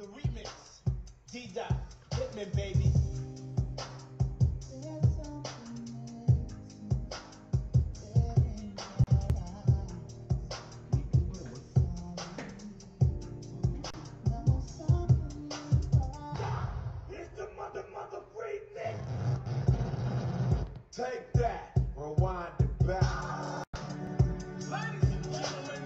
The remix. D-Dot. Hitman, baby. It's the mother remix. Take that. Rewind it back. Ladies and gentlemen,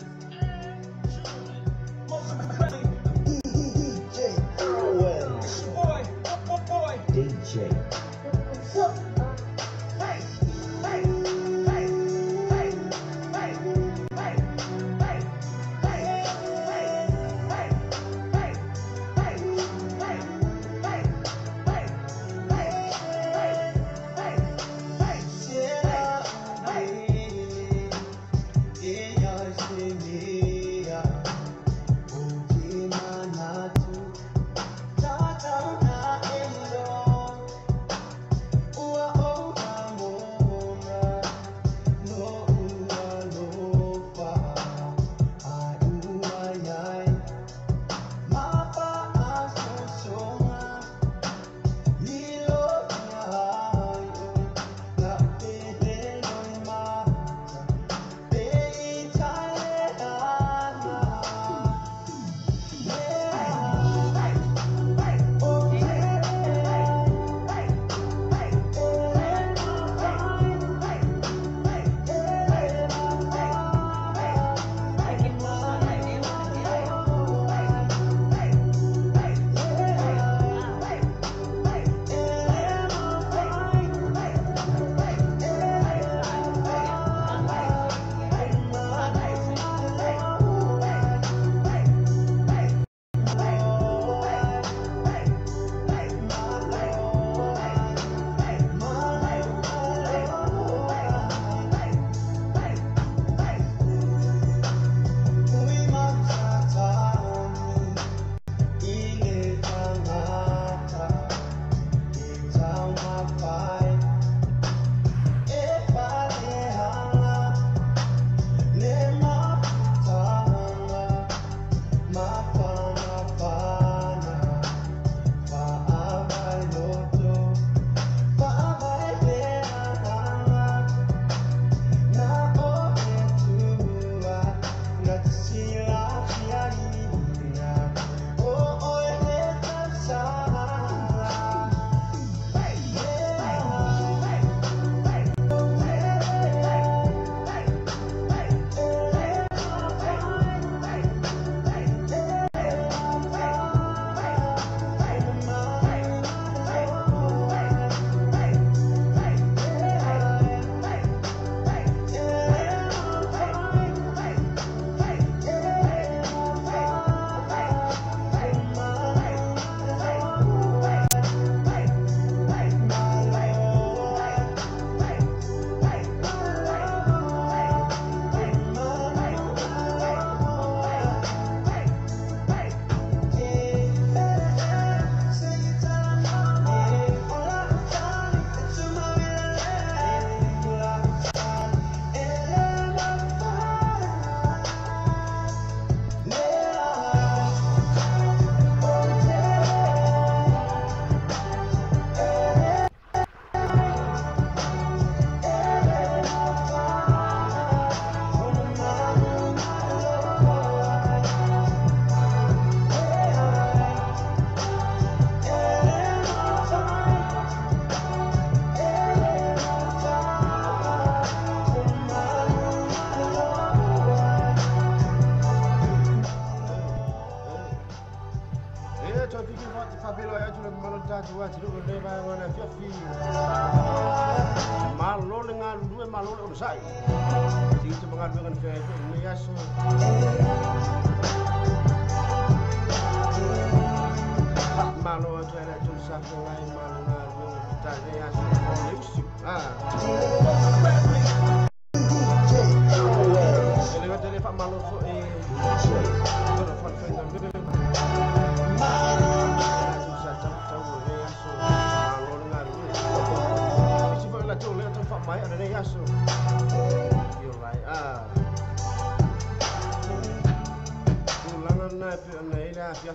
DJ Irwin. Boy. DJ. Hey.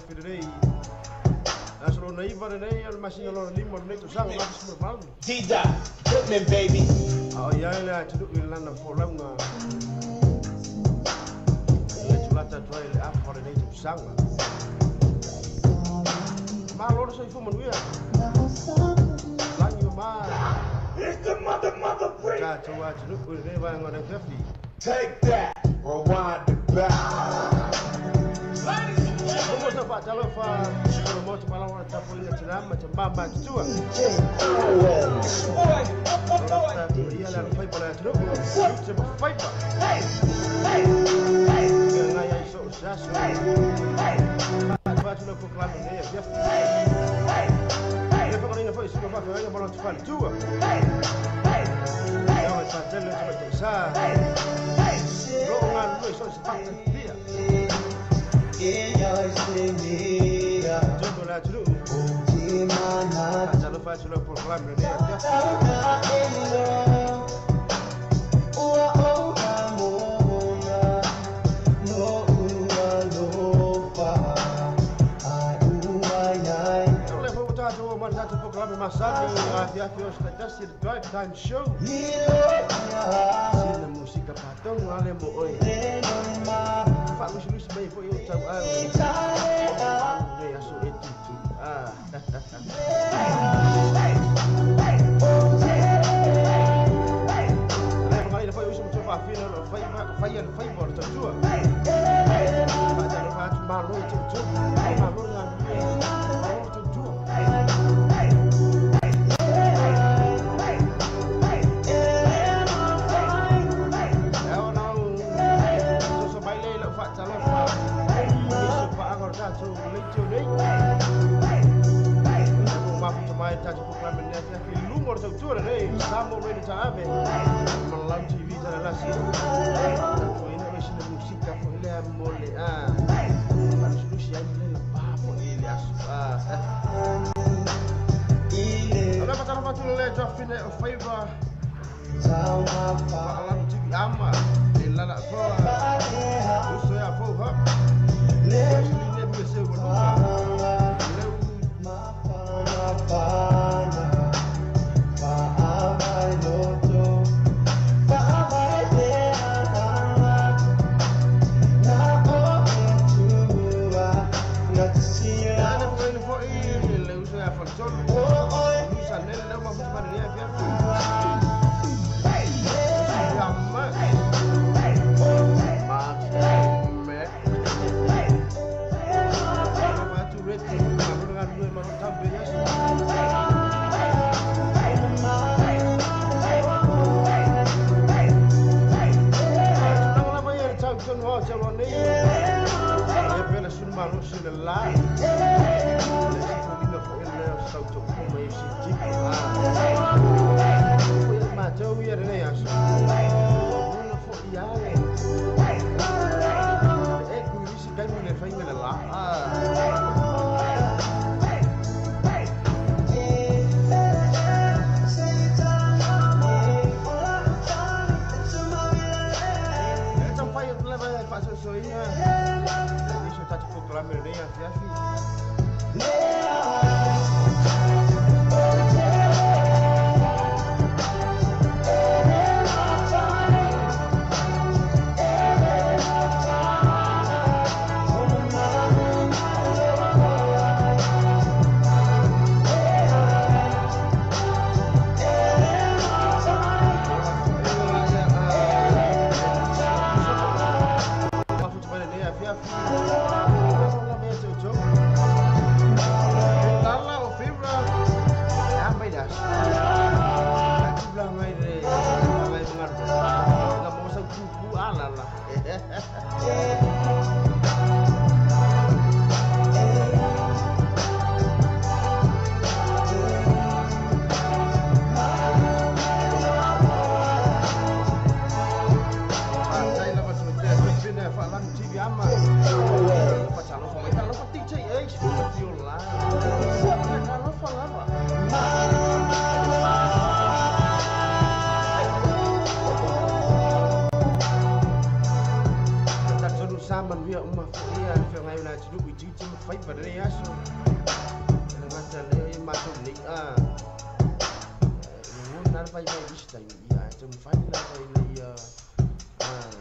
fiafi lelei asolona iva lelei ale masina lona lima lenei tosaga gatisumalamalama G-Dot, Whitman, baby. ao iai le atunu'u i le lana folauga ia tulata atu ai le apa lenei tusaga malona soifo manuia lagi ma It's the mother freak. tatou atunu'u i lenei vaega le fiafi Take that. Rewind it back. Como te fatalofa o moto malawa tapolina tinama tambamba tutua ia la fai para tu se fai pa na ia so saso fatu no proclama ne ya e fa corina foi se fa venga para tu fai tua ia vai fazer le te sa lo nga lui so se fatta via Jogo la tru Ajalo faccio lo proclamo Drive time show. Sina música patong ale mo oi. Fa lusi bem foi eu tau ai. Ne aso etutu. Ale foi uso muito fafina, foi bor tua. Mas não faz malo tu. Malo na. Tato proclama ne fi lumor tau tua nei stamo ready to have malam TV tana lasi tato ina mesin musika fo ile mole solusi ai le la papo ile asu ala patara patu le jofine o favor malam TV ama le la fo uso ya fo ha le ne me se voluma pada ni aso. Macam ni masuk ni Nan pai mai dis tai ya cem fai la pai le ya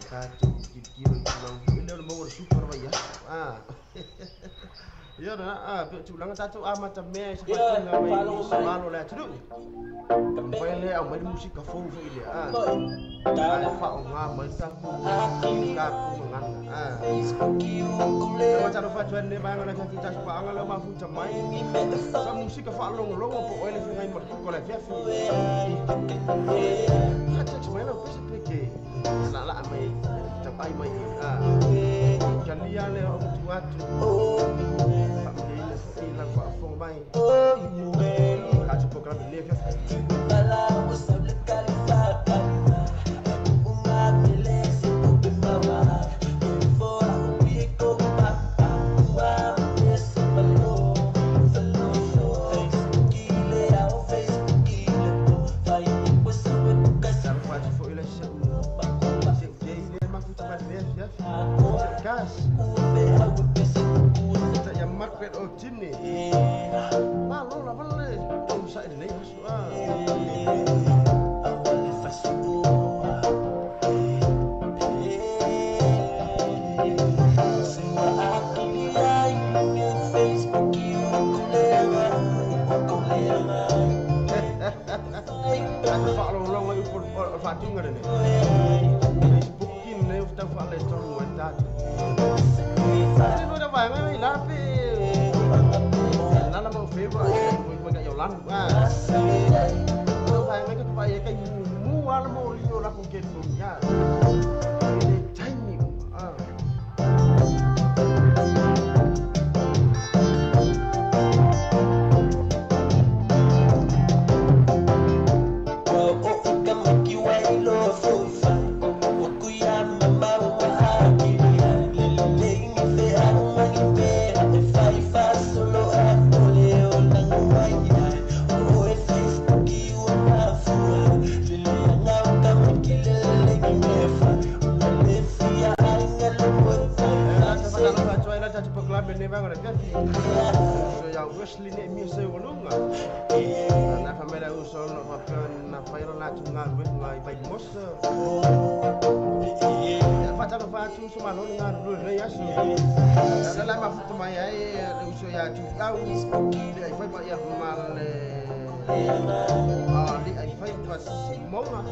ka tu kira lang ile mo super ba ya ya na tu lang ta tu macam me sebab tu mai selalu la tu pai le au mai musik ka fo ile ta fa nga mai ta ku ka ku ngan macam fa tuan ne ba ngala kita pa ngala ma fu cham mai sa musik ka fa long po ile fi ngai mo ko la fi Hata cuma pesa pergi, nak mai capai mai kalian le orang tua tu, kami ni nak buat fong mai, kacau program ni ke? Yang market origin ni, malu lah boleh. Usah ini Ada pak long lagi pun fatung ada ni. Booking ni kita file store muat. Ini lu dah bayar ni lapi. Nana mau favor, mau kat Yolan. Lu bayar ni kita bayar kat mual mau liu lah mungkin punya. Ini tiny. Ni bang ada kan? So yang Wesley ni mesti ulung ah. Nak kamera usul nak makan nak viral nak tungal ngai baik mos. Macam apa tu semua lo dengan dulu ni ya so. Dalam apa tu mai ai usul ya tu tahu dia ai fai ya mal di ai fai pas mau ah.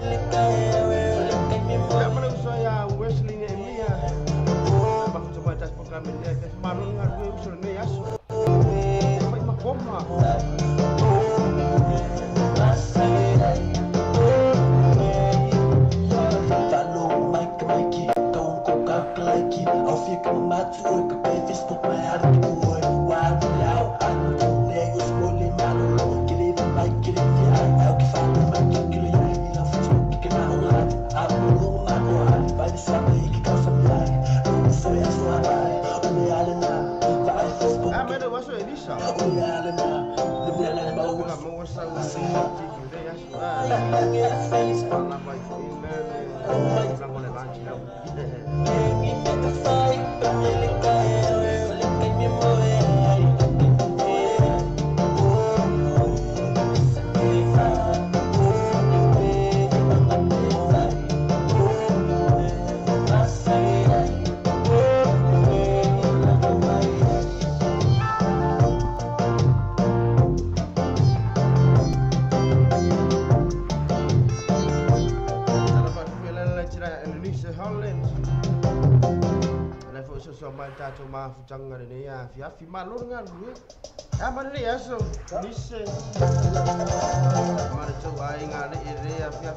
Yang mana usul ya Wesley ni ya. Cuma atas program ini ke malu dengan gue usul ni ya sampai makoma follow Mike kau kak lagi au fica no mato que fez por mais do que foi wild now ando negos boleh malu que ele vai querer é o que fala mas que ele não faz que não abu magoar vai saber que causa milagre foi a sua Mana masuk Elisa? Aku nak menguasai dia ya. Malah baik email. Orang boleh lanci dah. Baca cuma fucang ada ni ya, via malur dengan gue. Mana ni ya so? Nise. Mana coba ingat ini ya via.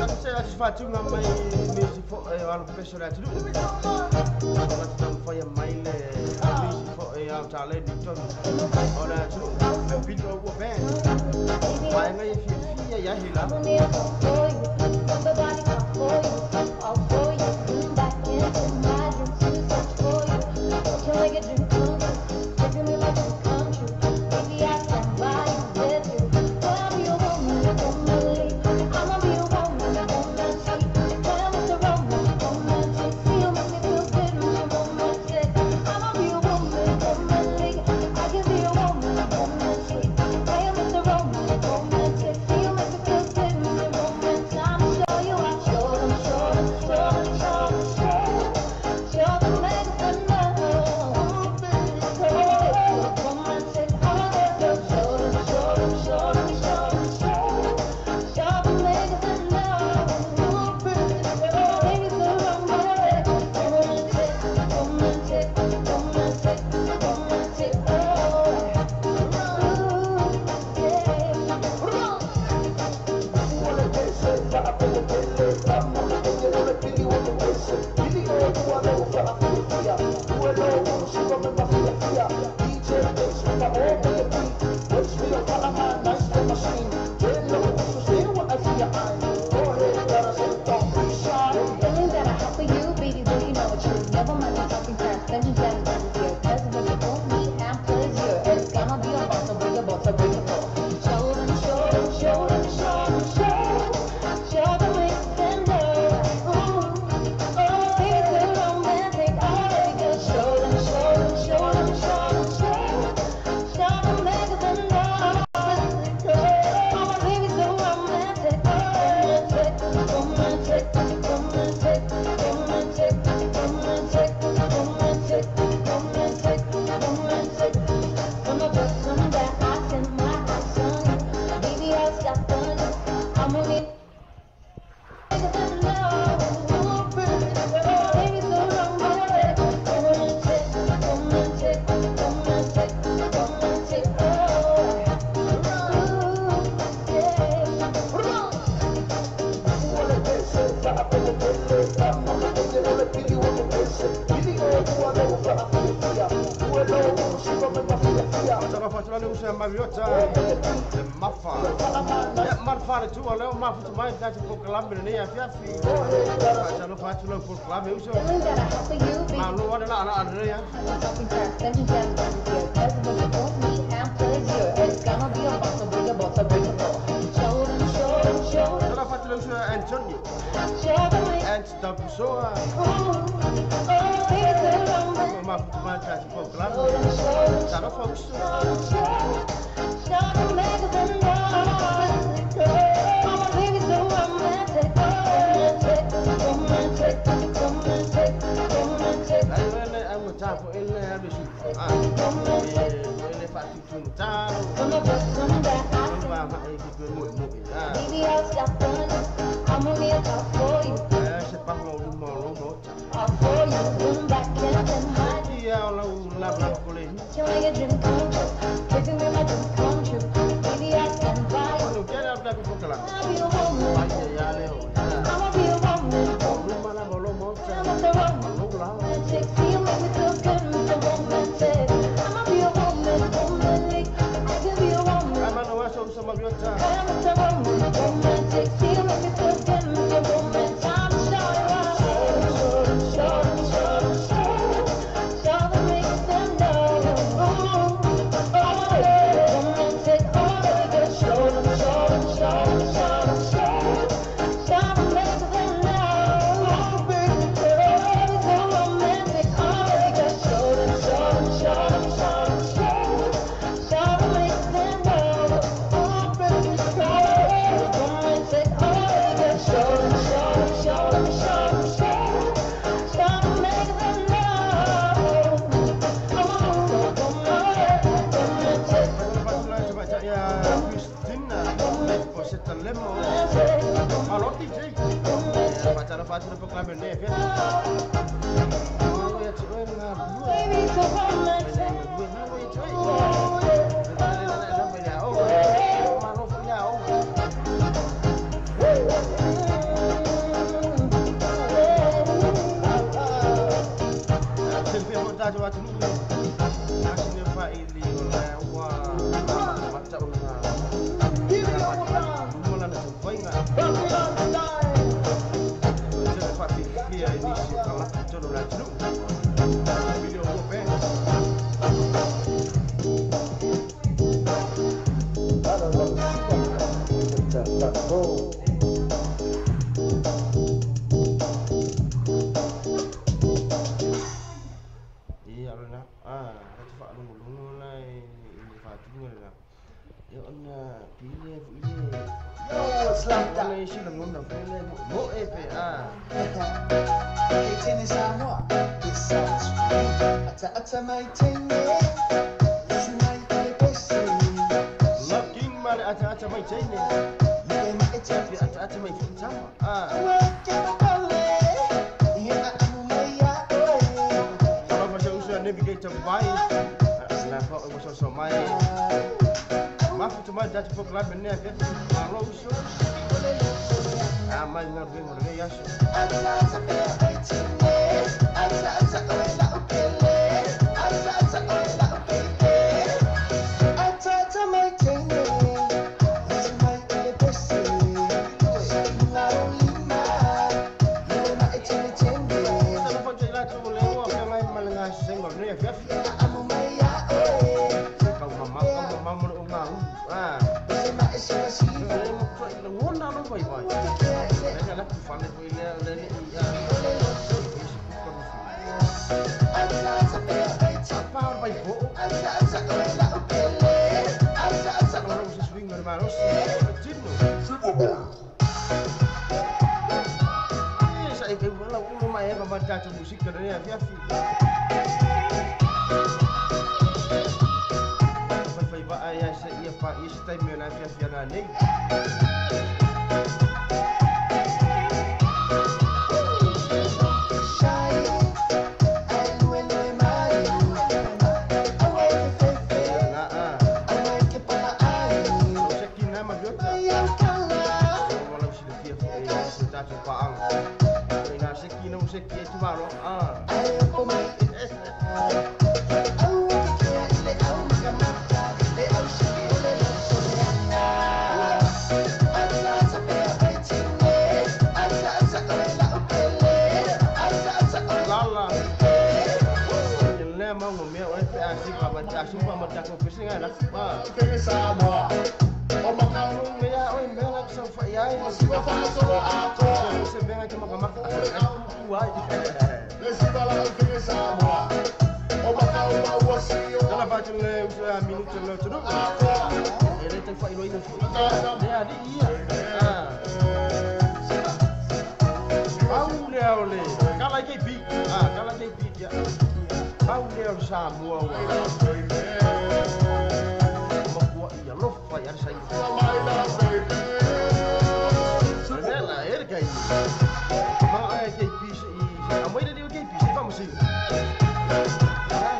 Aku saya sepatu ngamai music for orang profesional tu. Macam fire main music for yang talent itu. Orang tu lebih dulu band. Why am I here? Yeah, he loves me. I'll for you. Back into my dreams to search for you. Don't you like a dream come true? Taking me like a come true. Maybe I can buy you with you. I'll be your woman, I'ma be your woman. mafu tu mai dati pok la benne ke alo so mai ngar ge ngor ge yaso Baca musik katanya Fiafi. Bye bye ayah saya Pak Istai mena Fiafi nani. Sumpah macam aku pusing kan lah. Kita sama. Oma kamu mea, oi mea nak sampai ya. Masih apa soal aku? Saya benga cuma kamak aku kuat. Masih balas kita sama. Oma kamu mau wasio. Kalau baca le minit le tu. Ele tem fai lo itu. Dia di iya. Mau le. Kalau ke bi. Kalau ke bi ya. Mau le sama. Fire say. Ela ele cai. Mas é que piso e a mãe dele que piso vamos sim.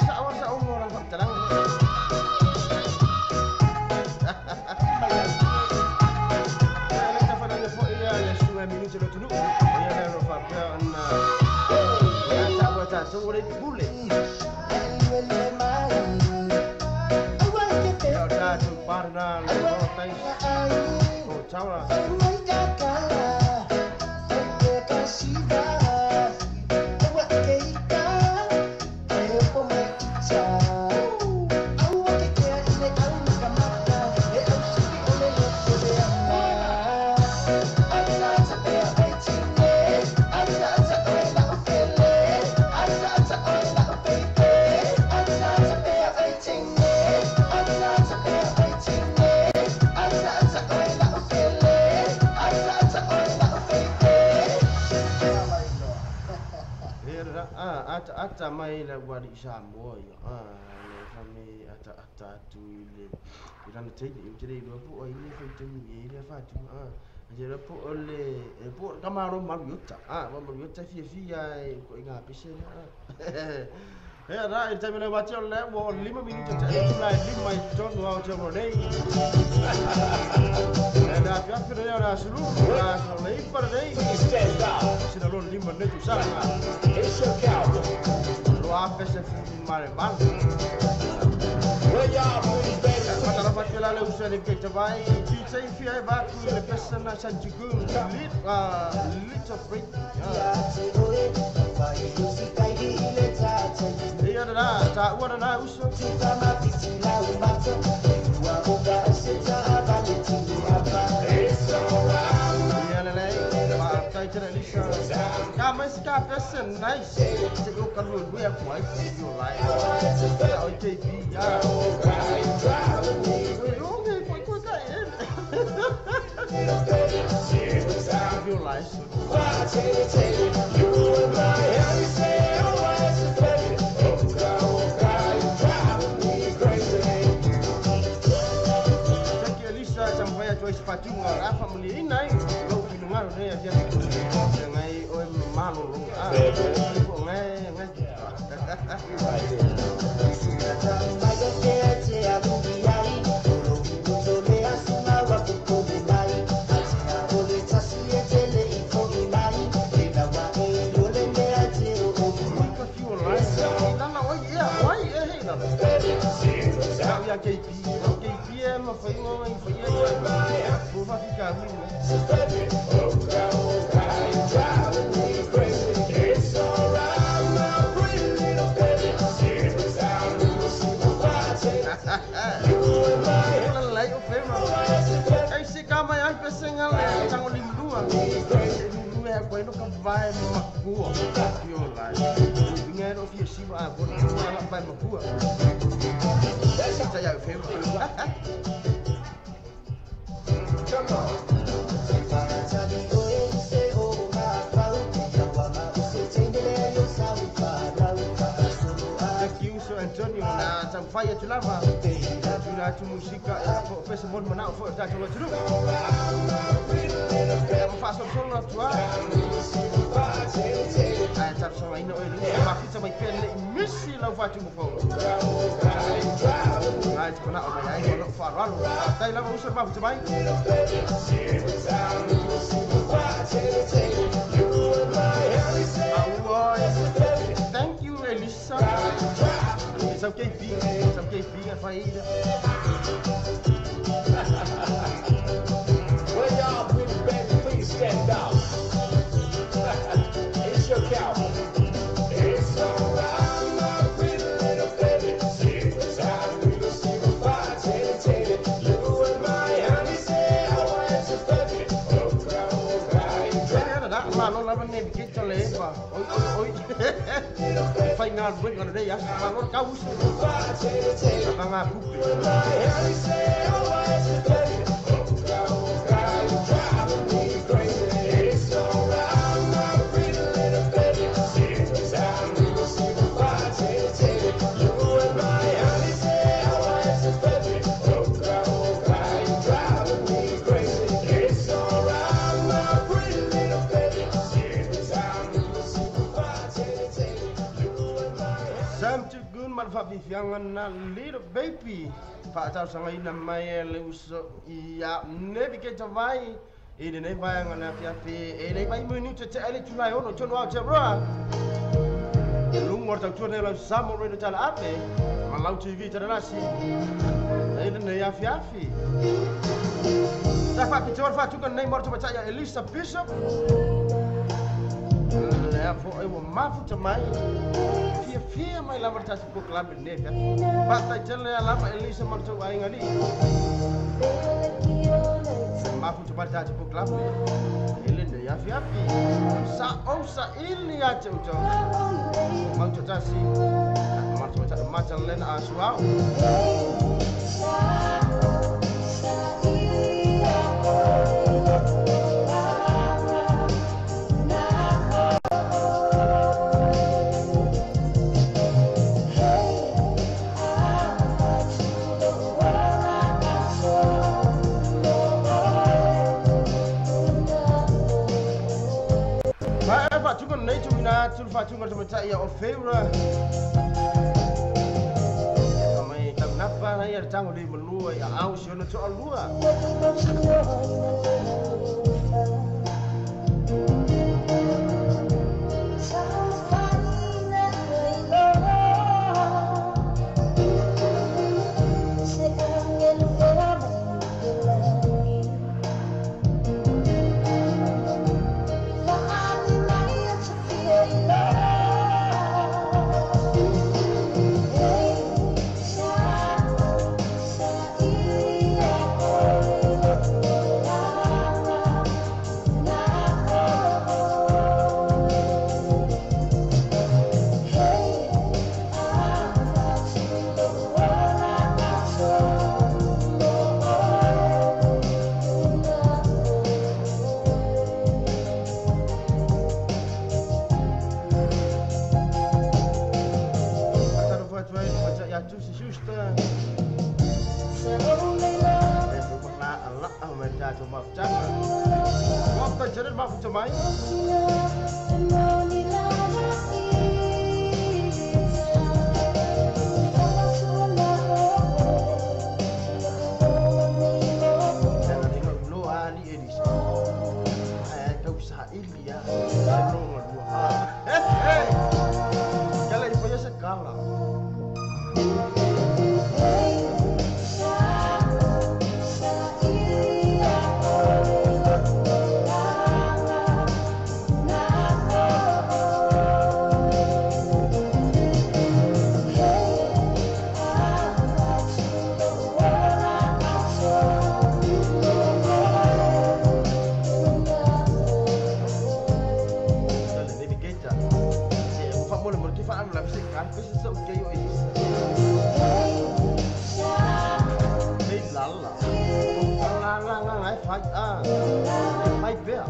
Sa orang tak terang. Ela está falando foi ela sua minuto de tudo. Ela não faz na. Ela tá sobre bule. Parna lo tais o chaura ata mai la wari Samoa ya le kami ata tu ile irana tei eu tirei do po ile feito ni ile fatu jera po ole po kamaro mariota mariota fia ko inga pise ra ita mena baca le wo 5 minit tu lai 5 ton wa jomo nei ada apa dia ora sulu ora lei per dei sino lo 5 menit tu sama Esse é o caldo. Lo apa se mare bal Olha, muito bem. Mata dapat pela le usah kita bai pizza fia ba ku le pesana sanjigu lit of break iya dah tak wara na uso Kamu sekarang pesen nice. Cikgu kalau gue yang buat video live. Ya OJB ya. Oke, kau kain. Video live. Jadi Elisa sampai tu sepatu ngorang family ini. Ngaro ne ya ngai oi malu ko ngai a KP ma fai mo in fai bu fa fica mino It's alright, my pretty little baby. Sit down and we'll see the party. You and my lai o fema ai se kama ai pesenga le tango limdua lu e ko no ka vai makua yo lai vinga no fi si ba ko na vai makua essa ya fema come on. Antonio na tamfaya tulava tuna tu musika festival mana fo ta tu tu faço solo tua ai tap so ino ele ma fita mai pele missi la fatu mo fo ai tu na o mai ai no faralo dai la usa ba fita mai thank you Elisa. Some KP a faída. Well, y'all pretty baby, please stand up. It's your cow. It's alright, my pretty little baby. Sit down, we'll see the party. You and my honey say I want you, baby. Oh, cry, Ma non la venne che c'è leva. Oi. Fai ngal buat kalau dia ya. Bangun kaus. Bang aku. Viviangan na little baby pa tau sanga ina mai le uso ia nebi ke tawai ine nei vai ngana fiafi ine vai muni te ele tunai ono chono au chebra lungor tau tuane la samo re tala ape malau TV terasi ine nei afiafi dapat bicara fatu kan nei morto percaya Elisa Bishop le fo e mafu tamai Fia mai lama tas ko club ne ya bata jelle lama Elisa marto ai ngali mafu cepat tas ko club ele ne ya fiapi sa ili ya ceucau mau cetasi marto cetasi macam len asuau Sulfa cuma terbaca ya ofera. Kami tak napa na ya jangan di melua ya aus yo no to alua. o ke yo e lala lala ngai fai mai bea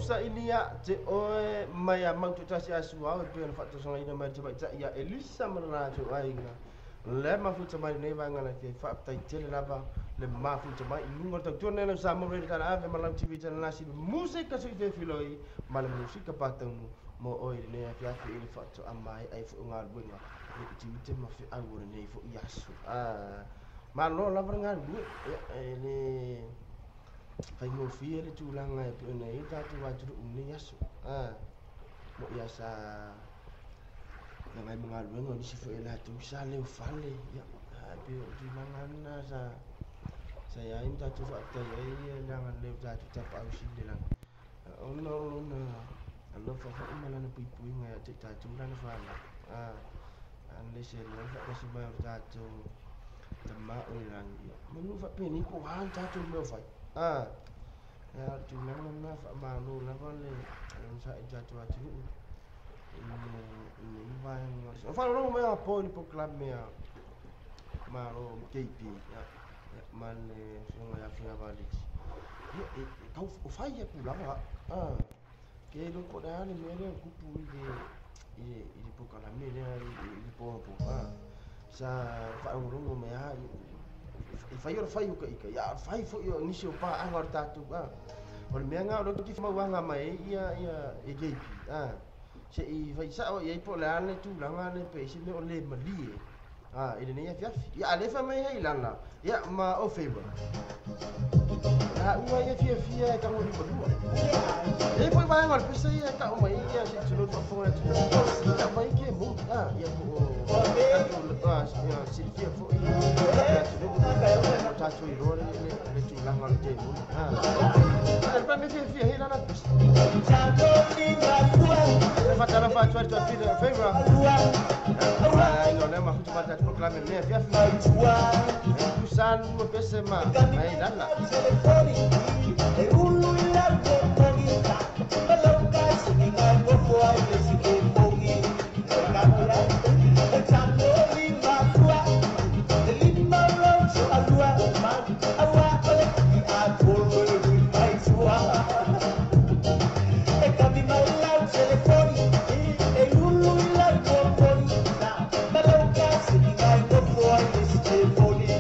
sa ilia te oe mai a mautu tasi asu au e pēna whaatosanga ina mai te waita ia Elisa marana tu ainga le mafuta mai nei vanga na ke whaatai tele lava le mafuta mai i lunga tau tuana nena sa mo rei tana ave malau TV tana nasi musika sui te filoi ma le musika pataunu mo oe nei a fiafi ili whaato amai ai fu unga ruenga i TV te mafi au ore nei fu i asu ma lo lava ngā rue ne fai mo fia le tūlanga e pio nei tātou wāturu uni aso mo ia sa na ngai mga ruenga nisi fo e la tu sa leo fale ia pio tūlanga na sa ia im tātou whaatai e langa leo tātou tapa au si le langa ona alofa fa umalana pui pui ngai te tātou lana whala le se leo fa kasi mai o tātou tama o i rangi manu fa peni ko haan tātou meo fai ya tu nang na fa malu la vale sa jatu atu ini vai ngos fa lo me apo ni po club me malu KP ya man so ya fina vale kau fai ya pula ke lo ko da ni me le ku pu i po kala me le i po sa fa lo me ya fai o ka ya fai fo yo ni se pa a ngor tatu o me nga o ki fa wanga mai ia e gei se I fai sa o ye po la le tu langa le pe se me o le mali ide ne ya le fa mai ai lana ya ma o favor ua ia fia ka mo ni bodua e po vai ngor pisa ia ka o mai ia se tulo fa fo ya mai ke mo ia po ya Silvia fo tatu I rore le tu langa le temu pa me fia hela na pisa fatala fa tu fida favor ngone ma futu pata proclame ne fia kusan mo pese ma mai dalla e ulu ila bonita baloka singa go foi esse que bongi camera e tanto lima tua lima rocho alua man awa ole ki a polo mai tua e capi mai la telefoni e ulu ila bonita baloka singa go foi esse que bongi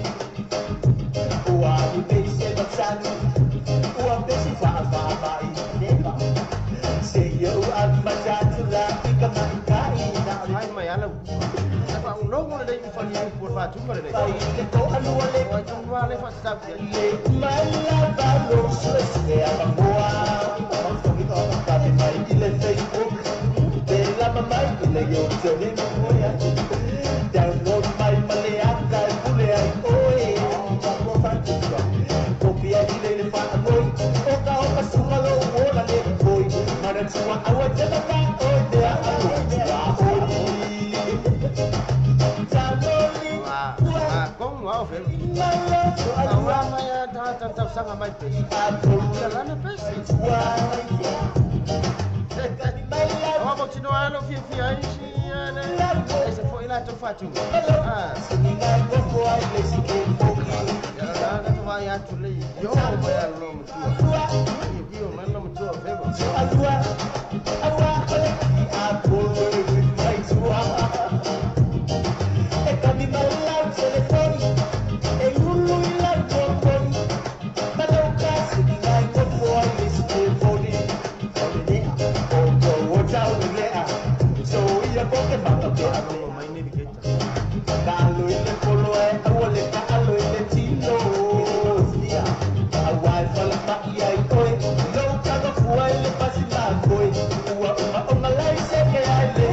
o peixe baixando o peixe vai leva se eu amajatu la fica mais caída ai mai ala apa un logo le di fali por fa tu mare le to alu le wa tu wa le fa sta le mai la ballo se a boa to ki to ka di mai le Facebook de la mamai le yo se ni moya download mai maleaka pule ai oi kopia ile ile fa boy oka sumalo ola le boy mara tua awa jela ka o de a con ngõ phải awa mai ta sang mai pe la na pe o bo tino alo fi ai si ne ese foi lá to fatu singa go foi esse que ya na to vai atu le yo vai alo tu yo man no tu febo awa ole a polo mai tua e cabi mal telefoni e ulu ila telefoni malo kasi ngai go foi esse telefoni o chao le so ia porque mata que no mai ni bigeta dalo ile polo e awole ka alo ile tilo dia awai fala pa ia I oi lo ka go foi le pasi la foi uma lai se que ai le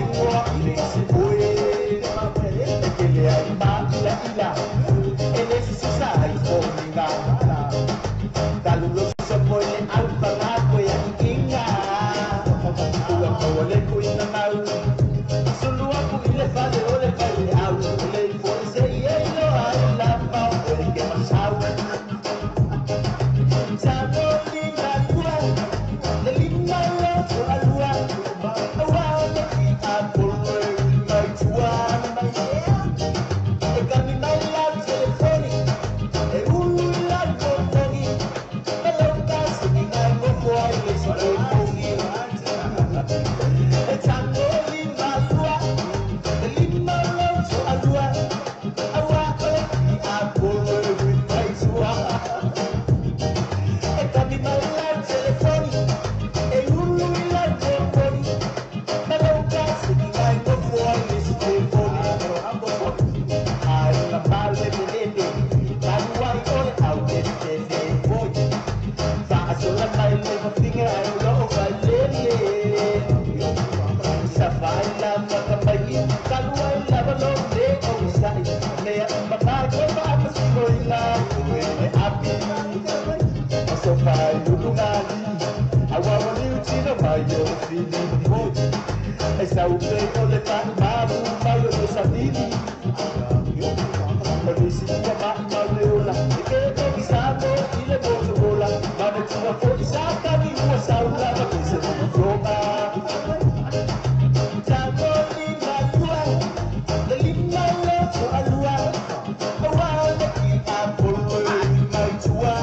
se foi ma pere que le ai ma ila ele se So far, you do not. I want you to know my feeling good. As I will play all the time, Babu, Mario, Sadini. But this is the Mariola. The game is out in the Motorola. Manatua for the Sakami was out of the Tango in Alua, the Lima love to Alua. The wild apple in my tour.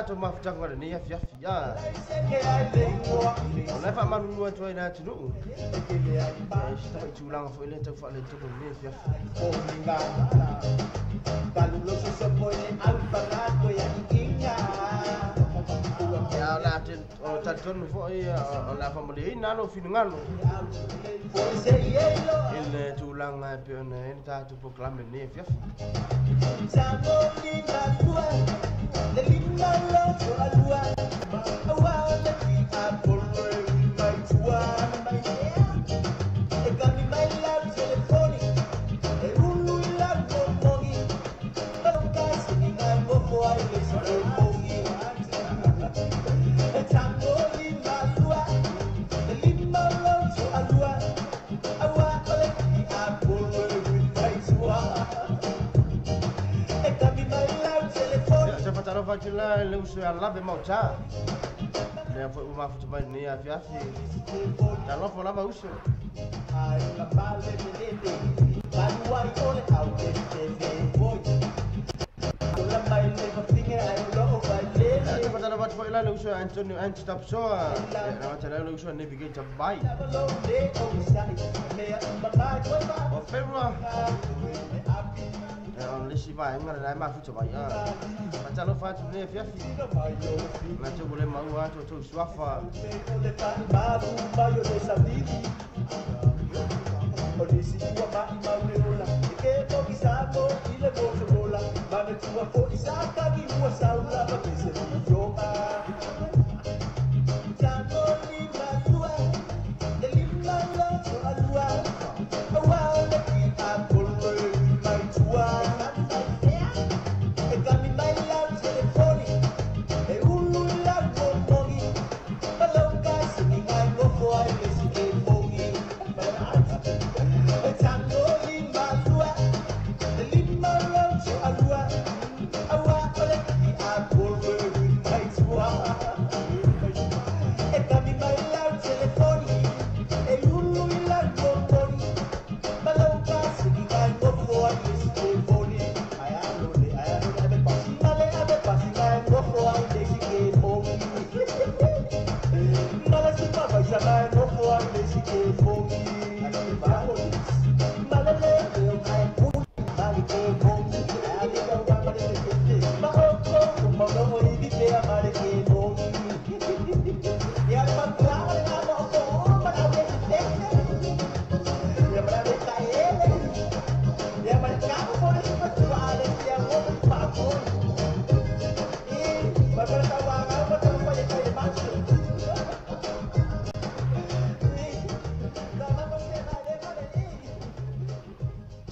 To mafutanga ni yafi ya ona fa manu no to ina tunu sta fa chulang fo ile to fa le to ni yafi o minga kalu lo so pone al barato ya ikinya ya la ten o ta ton fo la fa mali na no finngalo il chulang pe ona ta to proclame ni yafi the Lima love to Alua, a wild apple in my tour. It got me my love telephonic, fatila le usu ya labe mauta. Le foi uma futu mai ni afi. Da lo fola ba usu. Pada dapat foi la le usu Antonio Antap soa. Na matala le usu navigator bai. O February. Lesi bai ngara dai ma futu bai. Macam lo fatu ni afi. Macam boleh mau tu suafa.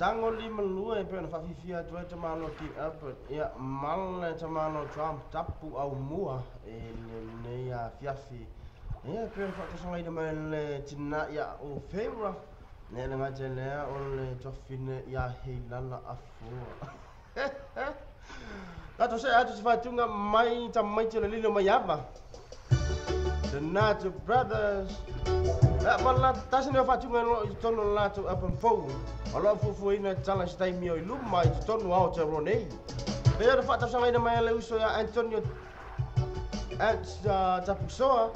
Tangoli melue pe na fafifia tu te malo ki up ya mal te malo Trump tapu au mua ne ya fiafi ya pe fa to sanga ida mele tina ya o favor ne na ngajele o le tofine ya hilala afu Tato se atu sifatunga mai tamai tele lilo mayaba The Nato Brothers Mala tasine fatunga lo tono lato up and phone Alo fufu ina tala stai mio iluma I tonu au te ronei. Pea da fata sanga ina mai le uso ya Antonio Tapusoa.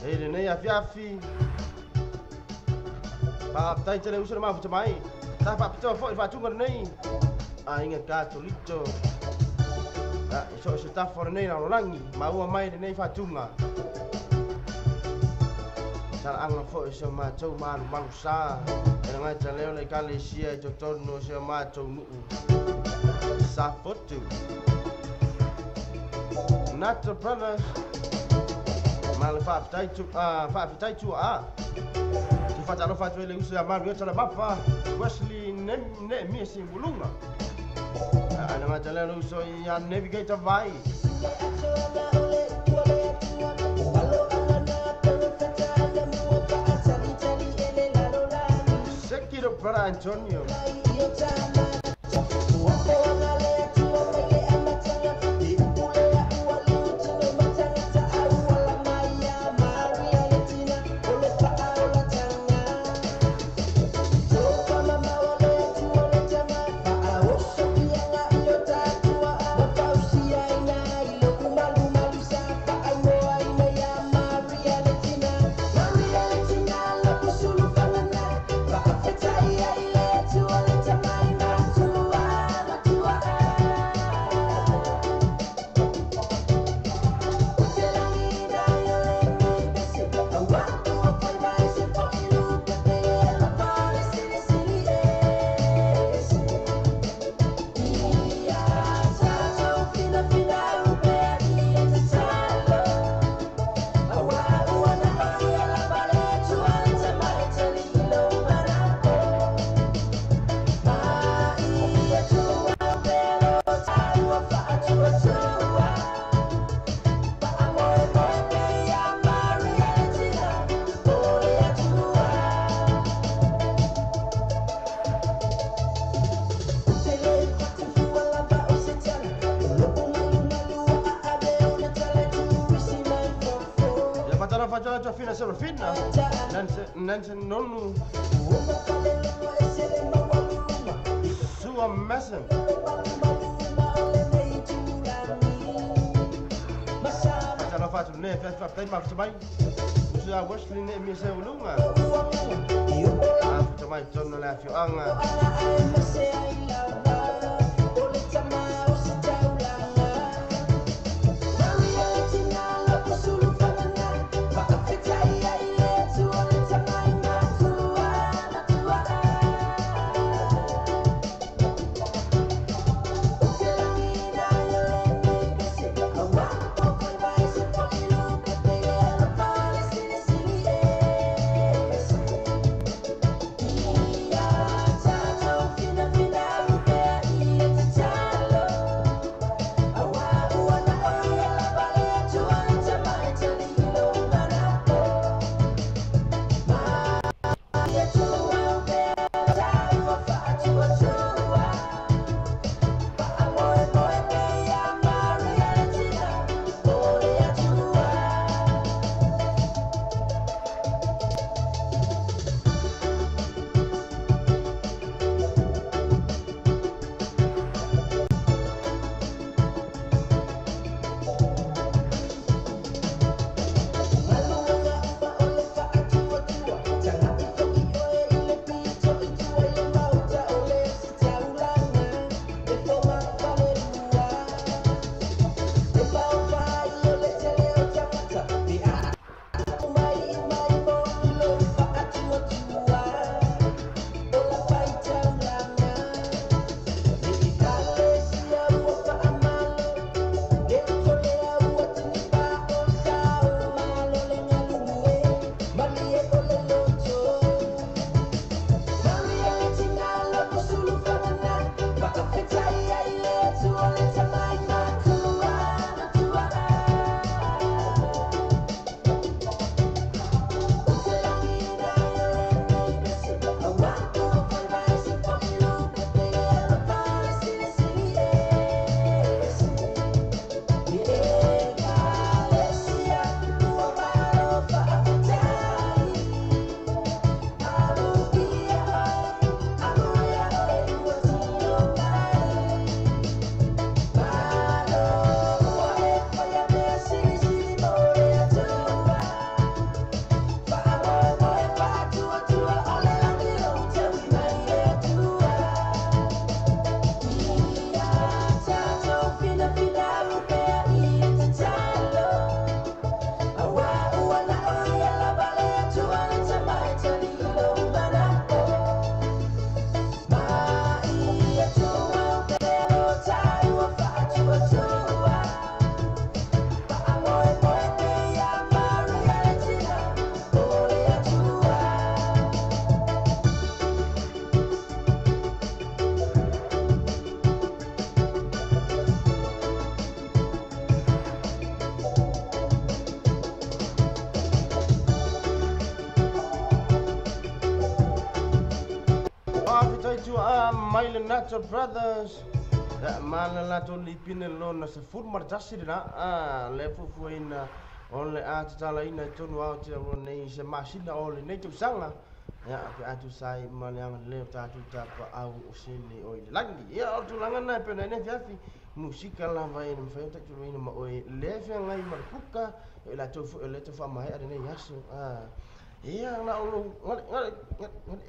Ele nei afiafi. Pa tai te le uso ma futa mai. Ta pa pito fo fa tunga nei. A inga katolito. So se ta for nei na langi. Ma ua mai nei fa tunga. Anga fo se ma tau man mangsa e nga ta leo le kale sia to tono se ma tau nu sa foto Nato Brothers mal fa tai tu tu fa talo fa tu le uso ya Mario tala mafa Wesley ne mi si bulunga ana nga ta leo uso ya navigator vai Brother Antonio To fina se fina nan se nonu sua masen Macam fatu ne fa tai mak samai sudah Wesley ne mi se ulunga samai ton la fi anga Maile Natural Brothers Mala la to lipine lona se fur marjasi na le fu ina ole atu tala ina tonu au te nei se masina ole nei tu sanga ya pe atu sai maliang le tatu tapa au usini oi langi ya atu langa na pe nei fiafi musika la vai no fe ta tu ina ma oi le fe ngai markuka la to le to fa mai ada nei yasu Iya na ulo ngal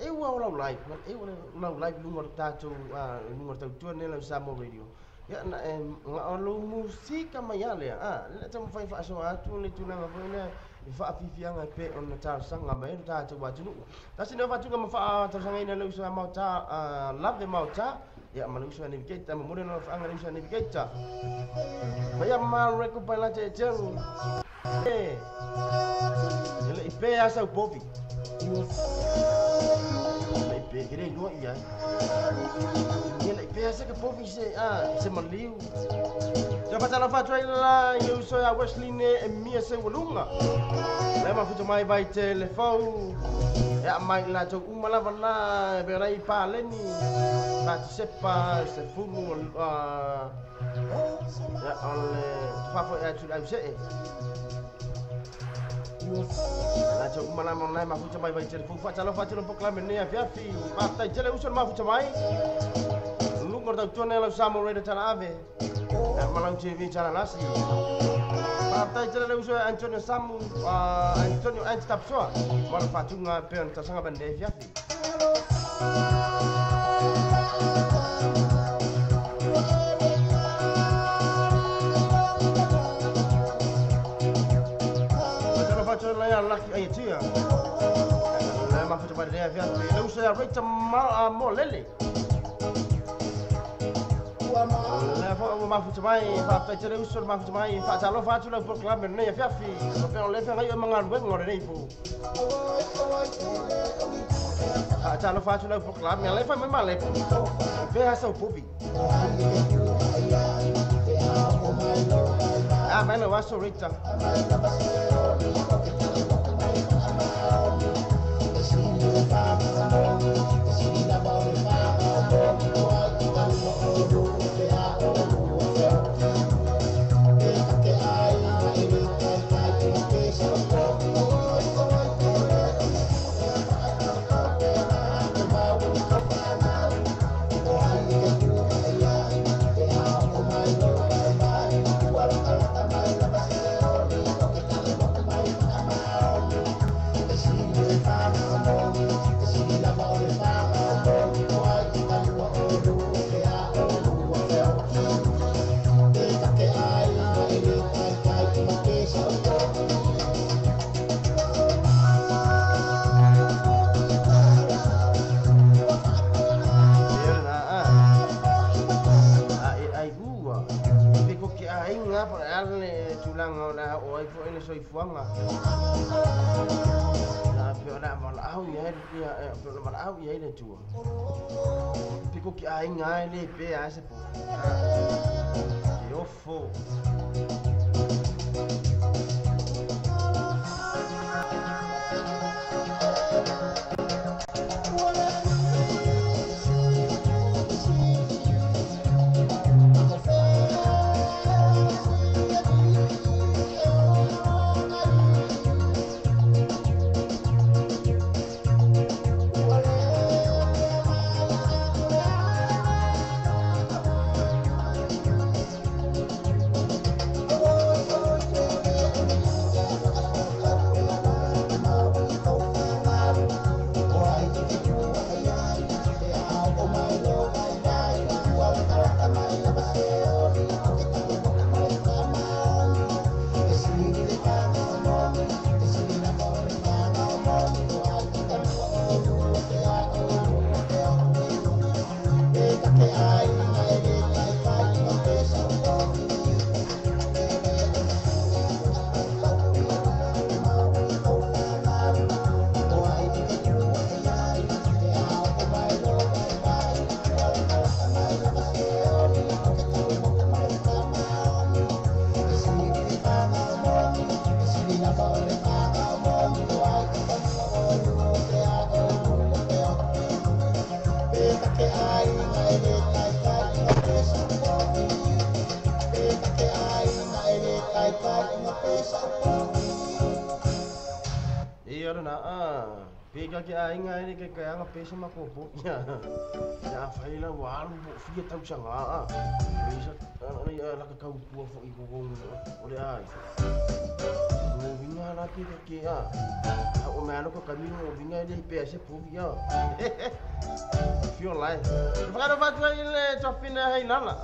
ewa ulo live ngal ewa ulo live lumor tato lumor tato nela Samo Radio ya na ulo musika mayale le tam fai fa so atu le tuna ngapona fa afifianga pe on ta sanga mai tato batunu tasina fa tunga fa ta sanga ina lu sa mauta love mauta ya malusa ni kita mumure na fa ngani sa ni kita bayam mal recopila te jeng ele ipe asa upovi ele ipe gire no ia ele ipe asa ke povi se maliu já pasala fa traila eu sou a Wesley ne mia se wolunga lema futo mai vai telefone ya mai la to umala vala berai paleni ta sepa se funu ya ole fa fo ya tu au se La cok mana mana ma futa mai vai cer fu fa calo proclame ne afia fi pa tai cele usun ma futa mai lu ngor tau tone la samo re tana ave malau TV cara nasi pa tai cele usun Antonio Samu Antonio Einstap so mal fatunga pen ta sanga bande afia fi laki ai tia na ma futa pada dia le usa rate mo lele la fo ma futa mai fa ta tere usa ma futa mai fa talo fa tu la proclame ne ya fiafi so pe le fa ngai mangan wen ngore nei fu talo fa tu la proclame le fa me male ve ha so pubi ma lo wa so rita soi fuanga na pe na mal au ya pe mal au ya ile tu piko ki ai ngai le pe a se po yo fo Pega que a inga ini que anga pesa makopo ya ya faila walu fia tau sanga bisa ya la ka ku fo i ko ole ai no vinga la que ya o mano ko caminho vinga ele pesa po ya fio lai para vai ele chofina hai nala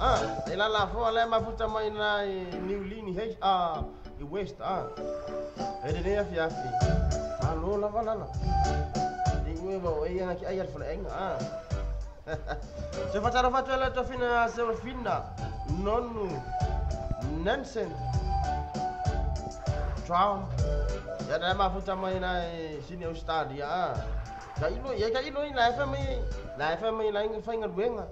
ela la fo le ma futa mai na new line hai i west ele ne afia alô la banana nuevo ella aquí hay al flanco se facciano la tofina serafina nonnu Nansen Trump ya da ma futa mai na sini ustadi ka ilo la FM la ngi fainga benga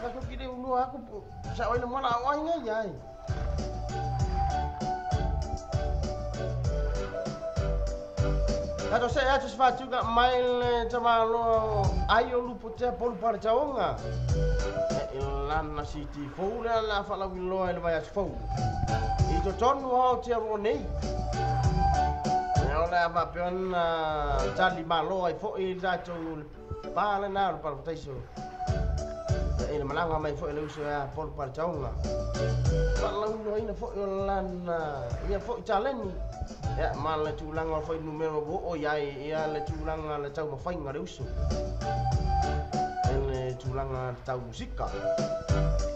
ka ko kide unu aku sa oi mala oi ngai Ato se ato fa juga mail chamalo ayo lupo te pol par chaonga lana city foula la fala wilo ele vai as fou e to tonu ho te ro nei ole apa pion jali malo ai fo I da to pa le na pa taiso e malanga mai fo le uso ya por par chaunga pa lang no ina fo lan ia fo challenge ya mal le tulang fo numero bo o ya le tulang le chau ma fai ngare uso le tulang tau musika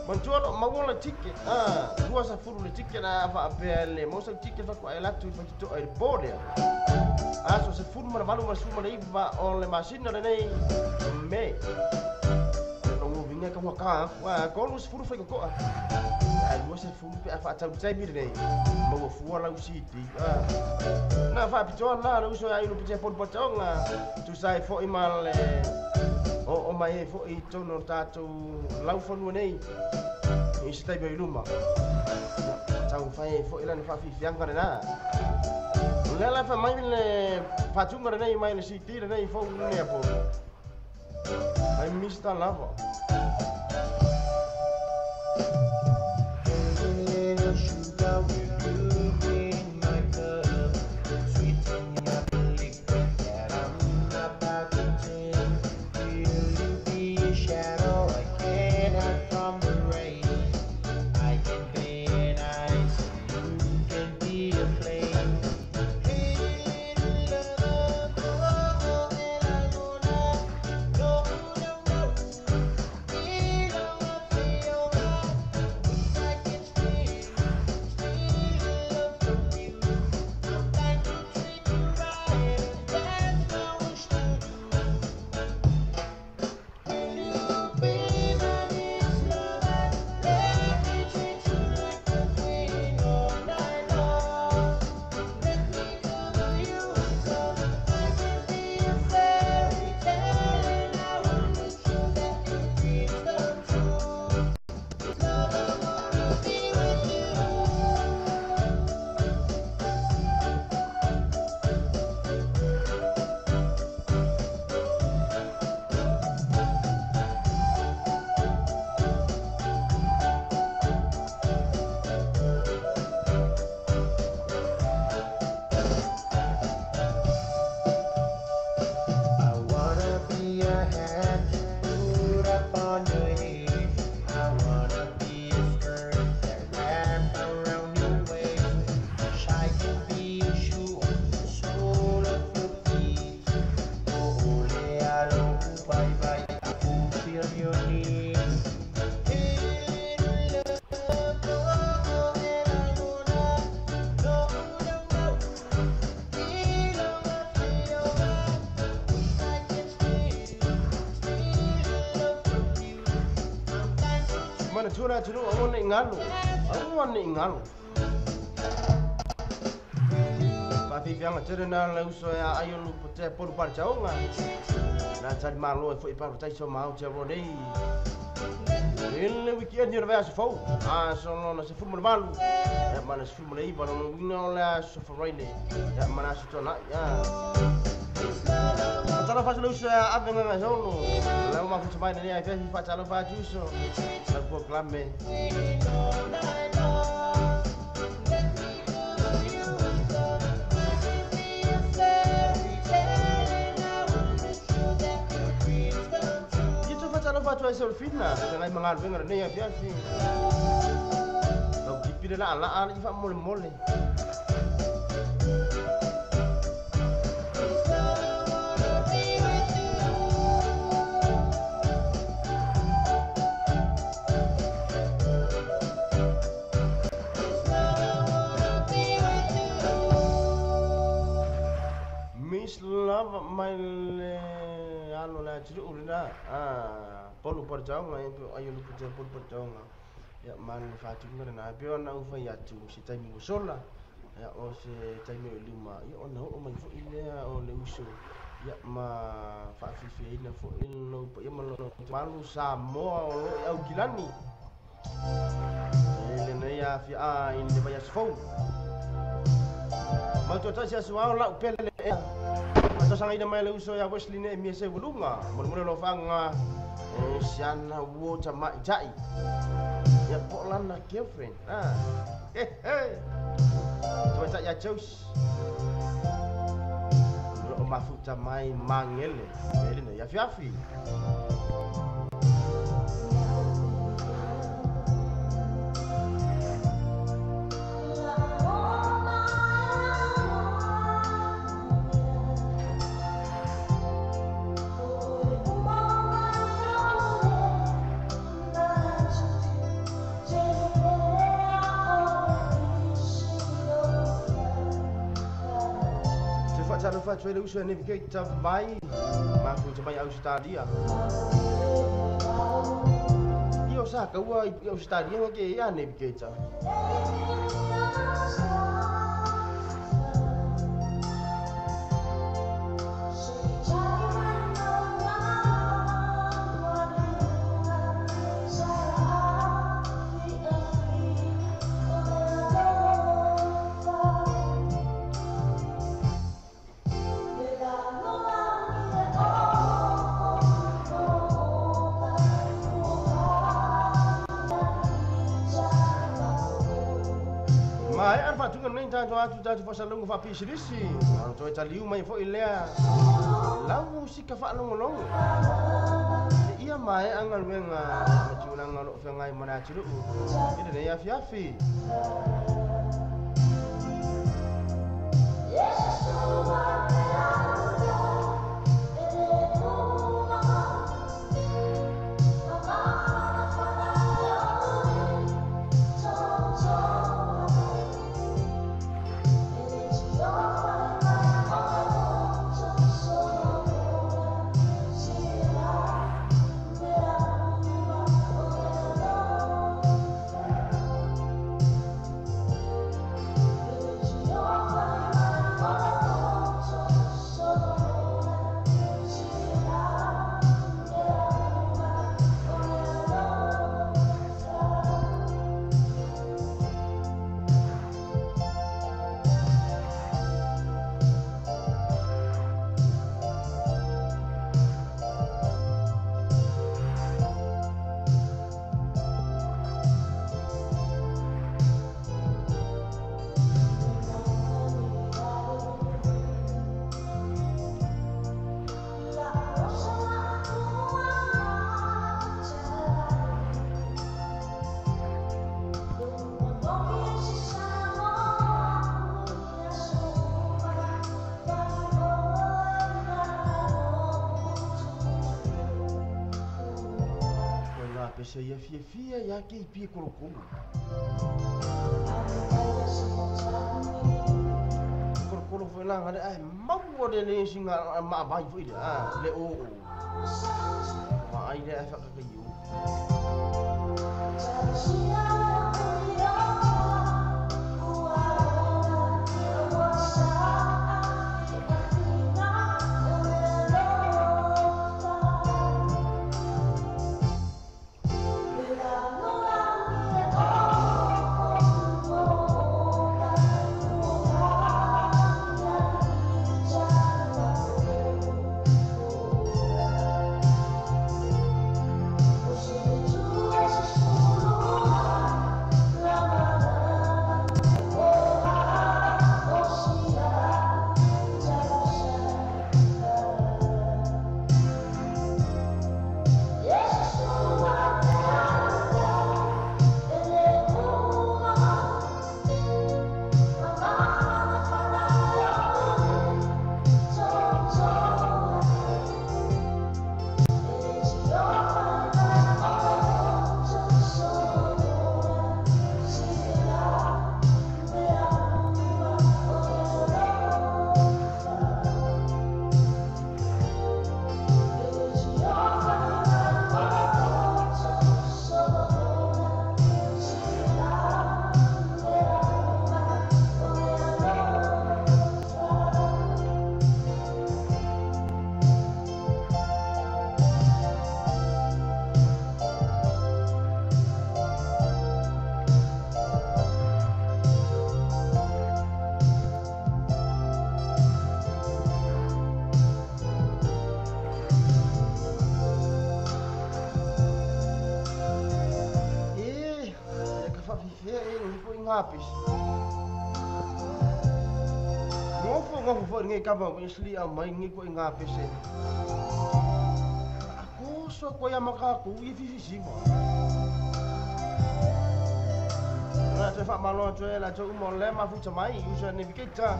Mantuano mau la ticket dua sa furu le ticket na fa pele mo sa ticket fa ko ai latu fa to ai border so se furu ma malu ma suma nei va on le machine nei me no mo vinga ka wa ko lu se furu fa ko ai dua se furu pe fa tau sai mi nei mo fu la usiti na fa pito na lu so ai lu pe por botonga tu sai fo I mal o mai fo I tono tato lau fonu nei I stai bei luma tau fai fo I lana fa fiang kana na lela fa mai le patunga nei mai le siti nei fo ne apo ai mista lava Tuna tunu awon ni ngalu awon ni ngalu pa fi fianga terena le uso ya ayo lu pote por par chaunga na chad malo foi pa tai so mau che rodei il weekend ni revés fo sono na se fumo malu ya mana se fumo lei balo no la so friday ya mana so tona ya Tara fa lu uso ya avenga na solo la ma fu mai ni ai fa talo fa juso la po clame tu ai solfina dengan mangal benger ne ya biasi tau dipide la ala i fa mole mole Miss Love my anu la ciru urina polu perjauh ngai ayo lu kerja polu perjauh ya man fatu ngana bio na ufa ya tu si tai mu sola ya o si tai mu lima ya ona o mai fo ile o le uso ya ma fa fi ile fo ilo ya malo malu samo o ya gilani ile ne ya fi in de bayas fo ma to ta sia suau la pele atau sangai na mai le uso ya Wesley ne mi se volunga mul lo fanga siana wo chama jai ya polan na girlfriend to tak ya jauh o mafuta mai mangele ele na ya fiafi Fa tue lu sua navigator mai mafuta mai Australia io sa ka ua i Australia ke ia navigator tu pasal longo fa pisirisi ang to italiu mai fo ilea la musika fa longo ia mai ang alwenga macuna ngalo fa ngai mana cilu ide ya fiafi se ia fia ia ke pi korokoro korokoro foi lá ngale ai mau de le singa ma vai foi le o ma ai le fa ka yu ngofo fo ngai ka ba Wesley a mai ngai ko inga pese. Ako so ko ya maka ku I fi mo. Na te fa malo tue la jo mo le ma fu mai usa ne biketa.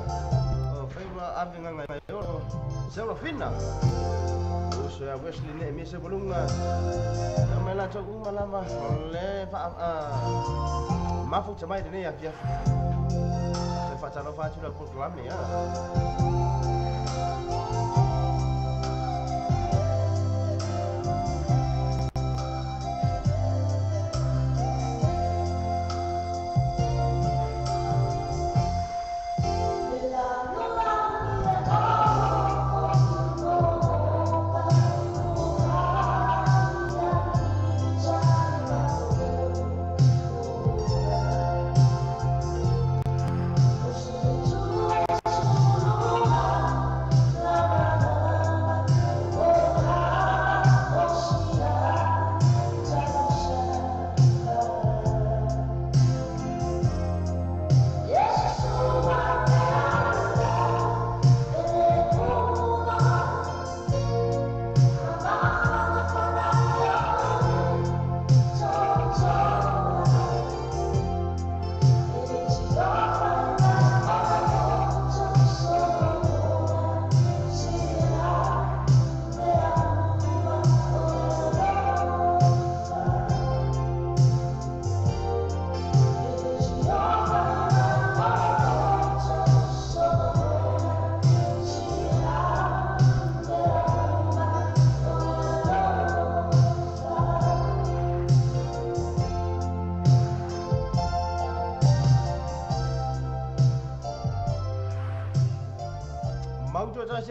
O fai ma ave ngai yo. Se lo fina. Usa ya Wesley ne mi se bolunga. Na mai la jo malama le fa ma fu mai de ne ya fi. Se fa tano fa tu la proclame ya.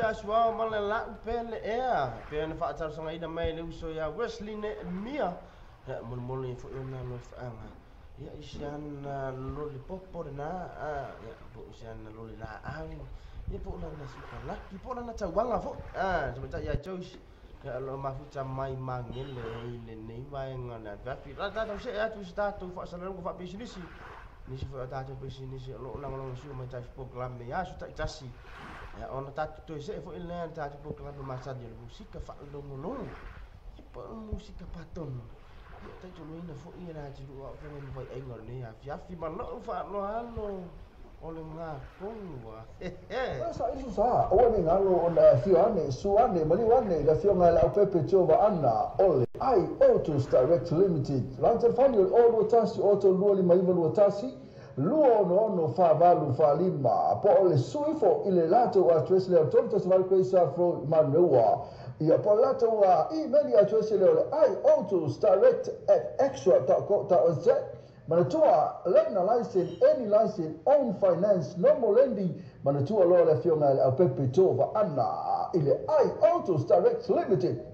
Aswa mala la pele ea pele fa atar sanga ida mai le uso ya Wesley ne mia ya mul info na lo fanga ya isian lollipop na ya po isian lolli na ang ya po na suka la ki po na tawanga fo sebentar ya choice ya lo mafuta mai mangel le nei vai ngana va fi rata to se ya tu sta tu fa salon ko fa business ni si fa ta to business lo lang su ma ta program ya su ta itasi ya ona tatu to se fo ile tatu program masa de musika fa lo no pa musika paton ta jo no ina fo ina ji do fa no vai engol ni ya fi ma lo fa lo halo ole nga kongwa sa isu sa o ni ngalo ona fione suane mali wane ga fiona la pepe chova anna ole ai autos direct limited lantern fanyo all watasi auto luoli maiva watasi luo no fa valu fa lima po ole suifo ile lato wa tresle autos val kwesa fro manua ia po lato wa email ya tresle ole ai autos direct at extra ta ozet Manatua lena license any license own finance normal lending Manatua lo le fiona al pepe tova anna ile ai autos direct limited.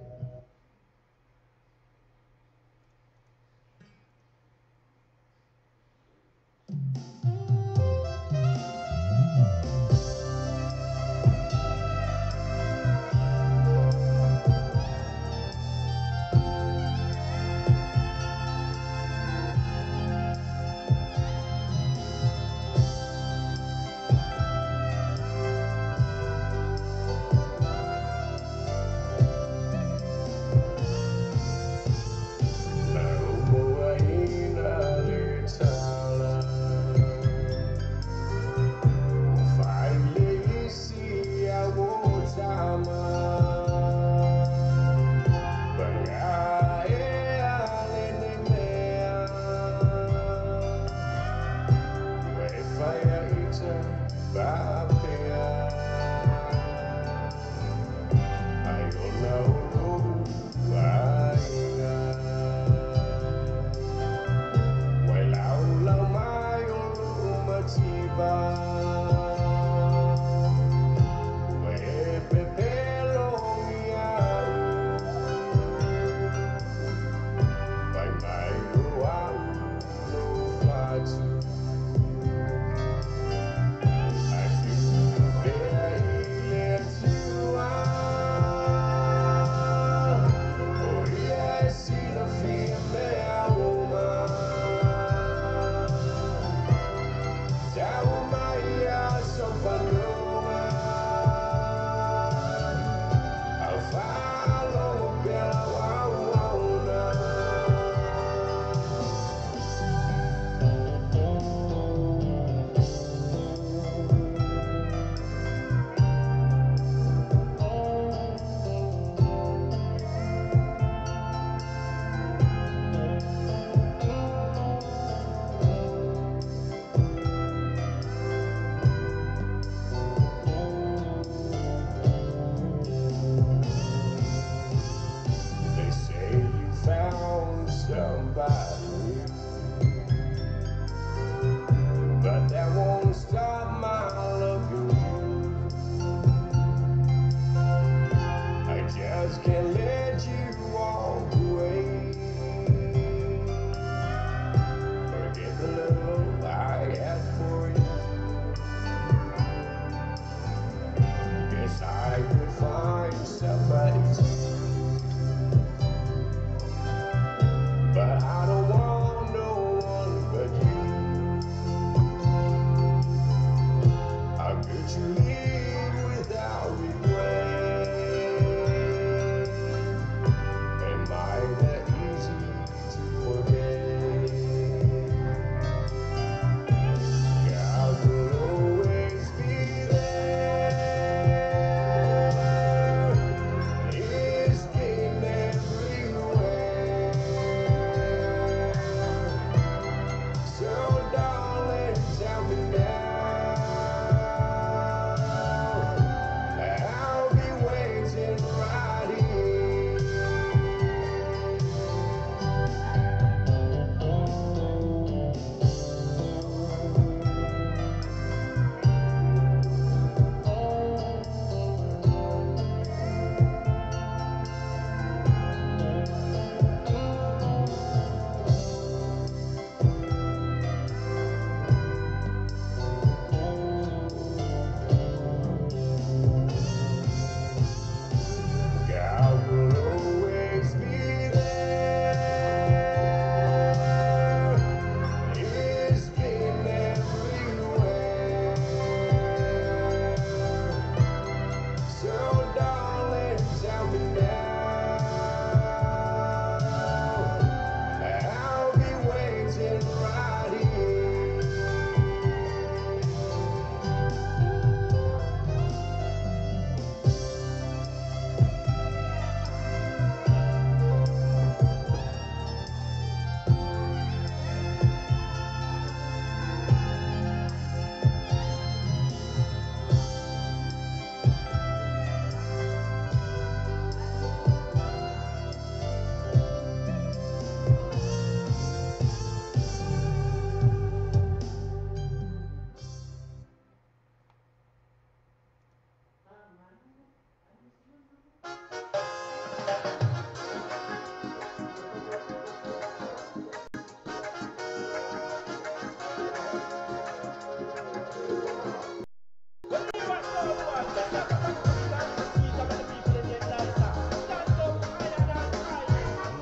about you. But that won't stop my love for you. I just can't let you walk away. Forget the love I had for you. Guess I could find somebody too. But I don't want no one but you. How could you live without regret? Am I that easy to forget? God will always be there. He's been everywhere. So darling, tell me now. I'll be waiting right here. God will always be there. He's been everywhere. So darling, tell me now. I'll be waiting right here.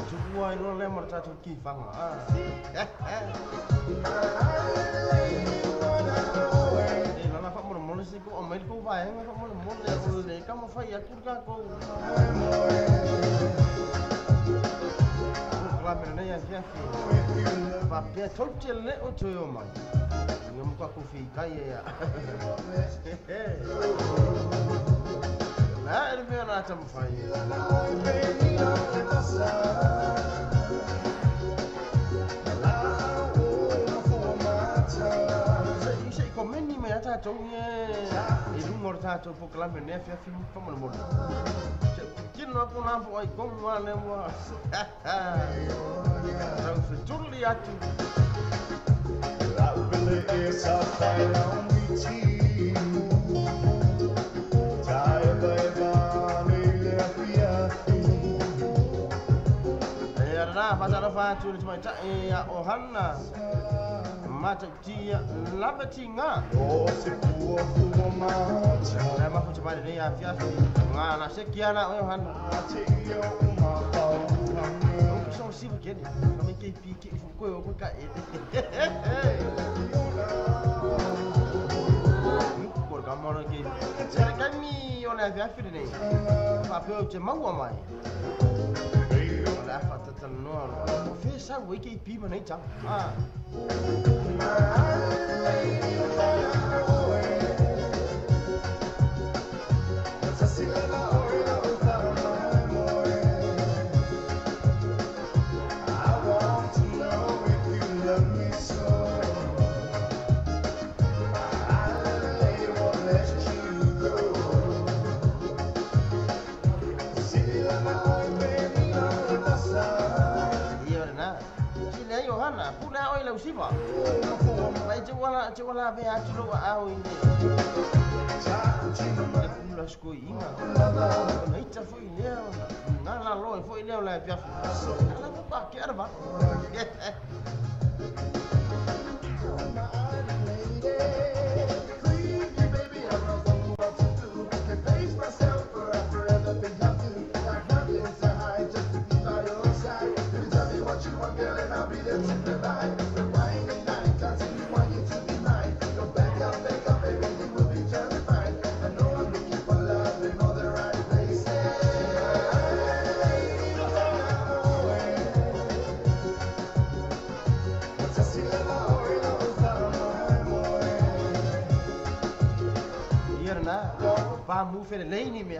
Semua ini oleh merca Turki fang ah. Nana fa mo mo si ko amel ko ba nga fa mo mo le ka mo fa ya turka ko. La mena ya ya. Ba pe tolchel le o choyo man. Ngam ka ko fi ka ya. La erme na tam fa ya. Sei commenti me ata tonge e lumor ta to po kala mena fa fi fa mo mo. Kin no ko na po ai kom wa le mo. Tang se turli atu. Love really is a fine on me team. Tie by bani le pia. Na fa ta fa tu ni ta e ya ohanna. Mata tia labati nga. Oh, se può fumare. Na ma ko ta ba ni ya fi afi. Nga na se kiana o ohanna. Io uma paura. Ko so si ba ken. Na me ke pi ke fu ko ko ka e. Ko ka mo no ke. Se ka mi ona fi afi ni. Fa pe o che mangwa mai. La fatta tal no. Fi sa we ke pi ma nei chang. Ah. Iya na. Sila Yohana, puna oi lau sipa. Mai te wala pe atu lo au ine. E pula skoi inga. Nei ta foi leo. Ngala lo foi leo la pia. Ala pa ke arba. Pa move in the lane me.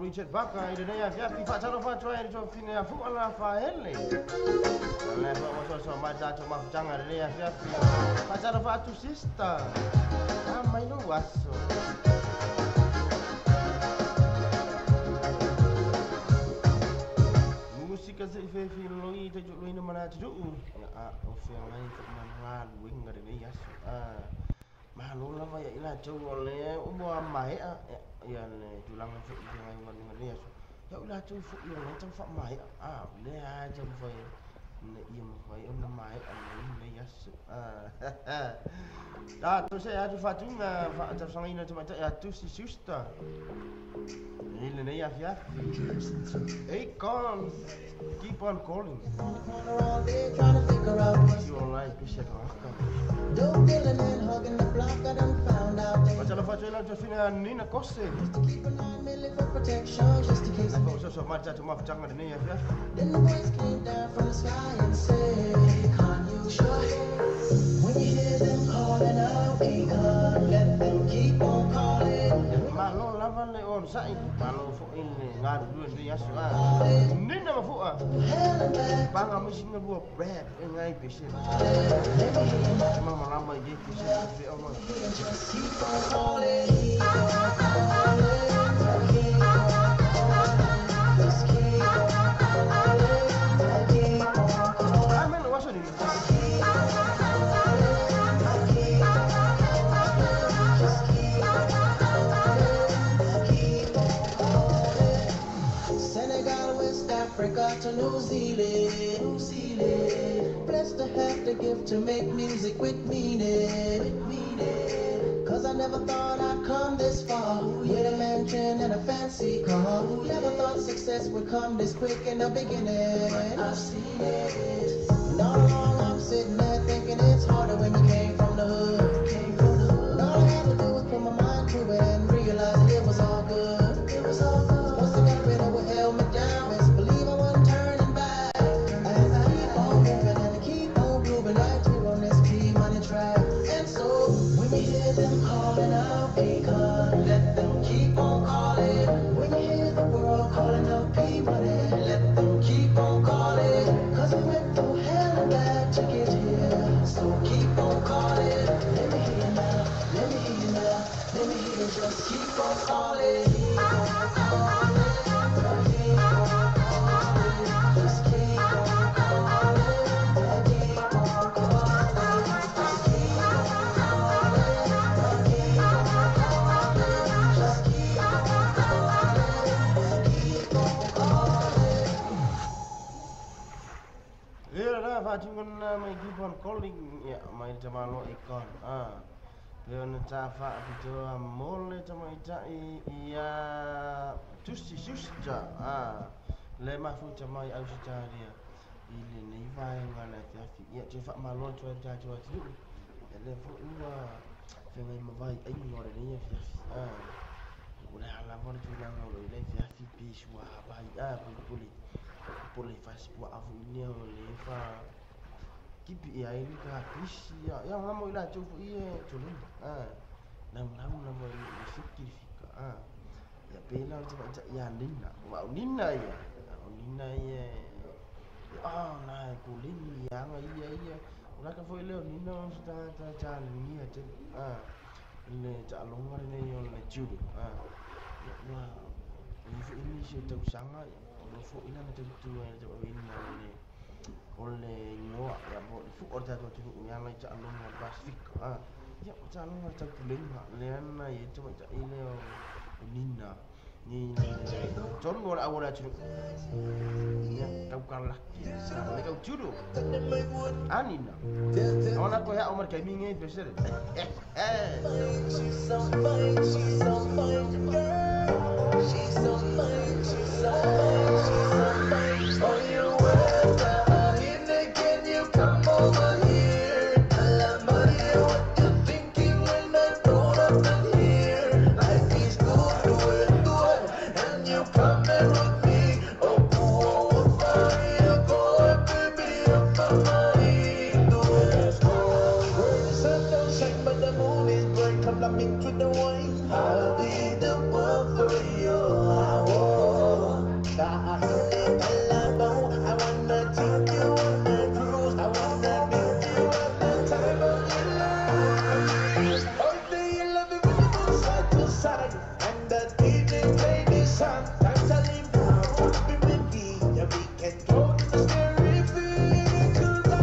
Richard Baka ide nei afia fi fa tano fa try to fine afu ala fa hele. Ala fa so ma ta to ma janga nei afia fa tano fa tu sista. Mai no waso. Musika se fe fi loi te jo loi na mana tu. O fe ngai fa mana wing ngare nei yaso. Malu lama ya ila cowok le umur mai ya le tulang fuk dengan ngan dia ya ulah tu fuk yang macam fak mai le aja foi ne im foi on mai le ya da tu saya tu fatunga fa ta sangina tu macam ya tu si susta ile ne ya fia hey con keep on calling your life is shit Dope dealing and hugging the block, I done found out they Macam lepas jalan tu fina Nina Kosse. keep an 9 milli for protection, just in case. Aku so macam tu maaf jangan ni ya. Then the voice came down from the sky and said, "Can't you sure? When you hear them calling out, hey, can't let them keep on calling." Malo lawan le on sai. Malo fo ini ngadu dua ni ya suah. Nina mafu Hell and back, Bang mesti ngebuat rap ngai pesen. Cuma malam je pesen di Allah. just keep on calling, keep on calling, keep on calling, just keep on calling, keep on calling. Amen waso ni. Senegal, West Africa to New Zealand, blessed to have the gift to make music with meaning, cause I never thought I'd I've come this far with a mansion and a fancy car. Never thought success would come this quick in the beginning. I've seen it. And all along I'm sitting there thinking it's harder when you came from the hood. And all I had to do was put my mind to it and realize that it was all good. It was all good. Once I got rid of what held me down, best believe I wasn't turning back. And I keep on moving and I keep on grooving right here on this P-Money track. And so when you hear them calling out Akon, let them keep on calling. When you hear the world calling out P-Money, let them keep on calling. Cause we went through hell and back to get here. So keep on calling. Let me hear you now. Let me hear you now. Let me hear you just keep on calling. Keep on calling. Keep on calling. Just keep on calling. Keep on calling. Just keep on calling. Keep on calling. Just keep on calling. Keep on calling. Dia dah macam kan mai keep on calling ya mai cama lo ikon. Dia nak cafa itu mole cama ita iya justi le mafu cama au dia. Ile ni vai ngala tafi ya cefa malon cuan tu. Le fu ua fengai mavai ai ngore ni ya. Udah halaman tu lang lo le fi piswa bai boleh faz buat afu ini oleh fa kipi ya ini ka pisi ya yang lama ila cufu iya culun nam fikir fika ya pela coba ya nina wa nina ya na kulin yang iya ulah ka foi leo nina sudah jalan ni aja le calong hari ni yo le judo wah ini sih tahu sangat fu ina na tu ai jo win na ni oleh ngoa ya bo fu orda tu yang lai cha long na plastic ya cha long na cha kuling ha le na ye cho cha ile nina ni chon ngor awara chu ya tau kan laki le kau judo anina ona ko ya umar kami ngai besar She's so fine, she's so fine, girl. She's so fine, she's so fine, she's so fine. Oh, you welcome in again, you come over here. Tell Maria what you're thinking when I brought up in here. Life is good, do it, and you come in with me. Oh, Maria, go and baby, up my mind, do it. Where the sun don't shine, but the moon is bright. Come let me with the wine. I'll be the one for you. I wanna take you on a cruise. I wanna meet you at the time of your life. All day you love me when you move side to side, and that evening baby sometimes I leave you be with me. Yeah, we can go to the scary thing, 'cause I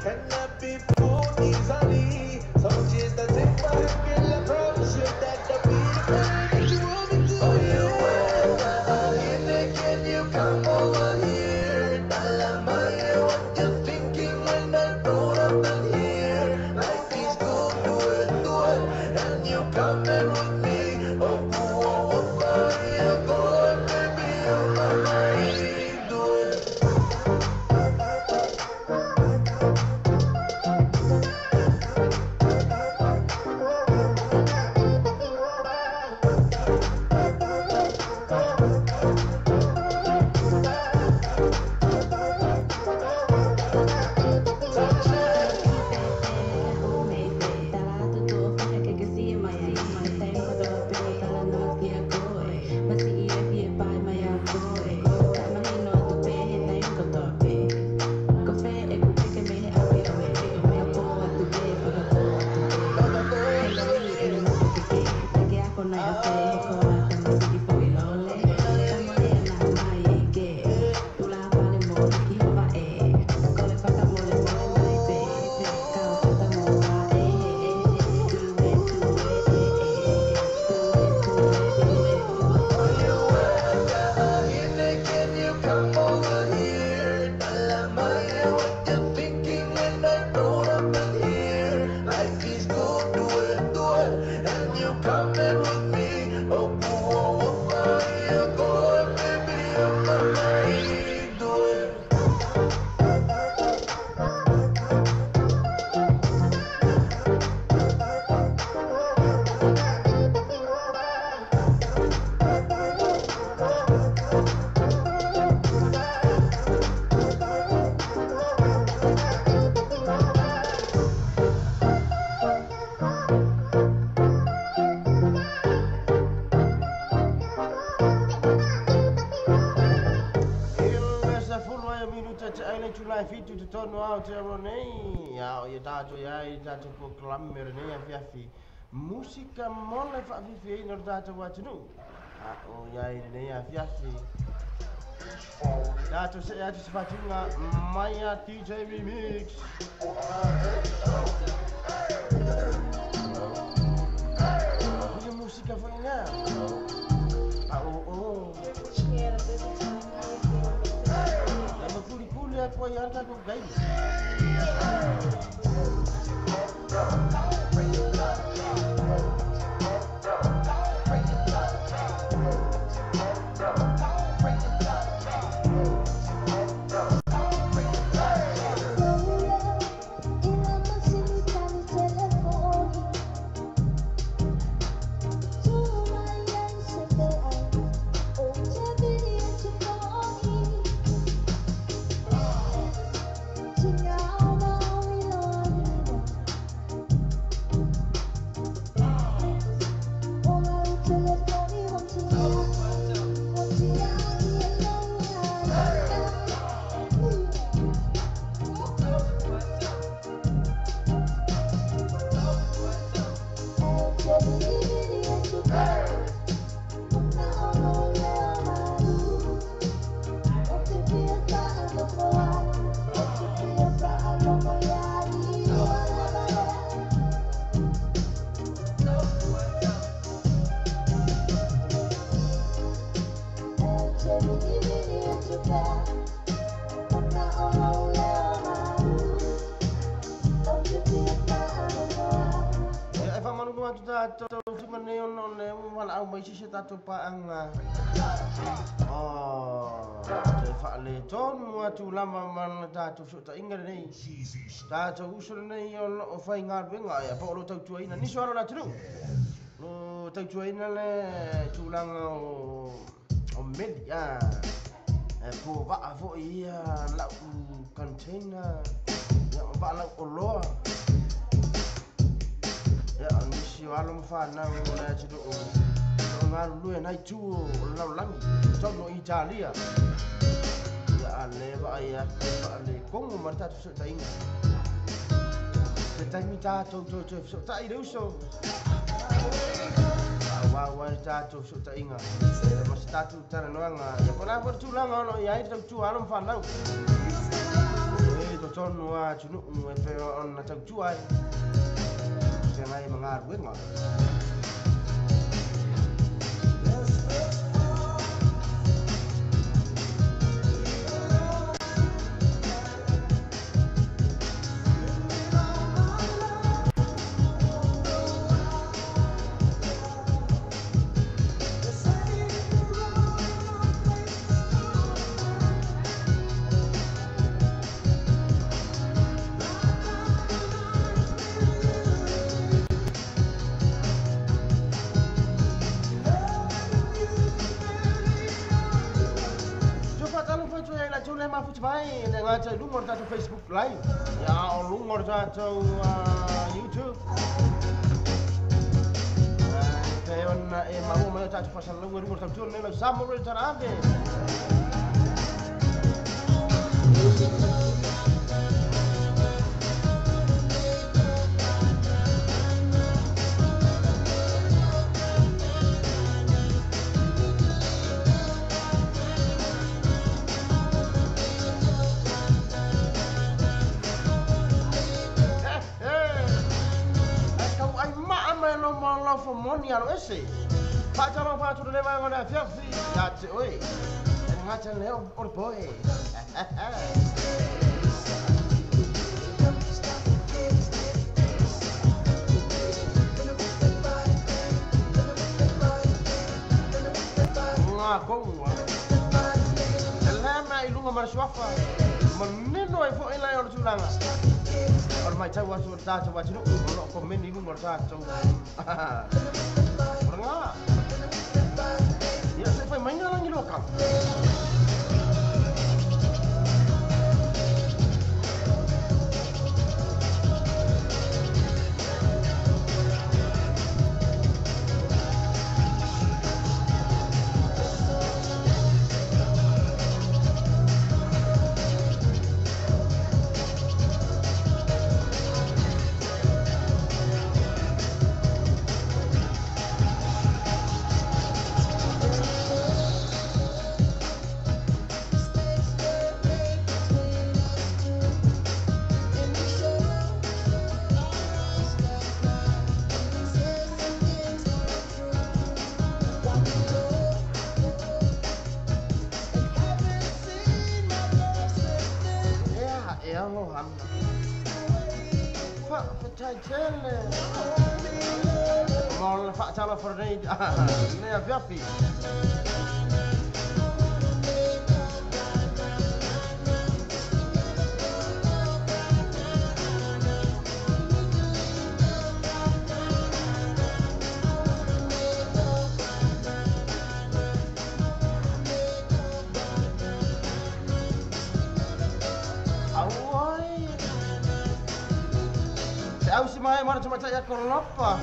cannot be fooled easily. So just take my hand, girl, I promise you that I'll be the man that you want me to. Oh, you will. In again, you come over here. Tell Maria what you're thinking when I brought up in here. Life is good, do it, and you come in with me. Oh, Maria, minuta te ai tulai fitu te tonu au te ronei. Ya, ia tātou iai, tātou ko klame renei afiafi. Musika mole whaafifi ei nor tātou watinu. O iai renei afiafi. Tātou se atu se whatunga, Maya DJ Remix. Punya musika whainga. Kuli aku yang aku gay. Tātou tu mane ono ne wala au mai si tātou paanga. Te whaale tonu atu lama man tātou ta inga nei. Tātou usura nei o whai ngā ruenga e pa olo tau tuaina. Niso aro la tunu. No tau tuaina le tūlanga o meli. Po waa fo ia lau container. Waa lau o loa. Ya, nisi wala mfana na chido o ngalu na itu la lang tono Italia. Ya leva ya le como marta tu ta inga. Te ta mita to ta ido so. Wa ta to ta inga. Mas ta tu ta no nga. Ya kona por tu lang no ya ito tu ala mfana. To tono a chunu e pe on na tu ai. Ngai mangar gue ngor. Ngaca lungor tātou Facebook live. Ya lungor tātou YouTube. Kaya na mau mana tātou pasal lungor tātou ni lah sama boleh cara apa? Aro ese pak calon pak tu lema ngona fiafi ya te oi ngaca leo or boy ngakong lema ilunga marswafa meneno ai fo ila or tulanga or mai tawa sur ta tawa chino or komen ilunga ta tawa Pernah? Ya, saya fai main lagi lokal. ai tele. Mal fa chala for nei. Ne afiafi. Au si mai mana cuma saya korlopa.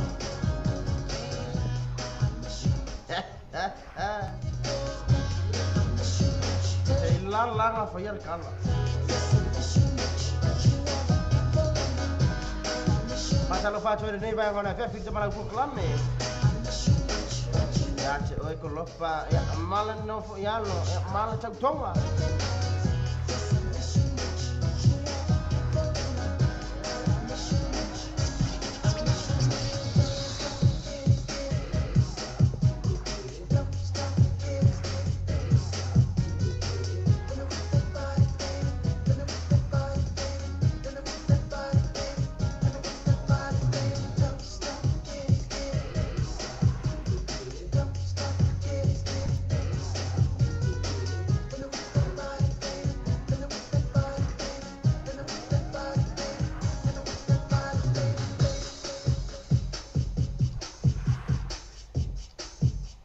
Lala fayar kala. Masa lo faccio nei vai ngona fe fitta mala ku klamme. Ya ce oi korlopa ya malan no ya lo malan cak tonga.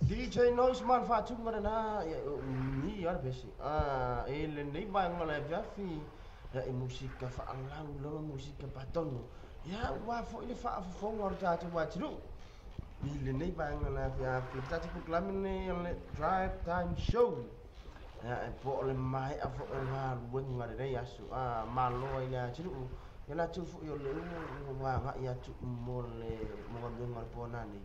DJ noise man fa tu ngana na ni ya besi ele nei ba ngala jafi ya musika fa alang lo musika paton ya wa fo ile fa fo ngor ta tu wa tru ile nei ba ngala ya ta tu klamne le drive time show ya po le mai afo nga wen ngare dai asu malo ya tru ya la tu fo yo le wa nga ya tu mole mo ngor ponani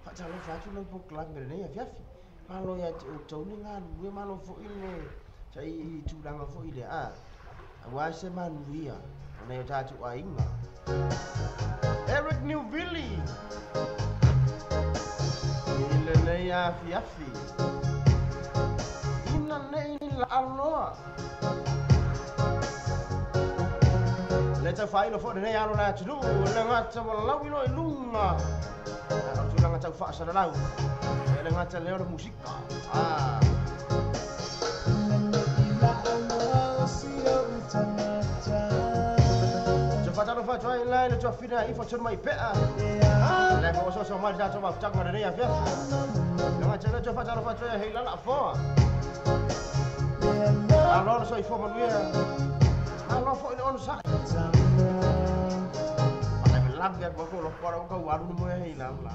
Pak Calo faju nang poklan ngene ya fiafi. Malo ya tauningan, gue malo fo ile. Cai tulang fo ile Wase man wia. Ona ya tatu ainga. Eric Newvilly. Ile ne ya fiafi. Ina ne la aloa. Leta failo fo ne ya lo na tu. Le ngata walau ilo lunga. Lang at fa sa dalaw. Kaya lang at leo musika. Cepat cara fa try line to fina ifo chon mai pe. Le ko so mal da to ma tak ma ya fa. Lang at leo cepat cara fa try hila la fo. Alors so ifo man wia. Alors fo on sa. Biar bako lo para ko waru mo ay hilang la.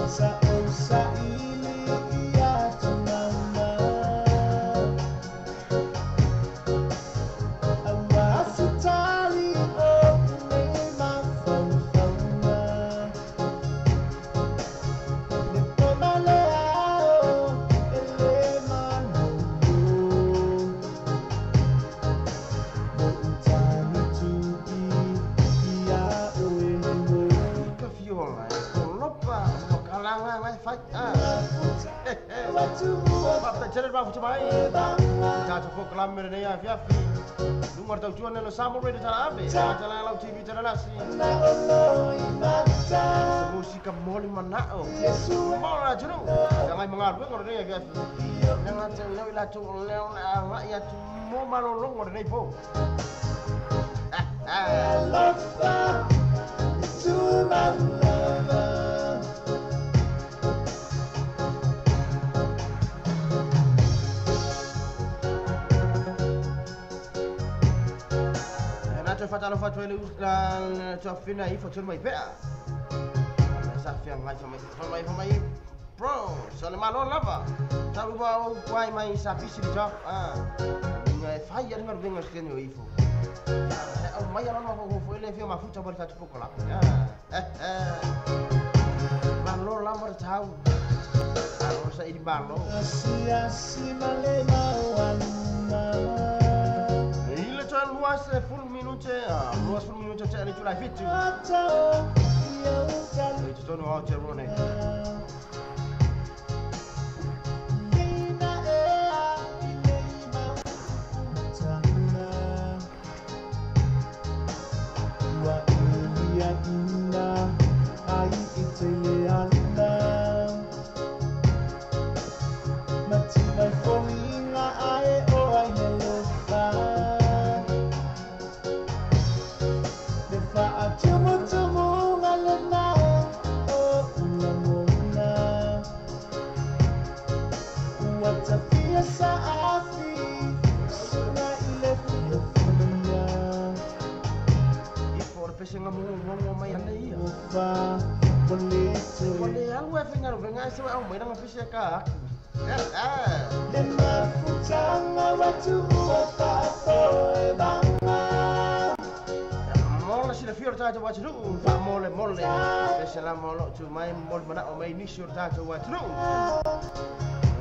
Sa usa ili iya tunama. Awas tali o ni ma fong fonga. Ni pomale ao ele mano. Papa cere ba futa mai. Ta to program mere ne ya fiafi. Lumar tau tuan lo samo re tara abe. Tala lau TV tara nasi. Musika moli manao. Mola jero. Jangan mengaru ngor ne ya fiafi. Jangan cele la tu leo na ya tu mo malolo ngor ne po. I love to my lover. Fatalo fatwa ile uslan chafina ifo chon mai pea. Safia ngai famai bro, sale malo lava. Tahu ba wai mai sapi si job ngai fire ngar bengar sken yo ifo. Mai ala no fo ile fio mafuta bor tatu pokola. Malo lava tahu. Alo sa idi balo. Si male mawana. Luas full minute, luas full minute cari tu live itu. Itu tu no ajar rone. pese ngamu mai ana ia. Fa bonito. Kone alwe finga venga se au mai nga pese ka. Le mafutanga watu wapapoi banga. Mola sila fior tato wa tru, fa mole. Pese la molo tu mai mol mana o mai ni sur tato wa tru.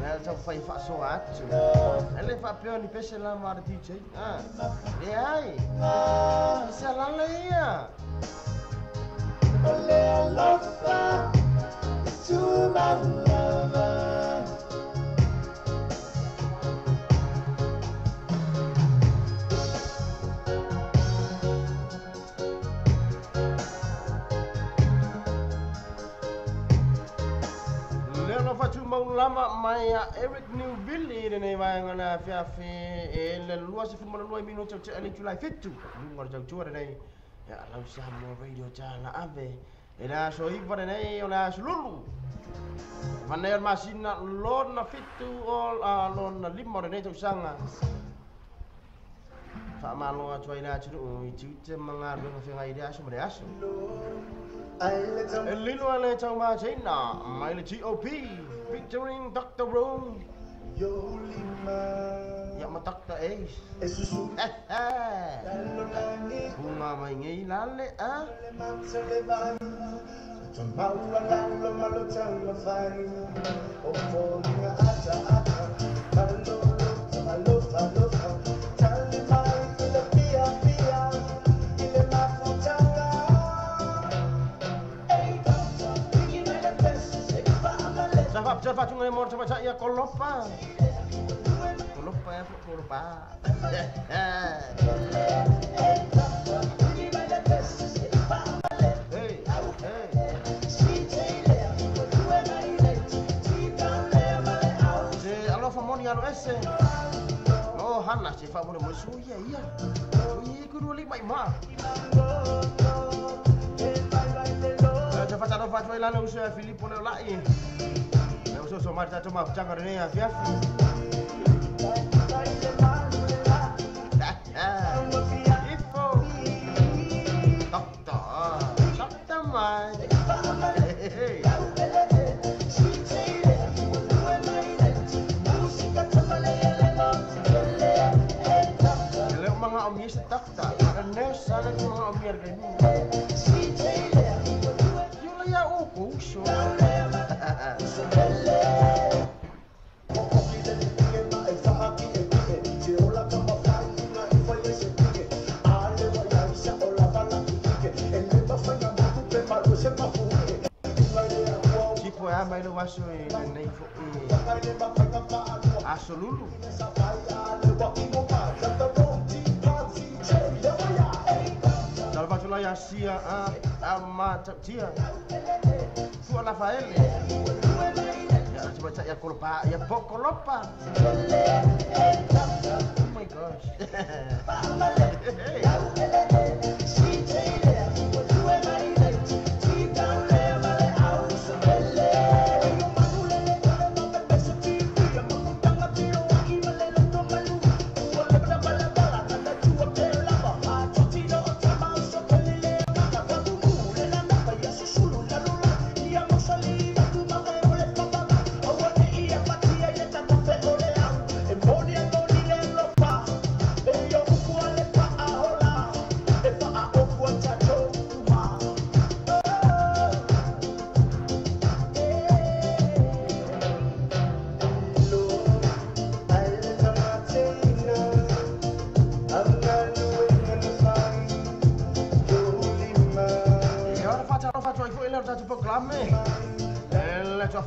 Na tau fai fa so atu. Ele fa pio ni pese la mar DJ. E ai. Se la leia. Ole alofa to my lover. Lama mai Eric Newville ni mai ngana fiafi le lua se fuma lua minuto te ali tulai fitu ngor jau tua nei ya lau samo radio jala ave era so iva nei ona sululu vanel masina lona fitu ol lona limo nei tu sanga fa malo tua ina tu itu te manga do finga ide aso mere aso Elino ale tau ma china mai le GOP featuring Dr. Room. Ya ma Dr. Ace. Bunga mai ngai lale ah. Cepat cungai mor cepat ya kolopa ya kolopa. Alo famoni alo ese. Oh hana si famoni mo suya iya. Suya ku 25 ma. Cepat alo fatwa ilana usia Filippo le lai. So marcha toma changa ne afia. Ifo. Doctor mai. Le mga omis takta. Ne sala mga omier gani. Yula ya uku so. Tipo ya mai lo waso nei fo asolulu dal faccio la sia amma tia fu la faele ya coba ya kolpa ya pokolopa. Oh my gosh.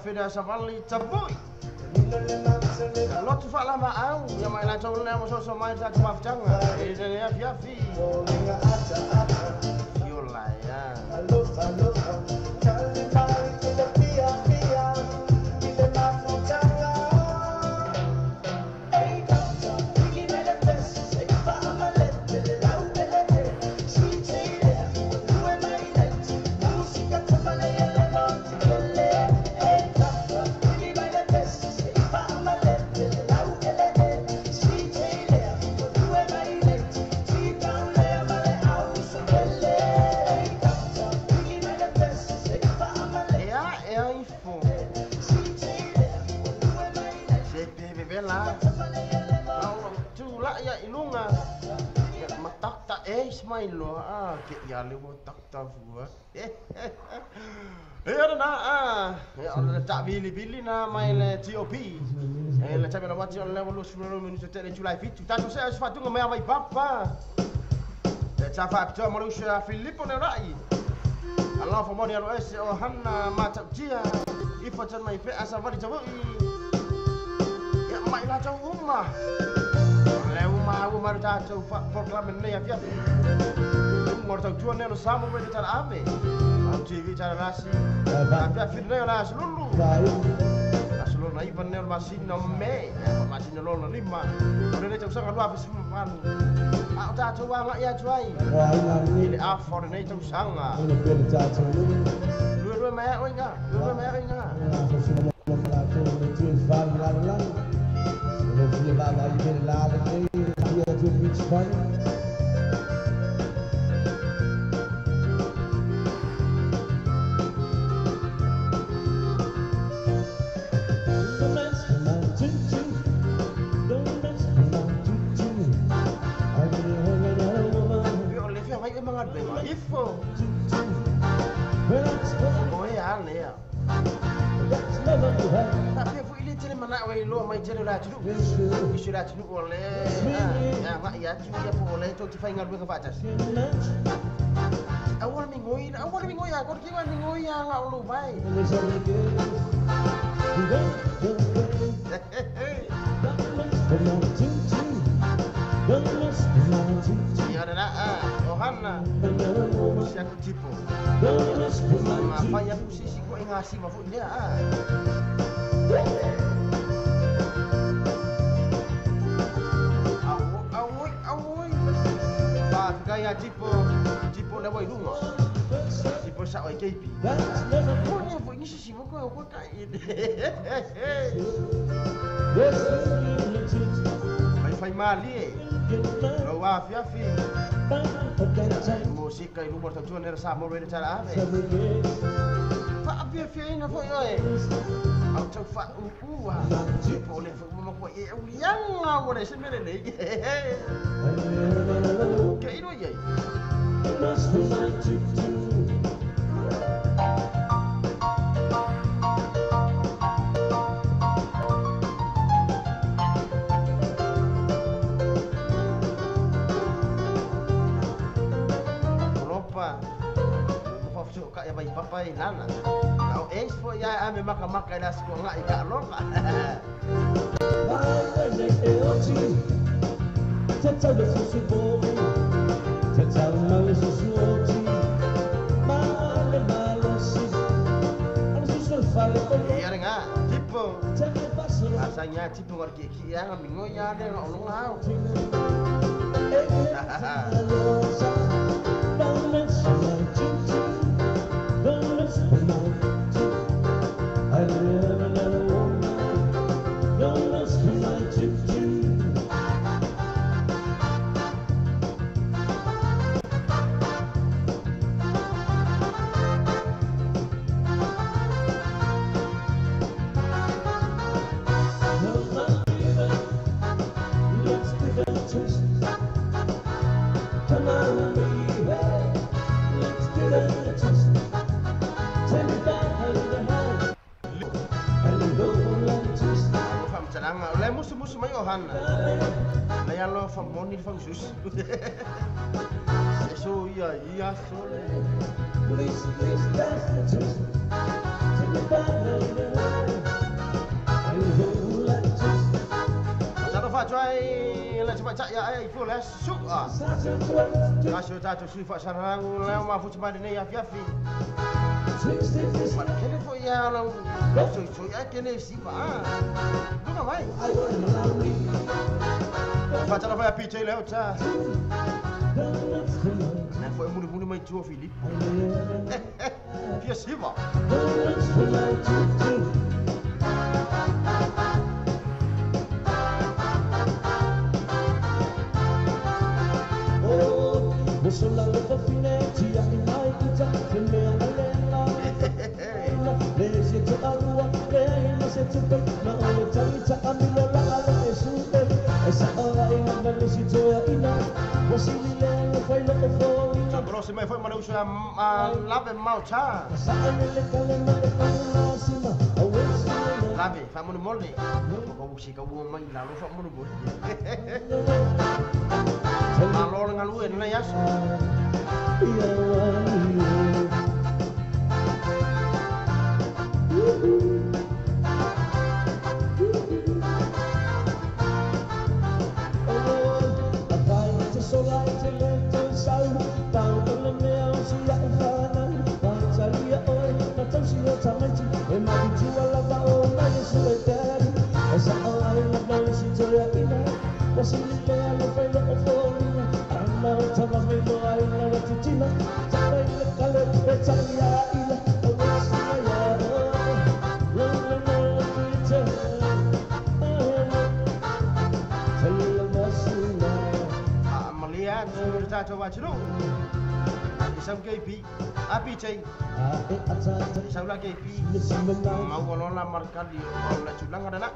Fida savali taboi. Lo tu fa la ma au, ya mai la tau na mo so mai ta ma ftanga. E de ya fiafi. Yo la ya. Sweet mai lo ke ya le wo tak ta fu ana na ana ta bili na mai le TOP le tabe na wati on level lo minuto tele July fit ta so se fa tunga mai papa le ta fa to mo sha Filippo ne rai Allah fa mo dia lo es o hanna mata dia ifa tan mai pe asa vali jawo ya mai la jawo umma le umma ta to fa program ne ya via morta tu ne lo samo me ta ave au TV ta rasi ta firne la slulu aslo na iban ne masin no me masin lo no lima ne ta usanga lo afis manu au ta to wa ya tuai ile a for ne ta usanga lu me oinga lo mai jere la tu isu la tu ole ya ma ya tu ya po ole to ti fai ngal be ka fatas awal mingoi ya kor ki wan mingoi ya ngau lu bai ya ada Johanna siak tipo apa ya posisi ko ngasi mafu dia gaya tipo na boy lungo tipo sa oi KP ko ni foi ni si mo ko kai fai mali lo wa fiafi musika i rumor ta tu ne sa mo re ta ave fa abia fi na foi oi au tu fa wa tipo le foi mo ko e yang mo ne se me ne ke iro ye ya bai papai nana au es fo ya ame maka ila sko nga ika loka tata le susu bo tata le susu oti male si al susu fale ko ya nga tipo asanya tipo ngerti ki ya mingo ya de ngolong hau musuh mai Johanna na ya lo fa moni fa sus so ya so Satu fa choi la cepat cak ya ai full su kasih ta tu fa sarang la ma fu cepat ni ya fiafi kene fo ya lo so ya kene si ba bukan mai fa tala fa piche le ota na fo mulu mai tu Filip si ba Sola le finetti a mai tutta che me alena le si to agua le se to ma le tanta a mi la su esa ora in la si to ina possibile fai lo che lo sa lave mau cha. Lave fa mo mole. Ko si ka wo mai la lo fa mo go. Ma lo nga lu en na yas. Coba curu, isam KP, api cai, isam lah KP, mau kalau lamar kali, kalau nak culang ada nak.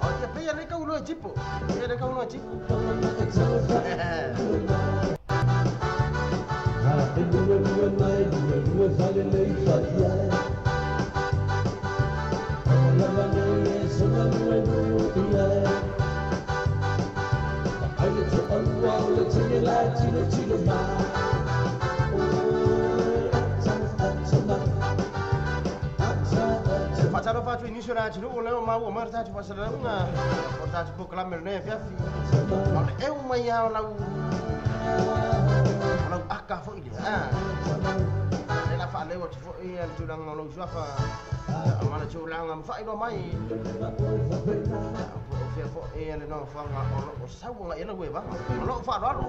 Oh, tapi yang mereka ulo cipu, mereka ulo cipu. Pacaran fatu ini sudah curu oleh mau umar tak cuma sedang ngah, orang tak cukup kelam mereka fiafi. Kalau umaya lau akah fo ini, Lela fa lewat fo ini tulang lau juafa, mana culang am fa itu mai. Fo ini no fa ngah orang usah ngah ini gue bang, orang fa doang.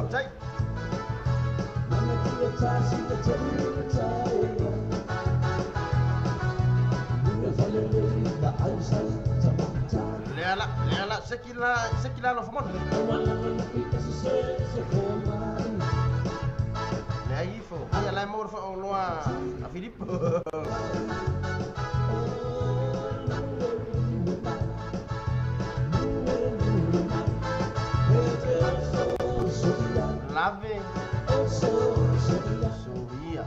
Cai. Lela sekila lo famon. Lah ifo, ya la mor fa lo a Philippe. Lave. Sovia.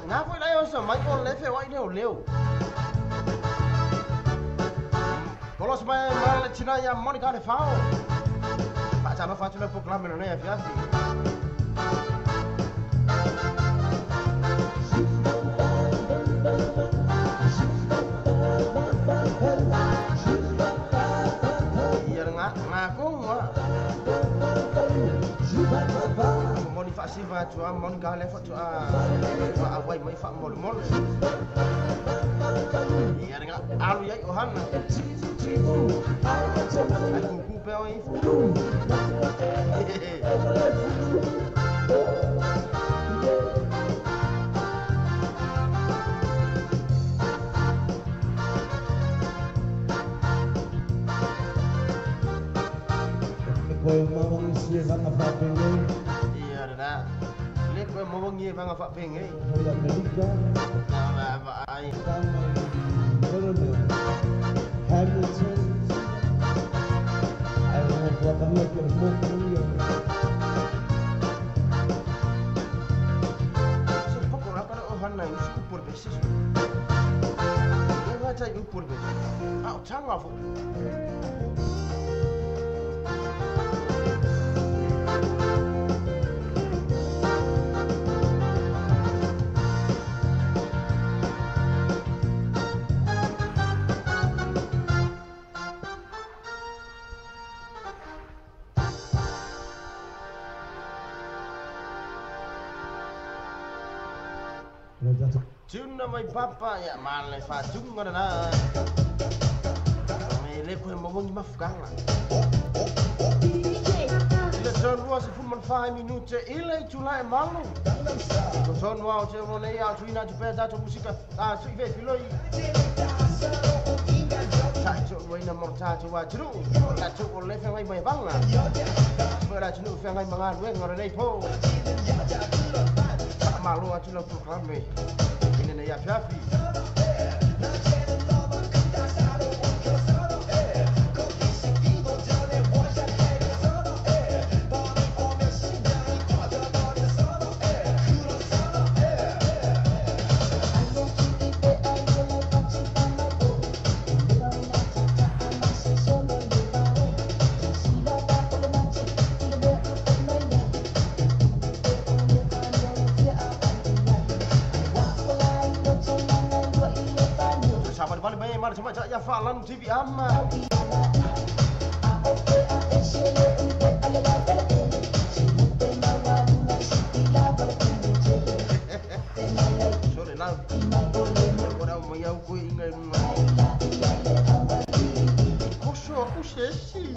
Ngã với đây ôi mấy con lấy phèo anh liều có lúc mà là chỉ là nhà Monica để pháo bạn chả nó phá cho nó phục làm mình này phía gì ngã cũng motivasi và chua Monica lấy phật chua away mấy phạm một món iya dengan alu ya Yohan aku kupel ini mau ngi vang apa pengen apa ai Hamilton I want to come look at the so pokok apa orang lain super besis dia aja super besis canggah fu Juna mai papa ya malai fa junga na. Mele ko mo ngi mafgang. Ile son was fu man 5 minute ile chula malu. Ko son wa che mo le ya tuina tu pesa tu musika su ve filoi. Sa cho mo ina morta tu wa jru. La tu ko le fa mai mai bang la. Bera jnu fa mai mangan we ngore nei po. Malu a tu lo program me. Ini ya Fiafi. Fala cuma ya falan TV ama. Sorry now. Agora o meu cu ingai. Koso usesi.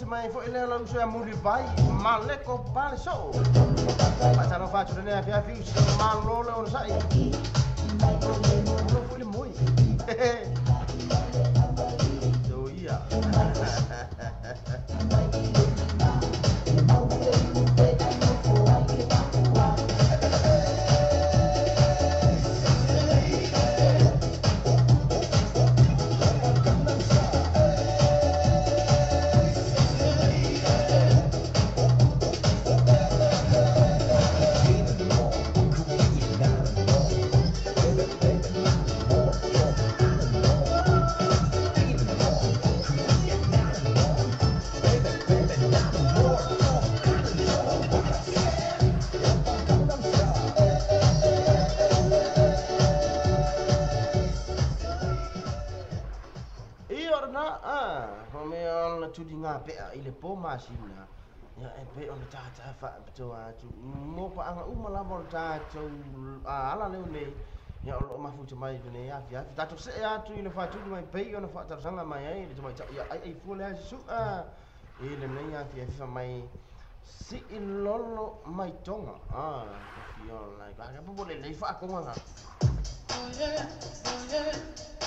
Mai fo ele la uso muri bai male ko pale so ma non faccio ne via fisso ma lolo non sai non vuole moi so ia tudi ngape ile po masina ya pe on tata fa beto atu mo pa anga umala mo tata ala le ne ya o mafu mai ne ya ya tata se ya tu ile fa tu mai pe on fa tata sanga mai ai le mai ya ai fu le su ile ne ya fa mai si ilolo mai tonga yo like ga po le fa ko nga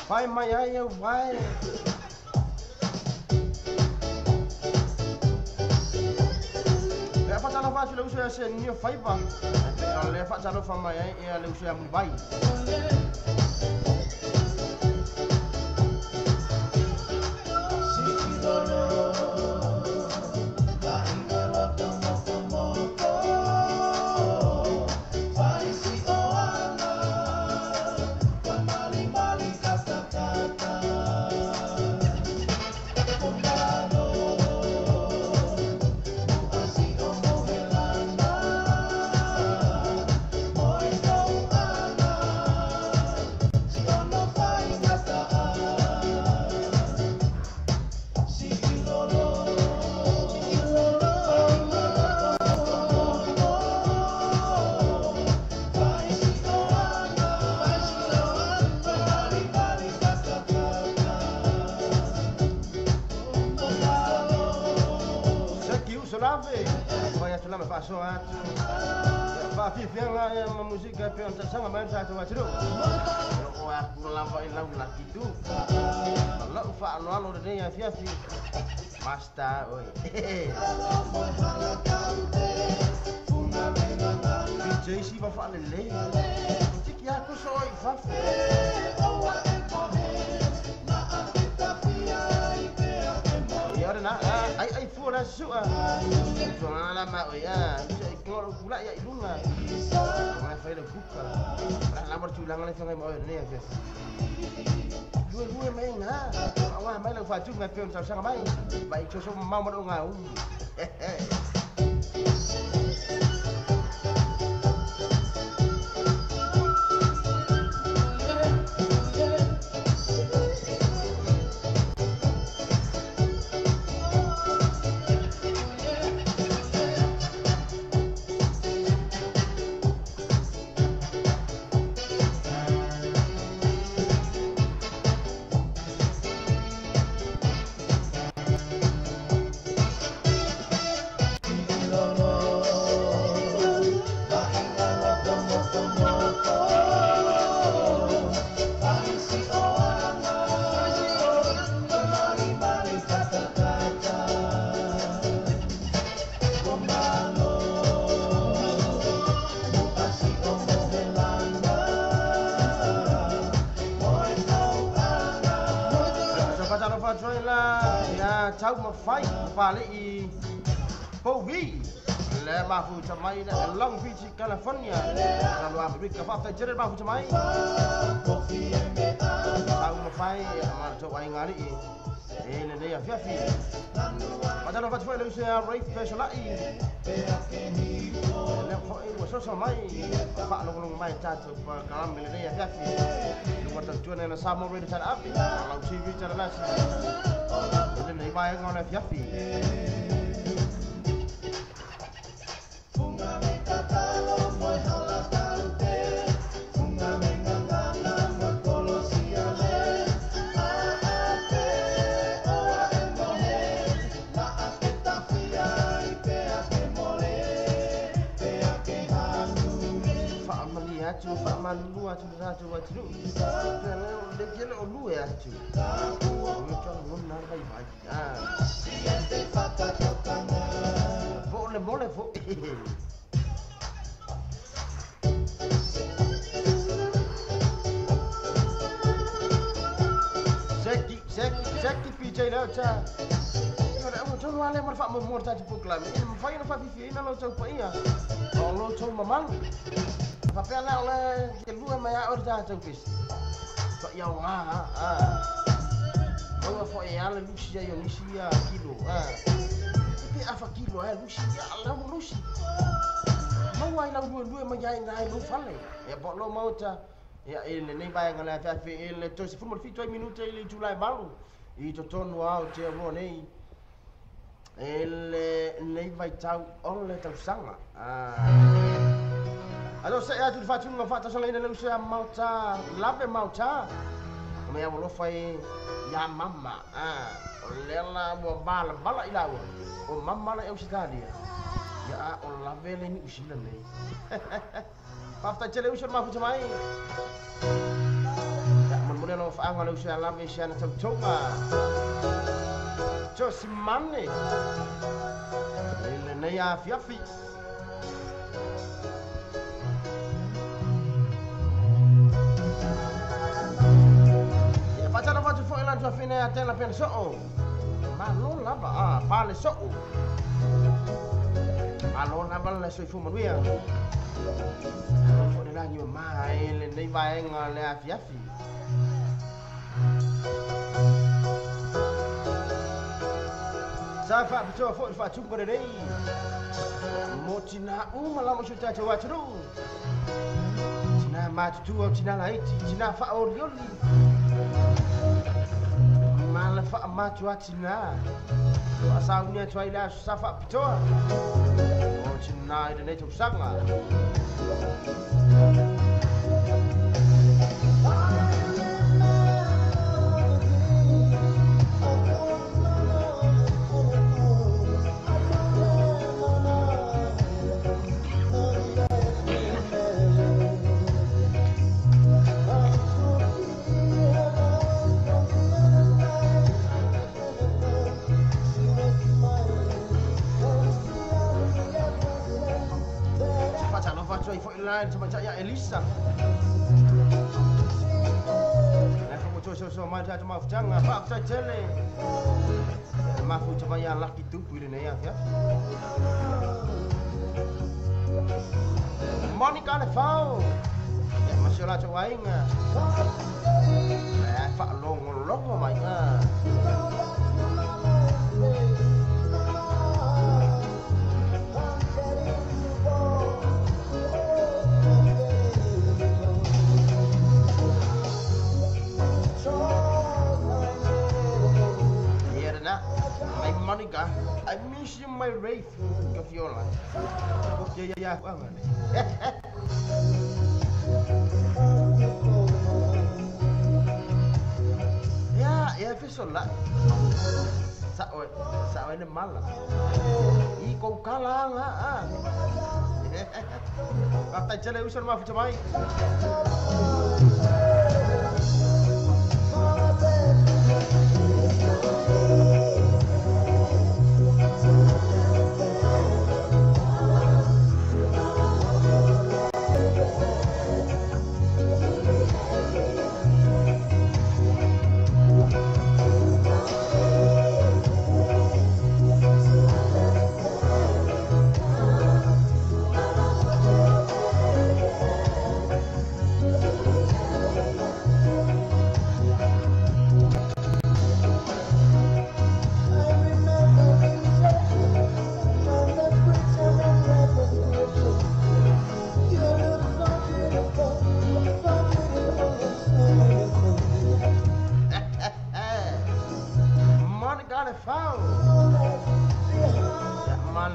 vai mai ai vai fa tala fa le uso se ni fa iba le fa tala fa mai e le uso ya Mumbai paso atu fa fi fianga ya música pe on sanga mai sa tu atu o aku lava ila la kitu la fa no alo de ya fi fi basta oi DJ si va fa le tiki aku soi fa na ai fura sua soalnya mak ya kalau pula ya ilunga mai fai da kuka la berculang le sangai mo ne ya dua mai na awa mai la fa tu ngai pe on sa mai bai cho so mau mo ngau tau mafai pale I Bowie le mafu tamai na Long Beach California lalu Amerika fa ta jere mafu tamai tau mafai ma to ai ngari ele le afia fi padano fa foi le se a rape special ai le foi wo so mai fa lo mai ta to pa kalam le le afia fi lu ta tuana na samo ready ta up la TV ta la le le mai ngona afia fi tu fa malu atu ratu atu kalau de kele olu ya tu macam mana bai bai boleh fo Seki PJ lah cha ada macam wale marfa memor tadi program ini fai na fa fi na lo tau pa ia lo tau mamal papel lah oleh keluar maya orda topis tak yang oh for ya lucia yo lucia kilo tapi apa kilo lucia Allah lucia mau ai lau dua maya ngai lu fale ya bok lo mau ta ya ele nei bai ngala fa fi ele to se fumo fi 2 minutos ele julai balu I to ton wow te vo nei ele nei vai tau ole tau sanga Ado saya tu fatu ngafata sala ina lu saya mauta lape mauta me ya lo fai ya mama lela bo bala ila o mama la eu sitadia ya o lavele ni usila nei pafta chele usur ma fu mai ya mun no fa ngalo usila lave shana tonga jo simane ele nei ya fiafi Pacara fatu foi lá tua fina até lá pensou. Mas não lava pale só. Alon abal la soi fuma dia. Foi lá nyo mai le nei vai ngale afiafi. Safa betul foi fatu pada dei. Motina malam sudah coba ceru. Cina matu tu cina lain cina fa orioli. Malah fa matu cina. Asalnya cuaila safa betul. Oh cina ini tu sangat. Sama cak Elisa. Aku mau so macam maaf jangan apa saya jele. Maaf cuma yang laki tu pilih ya. Monica Lefau. Ya masalah cakap aing. Pak long mai Monica, I miss you, my Rafe, Gaviola. Okay, yeah, ya, visual lah. Sao ini malah. Kau kalah lah. Kata jalan usul maaf cemai.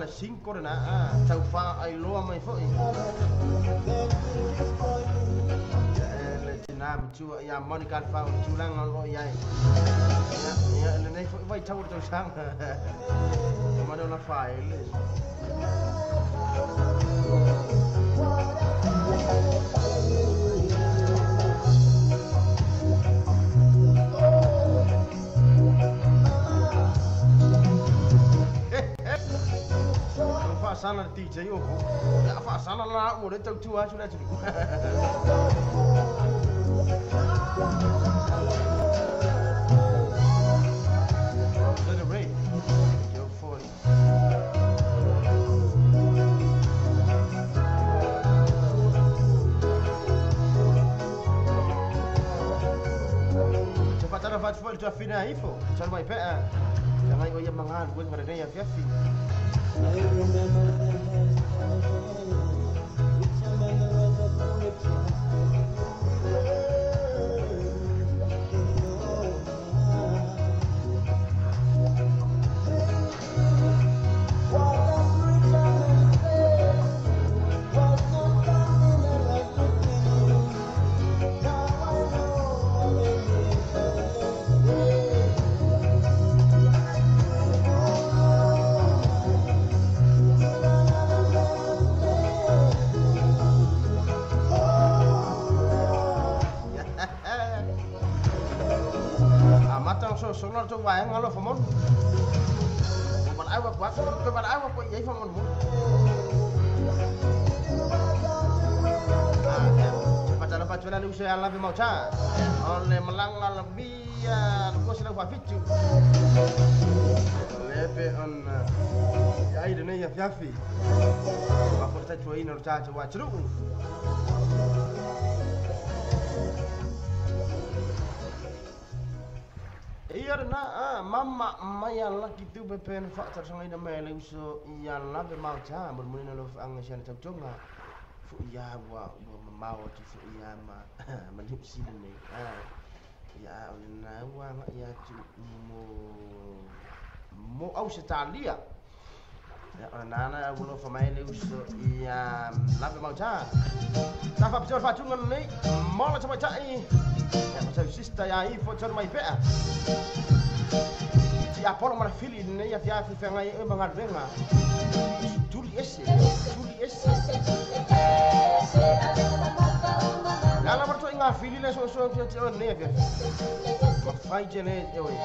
le 5 rena tau fa ai loa mai foi le tinam tu ya Monica fa tu lang lo ya ya le nei foi vai tau tau sang ma no na fa ele sana DJ yo ya fa sana la mo de tau tu a suna tu let it rain yo for cepat ada fat for tu fina info sana mai pe jangan yo yang mangan gue ngare ya fiafi I remember the days which I'm in the weather for it. Solar cho vài ngalo phải món, bạn áo quá, tôi bạn áo quá giấy phong món. Baca lepas jualan lu saya lebih mau cah, oleh melanggar lebih aku sudah buat video, lebih on, ya ini ya fiafi, aku dah cuain orang cah cuain ceruk. Iya na mama maya lagi tu bepen faktor sangai na mele uso iya la be mau cha bermuni na lo ang sian tap jonga fu iya wa mau ti fu iya ma manip sin ni ya na wa ya tu mo au Italia ya na uno fa mele uso iya la be mau cha ta fa picor fa chungan ni mo la chama cha i ya macam sista ya i fo chor mai pe ya por mana fili ne ya fia fi fenga e bangar venga tuli esse la marto inga fili le so ne ya fai jene e oi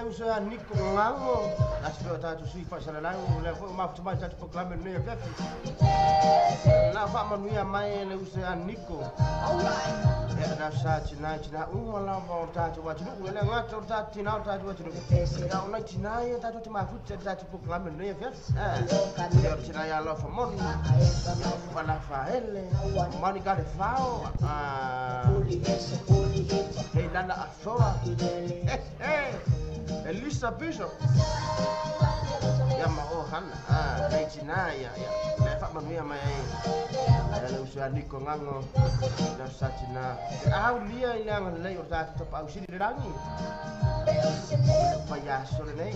usaha Nico ngango nasibyo tatu sifa sana langu le ma futuma tatu program ne vefi na fa manuia mai le usaha Nico ya na sa china wala ba tatu wa chinu le ngato tatu na tatu wa chinu ya una china ya tatu tima futa tatu program ne vefi ya china ya lo fa mon fa la fa ele Monica de fao hey dana afoa Elisa Bishop ya mau han dai china ya le fa manuia mai le usaha Nico ngango la sa china lia ilang le urta to pa usini rangi pa ya sore nei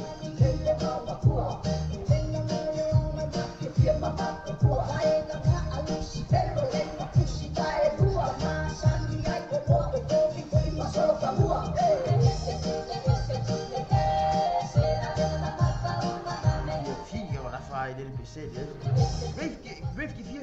del PC Vef que 4%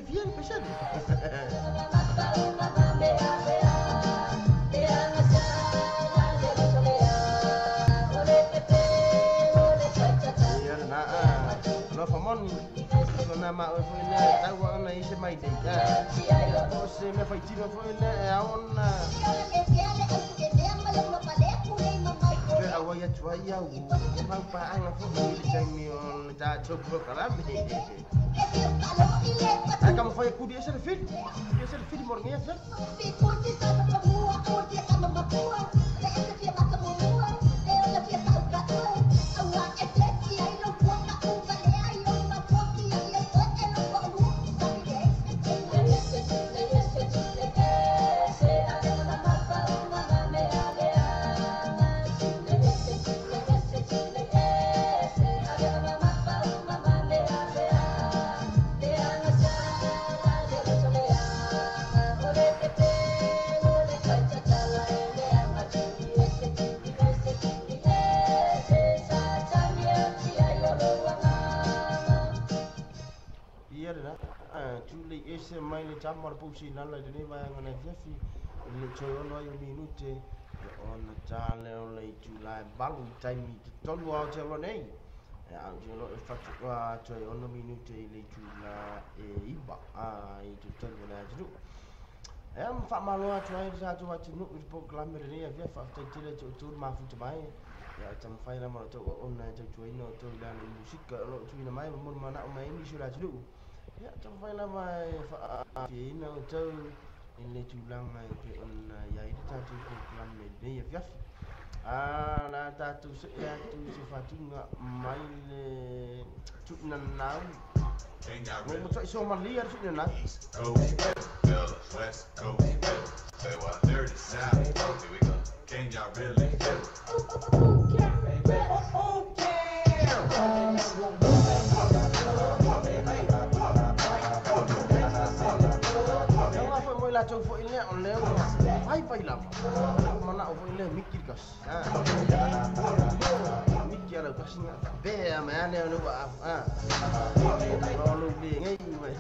fai tino foi le aon ke awaya tuaya u pa anga fo le taimi on ta to program kamu fai ku dia ser fit morngia fer ese mai le tamar pusi nala de va ngana fifi le choyo no yo minute on tale on le July balu time tolu au te ro nei ya jo lo fatu wa choyo no minute le July iba i tu tolu na ju em fa malo a choyo sa tu wa tu no program de nei via fa te le tu ma fu mai ya tam fai la mo to on na te choyo no to la musica lo tu na mai mo mana o mai ni sura ju ya tam fai la mai fa ina to in le tulang mai ke on ya ita ta tu program le ya via na ta tu se ya tu se fa tu nga mai le tu na na mo to so ma li ar tu na Go, fellas, let's go. Say what 30 sound. Here we go. Can y'all really feel it? la cho foi le on le vai la mana o foi le mikir kas mikir la kas ni be ma ne no ba no lu bi ngai mai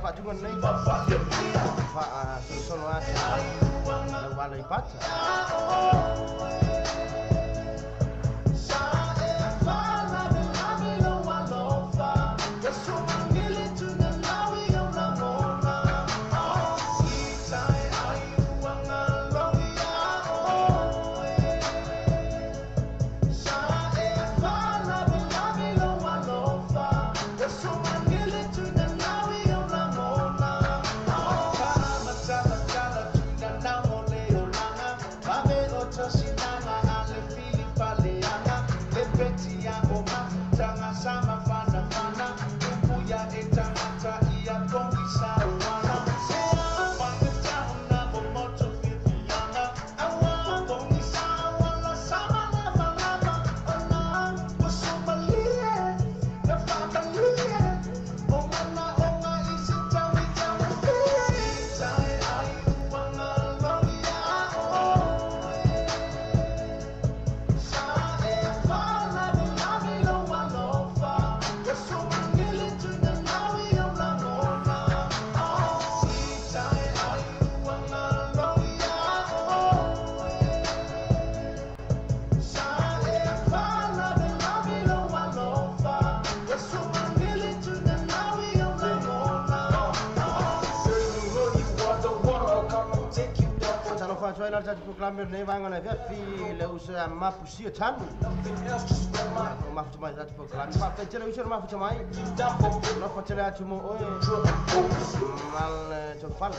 patungan nei fa sono anche la vale pazza Try not to proclaim your name. I'm going to feel those mapusia tan. Mafto that proclaim. Mafto television mafto mai. No for tele to mo mal to fall.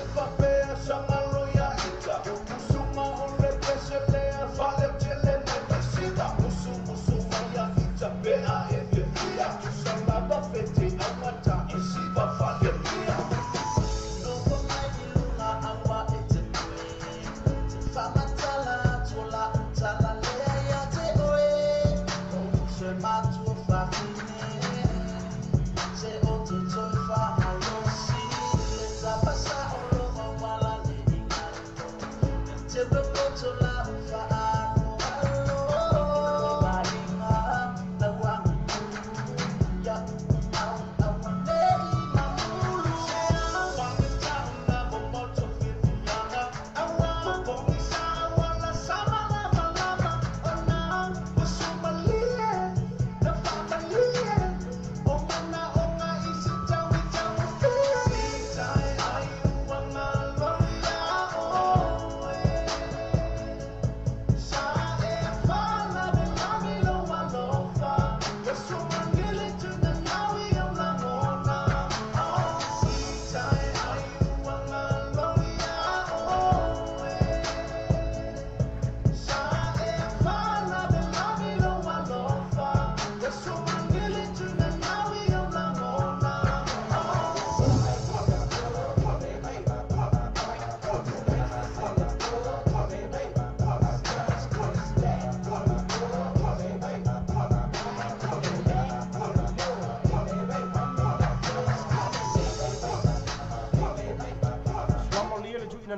Till the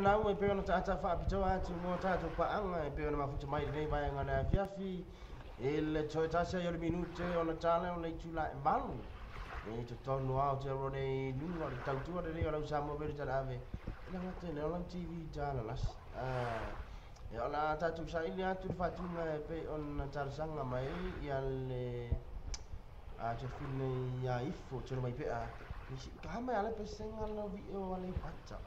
nau e pe ona tata fa pito atu mo tata pa anga e pe ona mafuta mai nei vai ngana fiafi ele toi tasa yo minute ona tala ona tula e malu e to tonu au te ro nei nunga le tau tua nei ona usamo be tala ave ina ngate ne ona TV tala las e ona tatu sa ili atu fatunga e pe ona tarsanga mai ia le a te fine ia ifo te mai pe a si kama ala pe senga no vi o ale pacha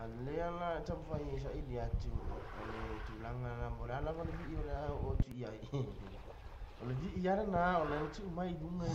ale ala tam fai sa ili atu ale tulanga na morala ko vi o tu ia ole vi ia na ole tu mai dunga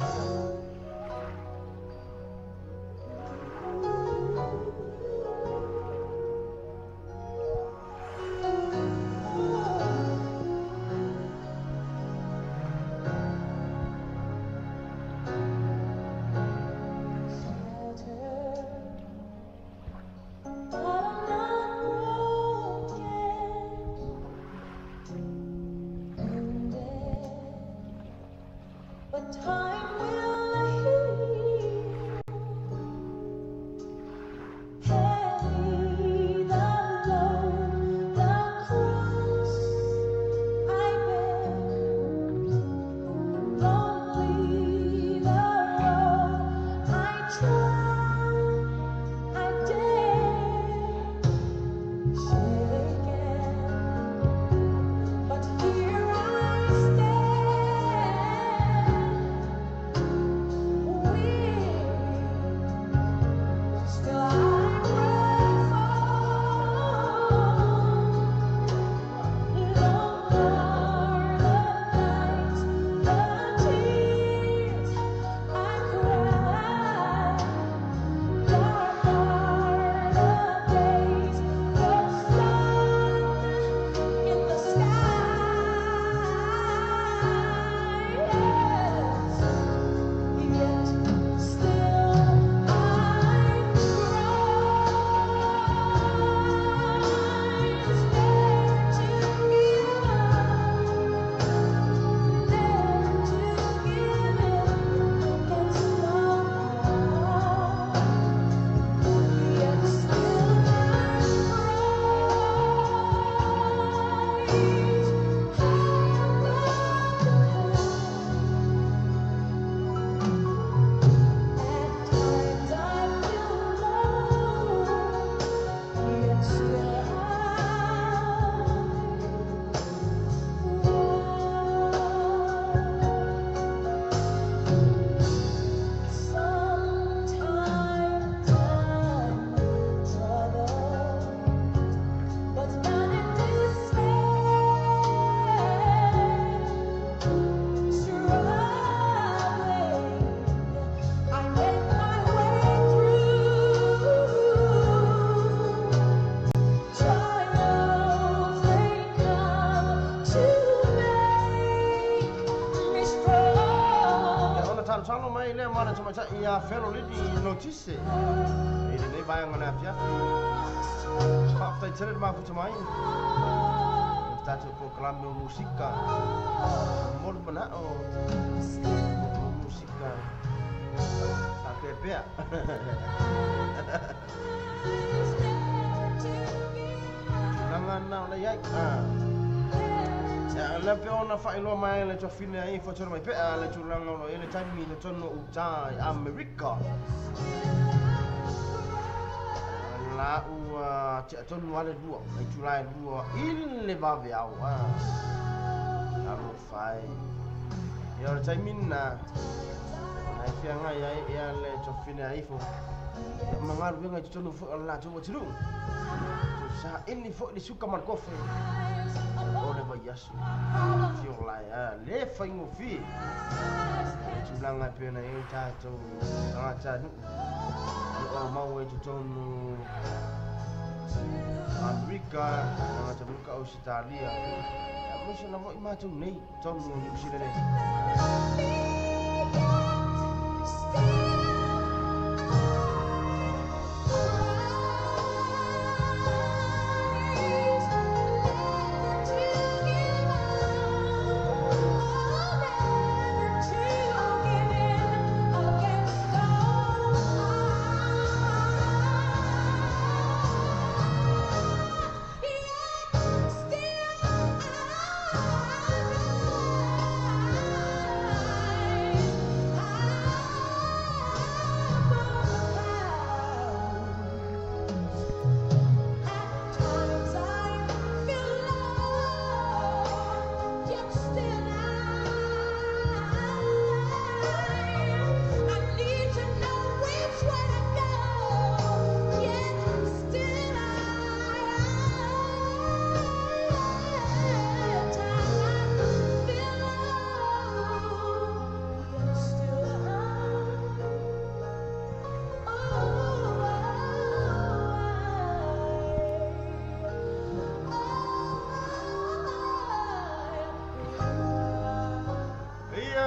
salo mai le mana cuma sa ia felo le di notice ele nei vai ngana fia fa tai tere ma fu mai sta tu proclamo musica mol bana o musica a pepea nangan na le ai la peona fa ilo mai le tofine ai fo mai pe le tulanga no ele taimi le tono utai America la u te tonu ale dua ai tulai dua il va ve au alo fai yo taimi na ai fianga ai ia le tofine ai fo mangaru venga tonu fo la tu tiru sa ini fo di suka mar kofe ole vai yasu fio lai le fai mo fi tulanga pena e tato ata nu o mau e tonu America na te buka Australia mo se na mo imatu nei tonu ni sile nei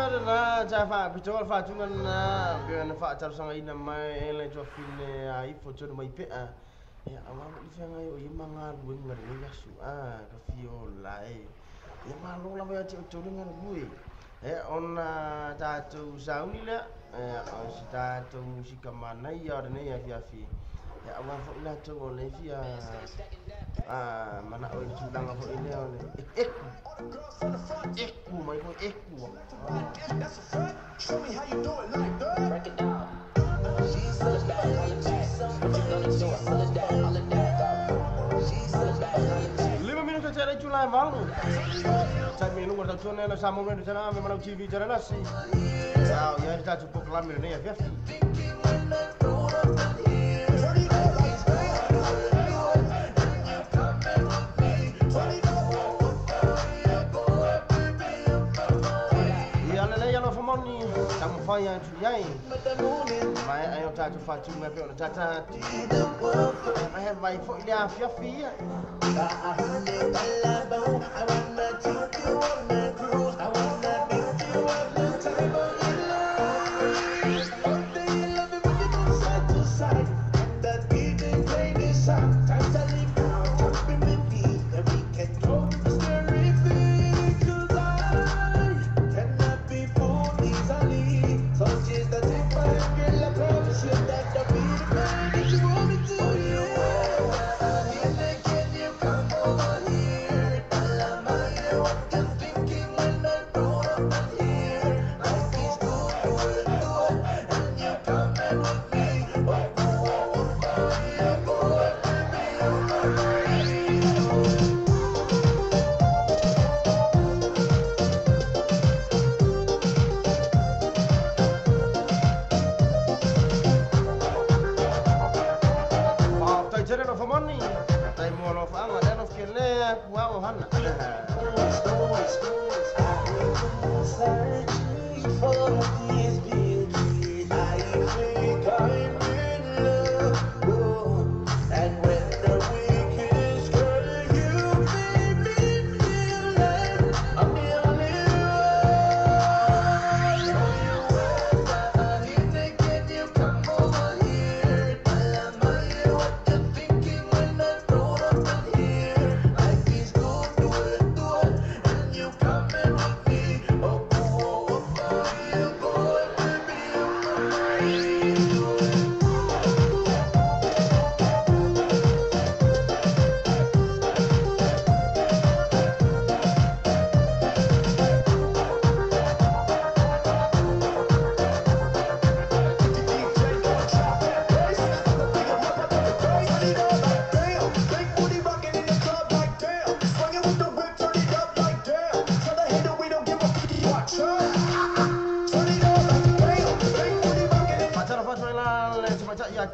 na jafa pitol fa tungan na biar fa tar sanga ina mai ele jo fine ai fo jo mai pe ya awang ifanga yo imanga lu ngar ya su ka fio lai ya malu la ya jo ngar bui ona tatu sauni la on tatu sikamana ya ne ya fi ya awang fo ila to le fi mana oi sulang fo ile ole Eku, mai ko eku. That's a fact. Show me how you do it like that. Break it down. She's so bad, all of that. What you gonna do? All of that, all of that. She's so bad, all of that. 5 minuto c'era giù là malu. 6 minuto guarda tu nella siamo noi c'era me mana TV c'era là sì. Ciao, ieri già un po' clamere ne via. Siamo fai Giuliani, ma hai notato fatto una più notata. Ma vai fuori la fiaffia.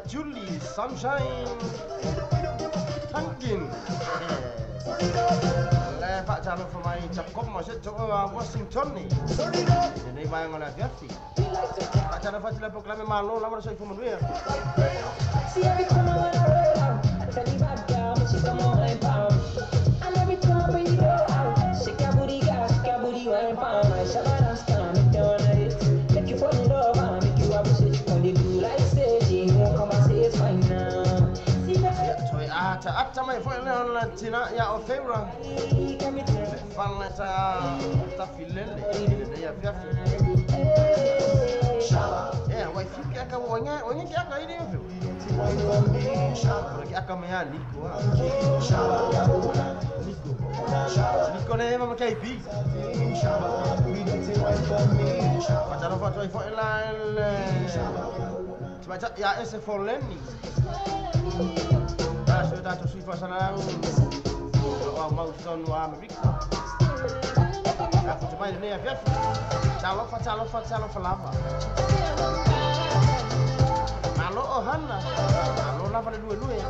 Julie Sunshine Tangin Pak calon pemain Jakob masuk ke Washington ni. Ini main dengan Gavi. Pak calon Fatila proklame malu lama saya pun dia. See every time I wanna roll out, I tell you bad girl, but she come on and pound. And every time when you go out, shake your booty, girl, shake your booty, one pound. I shall dance, come, make you wanna hit, make you fall in love, and make you appreciate when they do like say, she won't come and say it's fine now. Soy ata mai foi la tina ya o febra. Fanna ta filele ya Gavi. Wai fica ka wanya kia ka ini yo. Porque akan mea liko. Liko ne mama kai pi. Patalo fa toi foi la. Baca ya ese forleni. Sudah tu sifat sana. Orang mau son wa Amerika. Aku cuma ini ya Gavi. Calon lama. Malo Ohana. Malo lah pada dua-dua ya.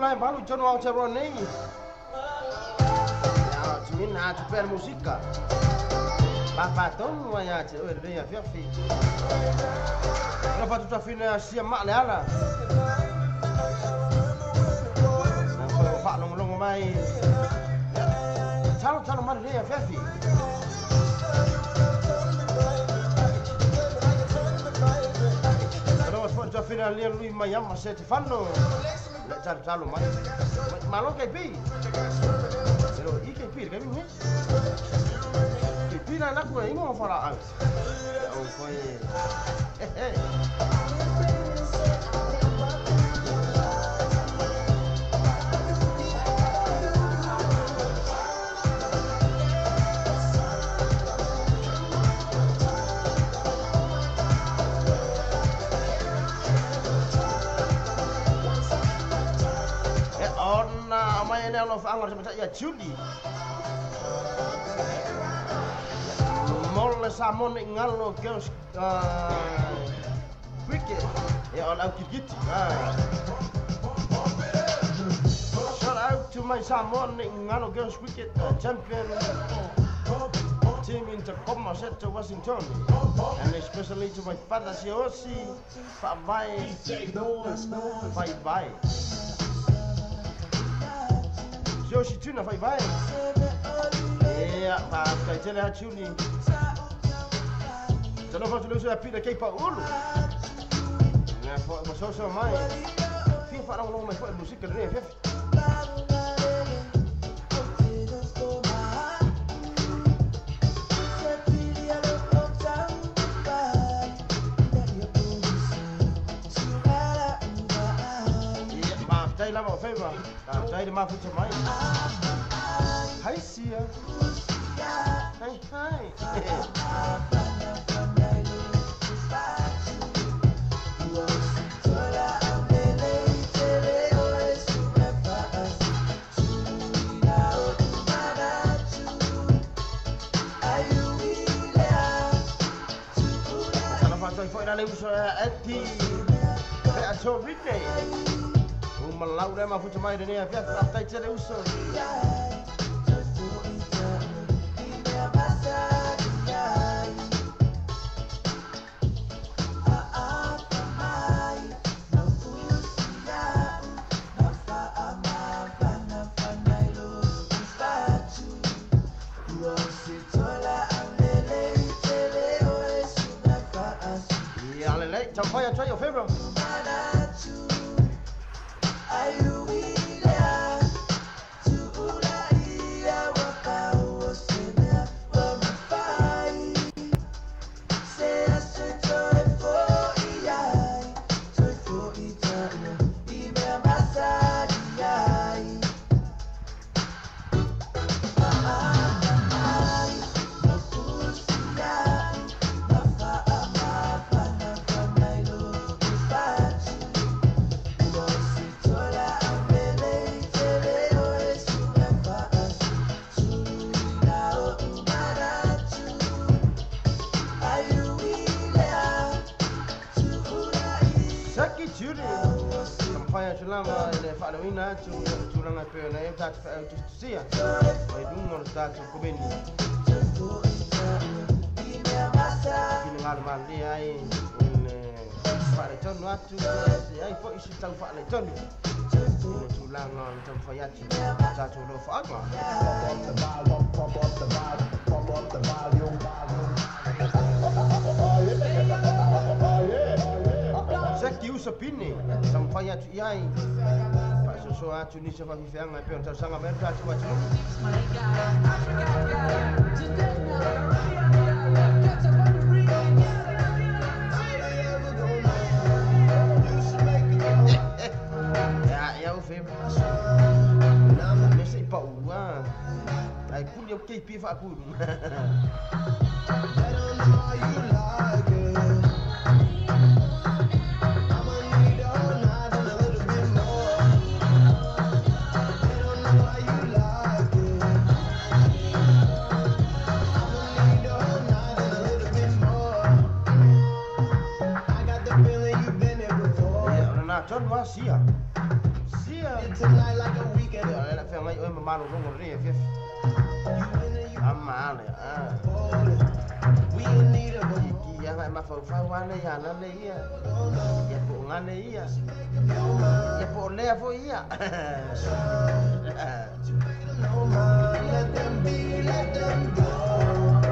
Julai balu jono au chero nei. Ya, tumina tu per musica. Papa ton wanya che o de ya fiafi. Ngapa tu tafina sia mak le ala. Nampak pak long mai. Chalo mana dia fiafi. Poi fino lì lui Miami se ti fanno chalo ma lo che pi però i che pi che mi che pi la qua io non farà altro o poi of angor seperti ya judi. Mol samon ngalo geus wicket ya on out git. Shout out to my samon ngalo geus wicket champion team in Tacoma set to Washington, and especially to my father Siosi, bye bye. Joshi tuna bye. Yeah, pak kai tele chuni. Jalo fa tulu sa pida kai pa ulu. Na fo so mai. Fi fa long mai fo musik ni fi. Đây là một phim mà đây là ma phụ cho máy hãy xìa hay Sana patay po ilalim sa Eti kaya so Britney Malau dah mafu cemai dia ni, biar tak cari usul. Ya, lelai, campur ya, try your favorite. Selama ini Falawina curang apa yang tak sia, itu ngor tak kubeni. Ini ngalman dia ini Falawina waktu saya pun isi tahu Falawina. Ini curang macam fayat, tak curang fagma. Pump up the volume. Zaki usapini sampai ya yai pak sesuatu ni sebab fiang apa yang tersangka mereka cuba. Ya ufem. Mesti pak uang. Aku dia KP aku. John was sia party tonight like a weekend. Ela fez mai oi mamalo longo ria fef. Amale We in need of a Ia vai ma fau fau ana ia na le ia. Ia po ngane ia. Ia po lea fo ia. no mind. Let them be, let them go.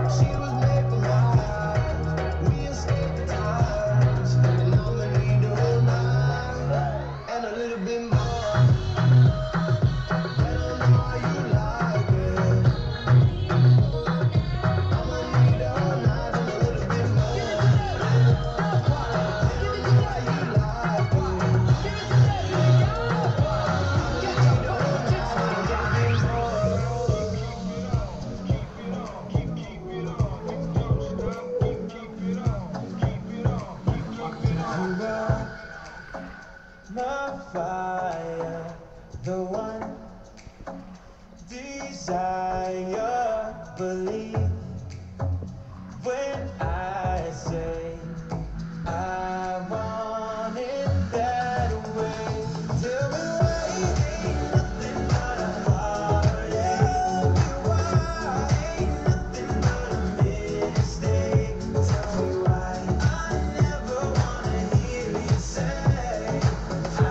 She was made for mine. We escaped the times, and I'ma need all night and a little bit more. Let 'em know how you like it. I'ma need all night and a little bit more. Let 'em know how you like it. My fire, the one desire, believe when I say I want it that way. Tell me why ain't nothing but a heart, yeah. Why ain't nothing but a mistake? Tell me why I never wanna hear you say I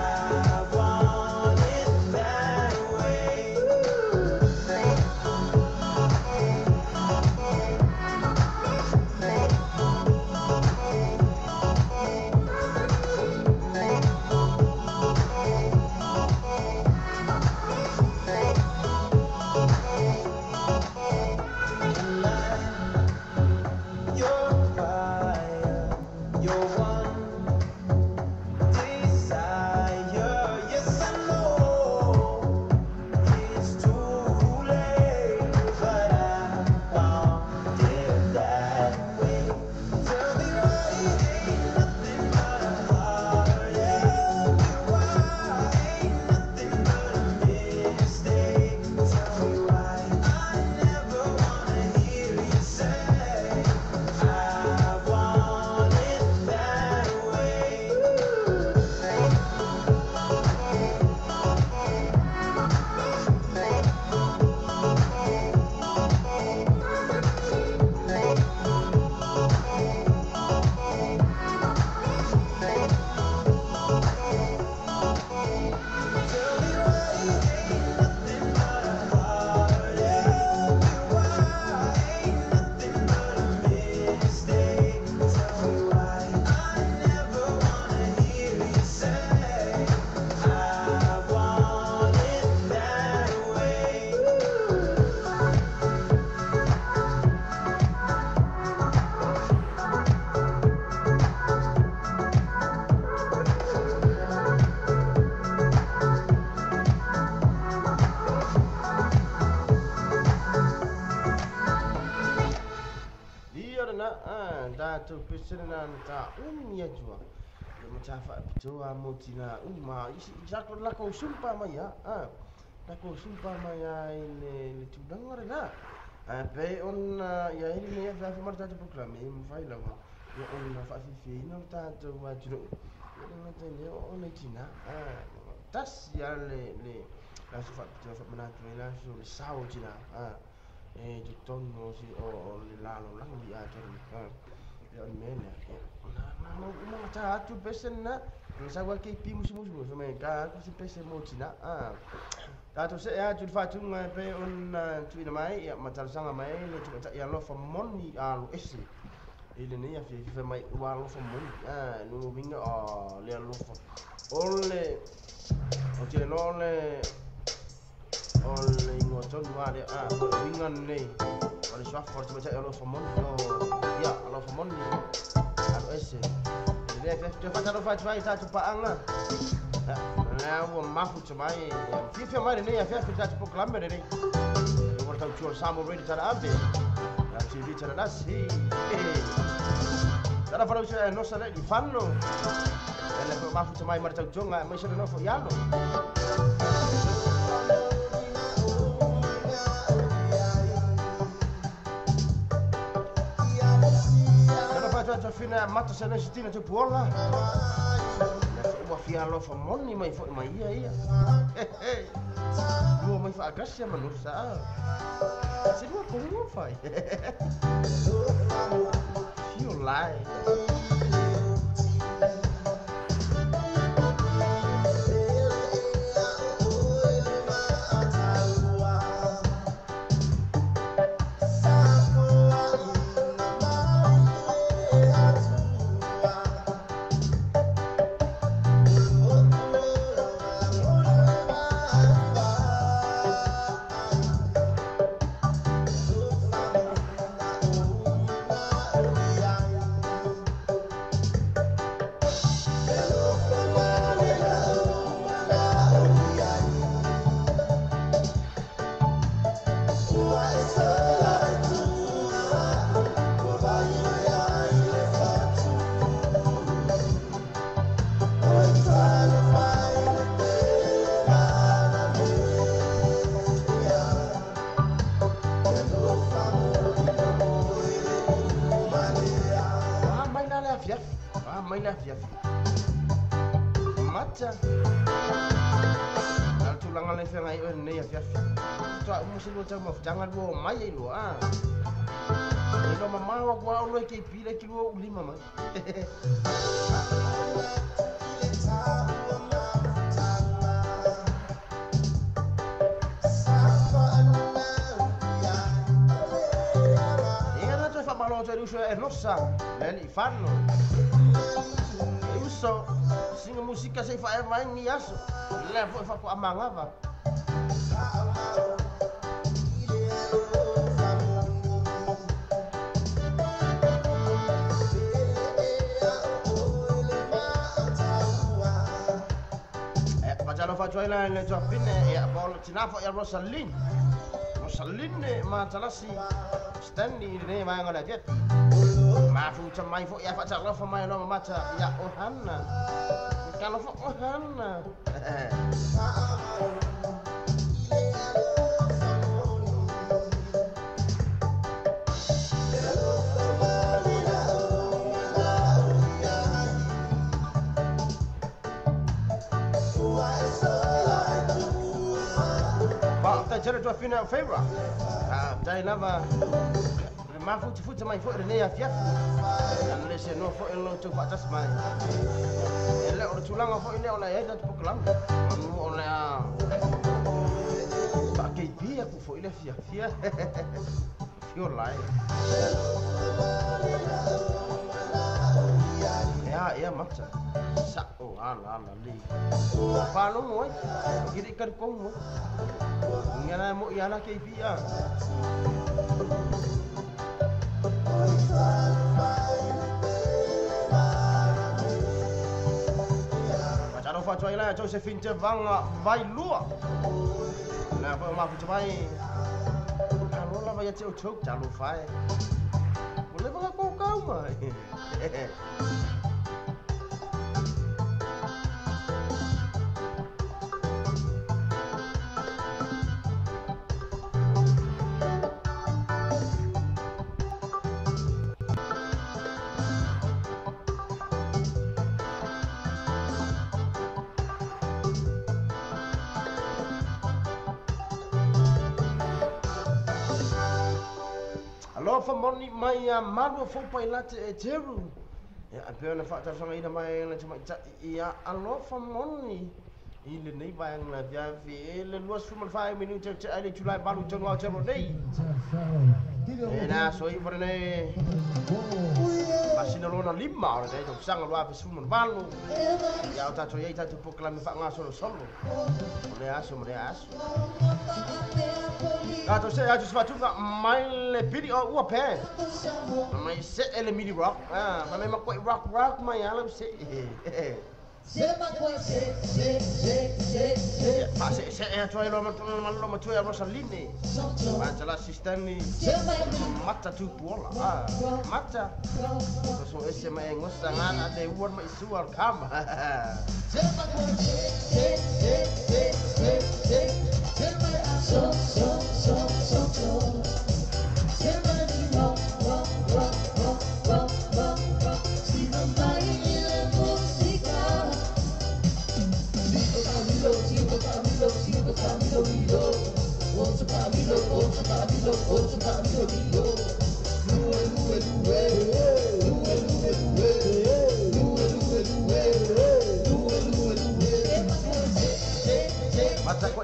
want it that way. Your fire, your one desire. Yes, I know it's too late, but I want it that way. Tell me why ain't nothing but a heart, yeah. Why ain't nothing but a mistake? Tell me why I never wanna hear you say I want it that way. Tell me why ain't nothing but a heart, yeah. Why ain't nothing but a mistake? Tell me why I never wanna hear you say I want it that way. Ia na da tu pisina na ta unia jua. Ia matafa pitua motina uma isi jako la ko sumpa mai ya. La ko sumpa mai ya le tudanga na. Pe on ya ini ne fa fa marta program e fai la wa. Ya on fa fi na ta tu wa juro. Ia te le on tina. Tas ya le la fa pitua fa mana tu la so le sao tina. E tu tonno si o le lalo lang di ajar ya mena na ta tu pesen na sa wa ke pi musu so me ka ku si pesen mo tina ta to se ya tu fa tu ngai pe on tu ina mai ya matar sanga mai le tu ya lo fa moni alu esi ile ne ya fi mai wa lo fa moni no vinga le lo fa ole o te no le ole ngoton wale wingan ne wale swafort baca alo famon ya alo famon ni alo ese dia fe fa ta fa fa ta paang na wo mafu chamai fi fi mai ne ya fe ta program ne ne wo ta chu samo ready ta ave ya TV ta da si ta fa usare no sare di fanno ele mafu chamai marta jonga mai se no fo yalo fina mata sana sitina tu puola wa fia lo fa moni mai fo mai ia lu mai fa gas ya manusa se lu ko lu fai you lie Macha. Al tulang ale fe ngai ne ya fiaf. To musi lo chama jangan lo mai lo ah. Lo mama wa kwa lo ke pile ki lo ulima mai. Era to fa malo to riuscire e rossa. Lei fanno. So, singa musika sai fa mai ni aso. Le fa ko amanga va. Pajalo fa joila le jofine e bol tinafo ya Rosalyn. Rosalyn ma talasi Stanley ne ma ngala jet. Mafu chamai fo ya fa chalo fa mai lo macha ya Ohana. Kalau fo Ohana. Ba ta jere to fina favor. Dai lava mafu futa mai fo ne ya fiaf. An se no fo lo to patas mai. Ele o tulanga fo ine ona ya dat poklang. Anu ona ba ke pia ku fo ile fiaf. Fio lai. Ya macha. Sa o ala li. Pa lo mo. Giri kan ko mo. Ngana mo ya la ke pia. Macam apa cuai lah, Josephine Cevang vai lua. Nah, apa maaf cuai. Kalau lah banyak cuk jalur vai. Boleh bang kau mah. Fa moni mai malu fo pai late e teru. Ya ape na fa sanga ina mai na cuma ia alo fa moni. Ile nei vai na via vi le luas fu mal 5 minutos te ale tulai balu tonu au temu nei. Na so i vorne. Masina lona lima ora dai to sanga lo ape fu mal balu. Ya ta to ye ta tu poklami fa nga solo solo. Le aso. Ato se ato sfatu mai le video ua pe. Mai se ele mini rock. Mai ma ko rock mai ala se. Sema kwa se. Pa se ato lo ma tu ya Rosalyn. Ma tala sistemi mata tu bola. Mata. So ese mai ngosa ngana de wor mai suar kam. Sema kwa se. So. rock. Si non vai nella musica,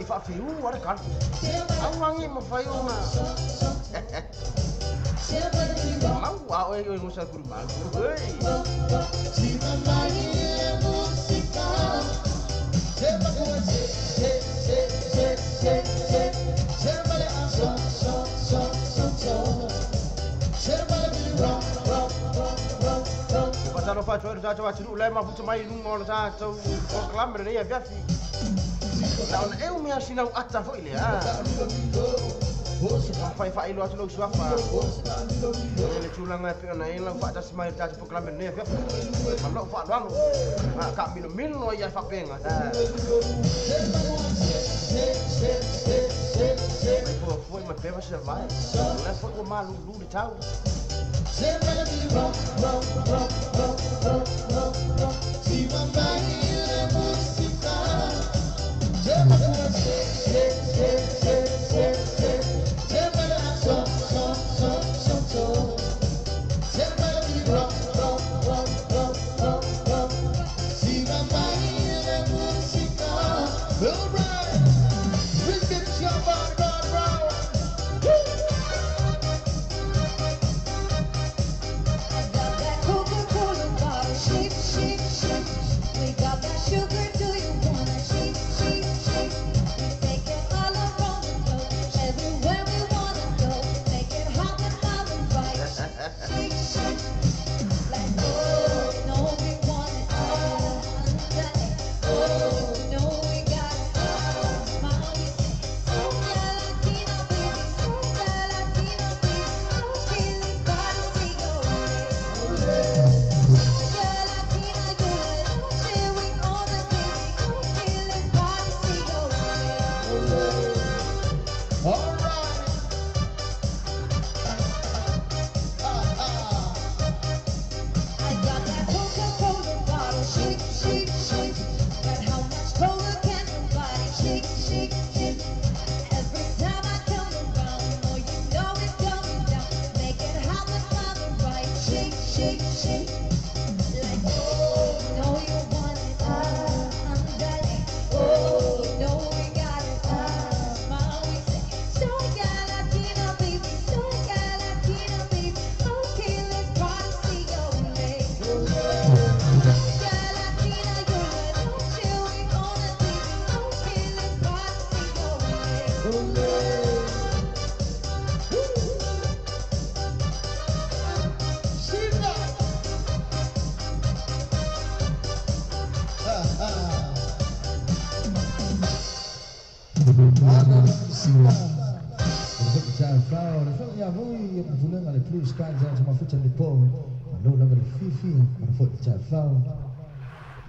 fa fiu ora kan awangi mo fai uma mau wa oi ngusa guru mal oi Pasal apa cuaca cuaca ceruk lai mafu cemai nungol sa cau kelam berdaya biasa. Lawan eu me asinau atta foi le ah. Fai fai lo atu suapa. Ele tulang api na ela fa tas mai ta po kelam berdaya biasa. Malo fa doang. Ah ka mil no ya fa penga. Foi uma peva se vai. Lá foi o malu lu de tau.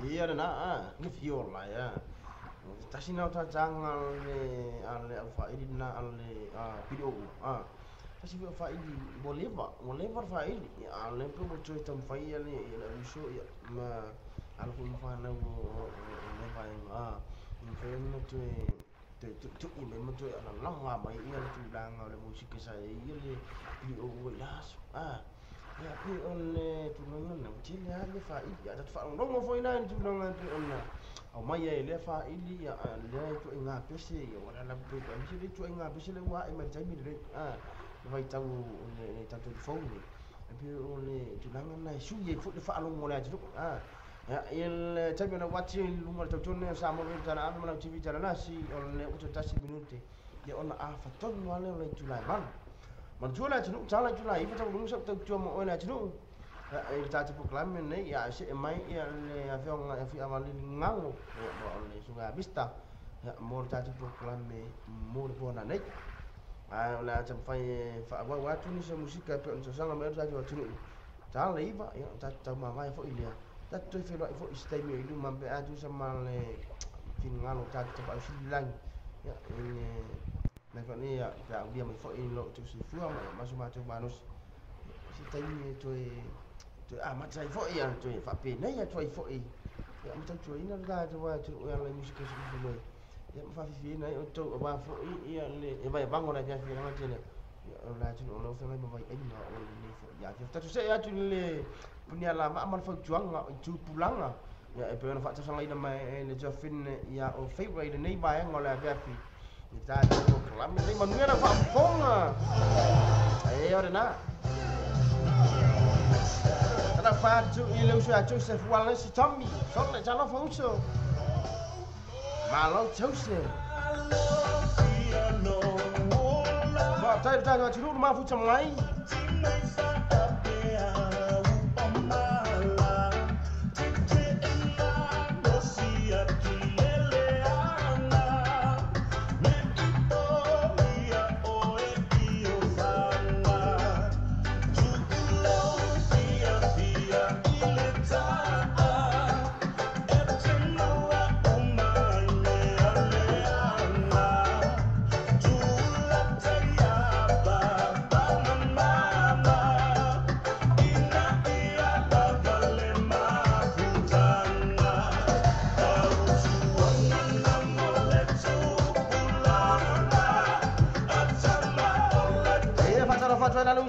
Iya na ni fiol lah ya. Tasina ta jangal ale faidi na ale video tasi faidi boleh faidi ale pe mo coy tam faidi ale ya uso ya ma al kun fa na ne fa fe mo tu ime mo tu ala lang ma mai ia tu dang ale musik saya ia le video las ya pi ole tunangan na cili le faidi ada fa ngong mo foi na tunangan pi ona au mai le faidi ya le tu inga pese ya wala la tu am si tu inga pese le wa mai jai mi le vai tau le tatu phone pi ole tunangan na su ye fu fa long mo la tu ya il tabi na wati lungal tau tone sama we tana am na TV tana si ole uto tasi minuti ya ona fa ton wala le tu la man man jula tu jala jula ibu tahu lungsap tu cuma ona tu kita cepu kelamin ni ya si mai ya le avion awal ngang le sungai Bista ya mau kita cepu kelamin mau pun naik la macam fa waktu ni semua musik pe untuk sangat mai tu tu jala iba ya tahu mama fo ilia tak tu felo fo istimewa itu mampu aju sama le fingal tak cepat silang ya ini Nafak ni ya dia mai foi lo tu si fu masuk manus si tai tu mat sai foi ya tu fa pe na ya tu foi ya macam tu ina ga tu wa tu yang lain musik tu boleh ya fa fi na tu ba foi ya le ba bangun aja fi na tu ya la tu lo fa mai ba ai na ni ya tu saya ya tu le punya lama amal fa juang tu pulang Ya e pe ona fa sanga ina mai e le jofin ya o favorite nei ba ngola vefi. Ita ko klam nei manuela fa fonga. E ora na. Ana fa tu i le usa Joseph Wallace Tommy. Son le jalo fonso. Malo Joseph. Ba tai tai ga chiru ma fu chamai.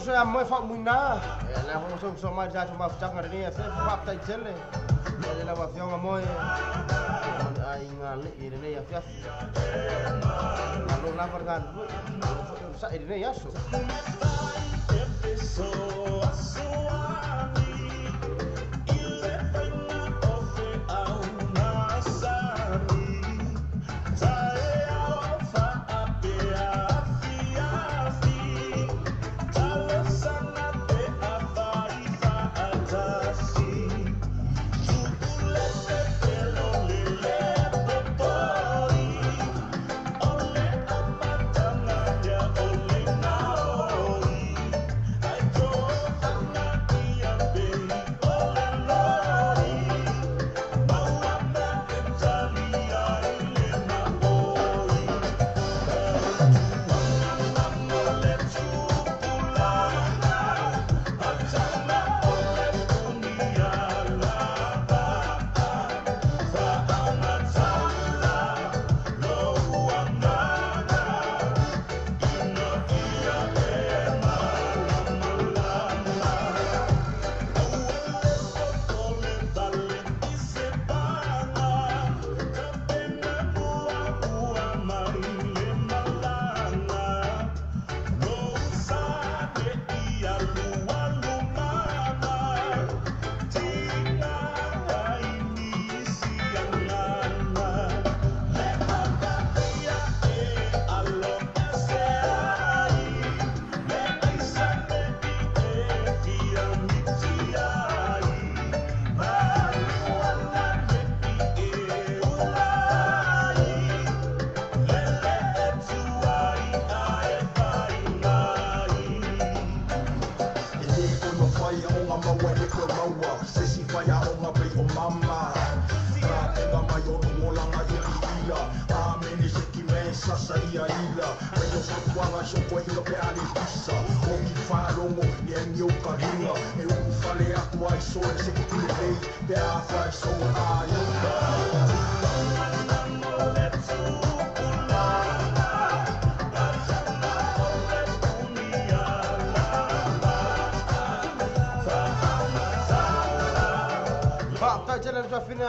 Ya moi fa muina la ho so mai ja ma fa ngare ni fe fa ta tele ya la va fiona moi ai ngale ire ne ya fa lo na vergan sa ire ne ya so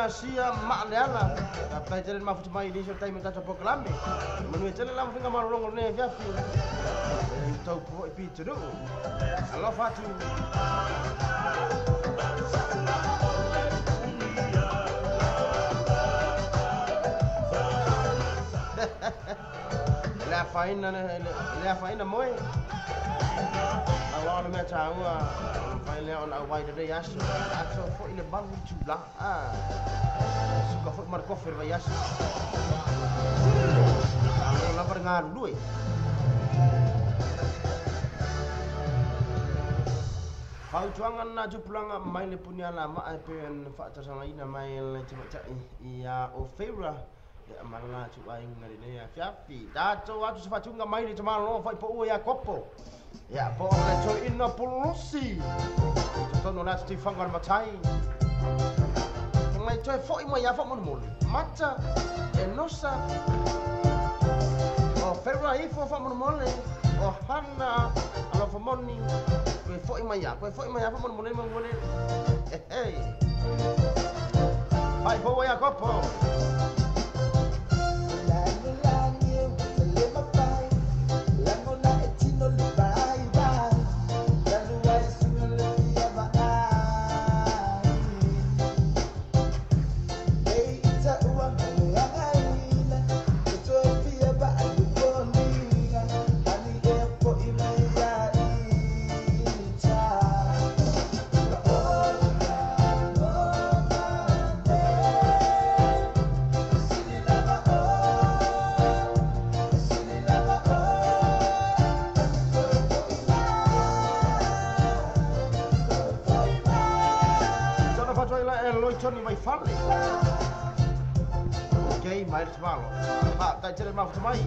Sia ma'leala apa jalan mafu mai di serta minta capo kelambe menue jalan lam finga marolong ne viafi tau po pi tudu alo fatu la faina moi awal me tawa faile on awai de yasu aso fo ile bangu chula suka fo mar kofer va yasu la pergan lui Pau tuangan na juplanga mai le punya lama pen fa tasanga ina mai le cuma ia ofera ya marla tu aing ngari ne ya fiapi dato watu sifatu nga mai le cuma lo fa po ya kopo ya po le cho ina pulusi to no na sti fangar matai mai toi foi mo ya fa mon mon mata enosa o ferra ifo fa mon mon o hanna alo fa moni Kue foi mai ya fa mon mon mon hey hai Fai po ya kopo. Tony mai fale. Okay, mai smalo. Pa, tai tere mau mai.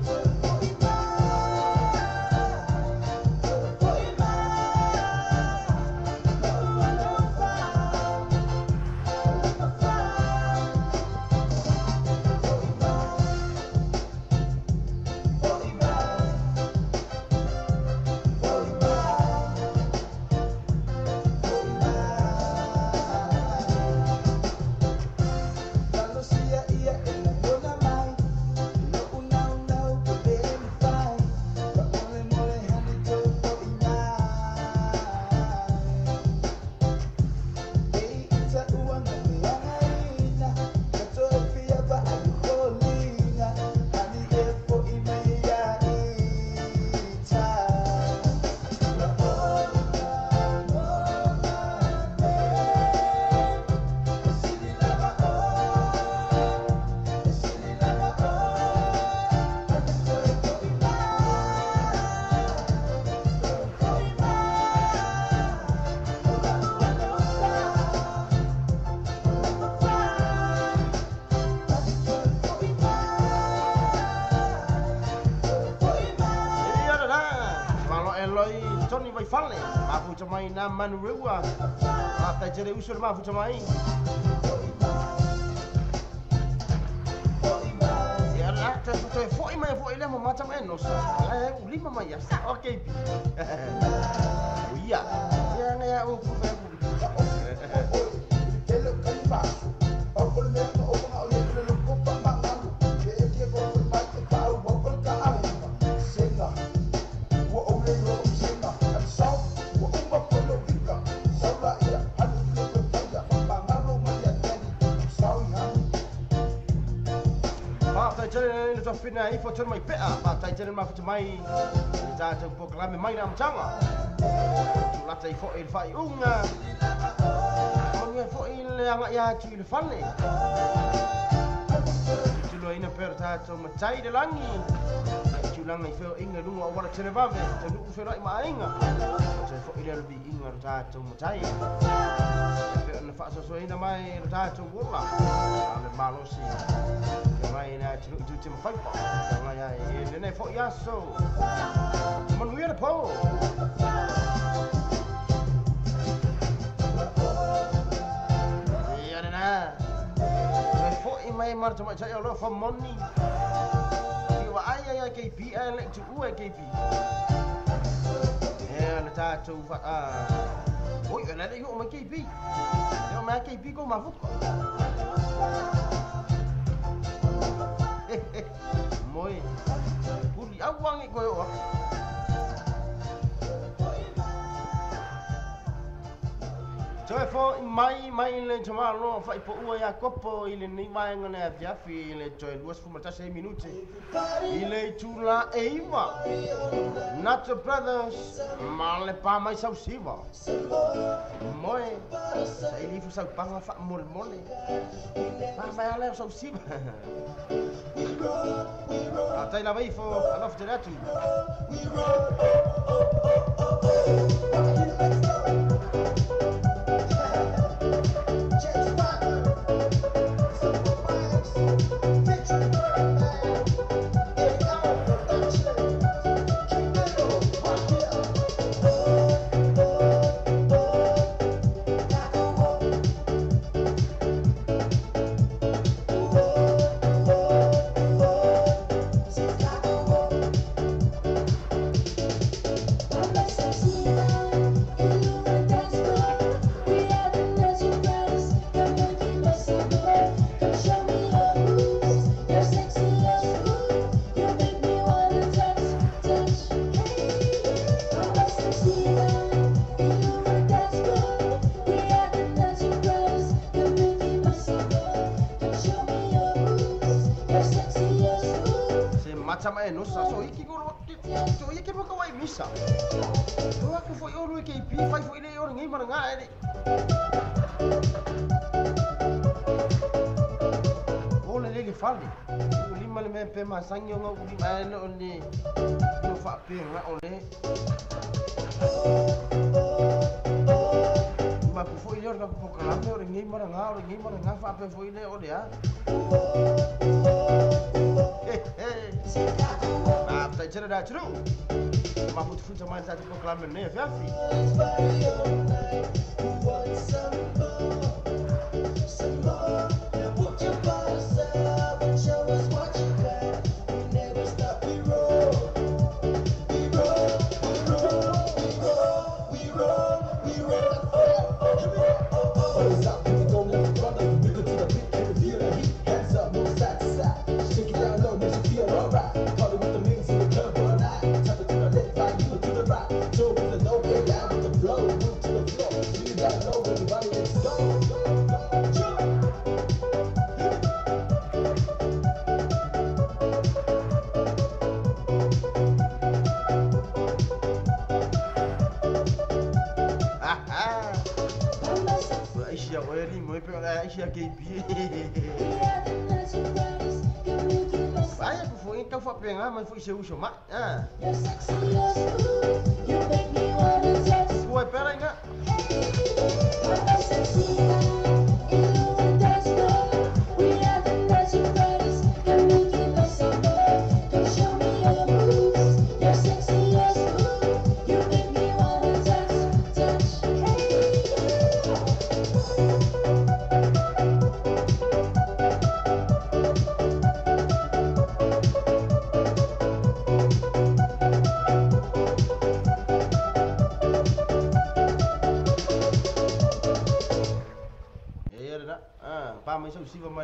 Tony vai fale, mafu tamai na manurua. Tai tere usul mafu tamai. Ya lah, tu foi mai foi le mama menos. Lima mai ya. Okey. Oh iya. Ya ngaya u fu. Telo kan ba. Okol me no o ha o le lo ko pa ma ma. Ke ke ko mai ke pa u okol ka a. Senga. Wo o le ro senga. Tai fina I fo mai pea pa tai tere ma fo mai ta te proklame mai na mtanga tu la tai fo il fai unga mo fo il anga ya tu il fane tu lo ina per ta to matai de langi tu langa I fo inga lunga wala tere vave te lu fo rai ma inga te fo il bi inga ta to matai pe na fa so ina mai ta to wola ale malosi mai na tu tu fai pa mai ya ne fo ya so man we po ya na fo I mai mar tu mai cha lo fo money wa ai ya ke pi ai le tu u ke pi la ta tu fa oi na le yo ma ke pi yo ma ke pi ko ma fu moi puri awang ko yo Joe fo mai le chama lo fa po u ya kopo ile ni mai ngana ya fi ile joe 2 minuti ile chula eiva not the brothers male pa mai sau siva moi sai li fu sau panga fa mol mole pa mai ale sau siva atai la vai fo alof de latu tama e nosa so iki ko so iki ko wai misa o aku foi o lui ke pi fai foi le o ngai maranga e o le fali o lima le me pe masangi o ngau lima e o le no fa pe nga o le ma ku foi le o ko kala me o ngai maranga fa pe foi le o le a tá tirando da tru ma puto futa mais tá tipo claro né vê fi Saya aku foi kau fa penga mas foi seu chama. Ah. Foi pera ainda.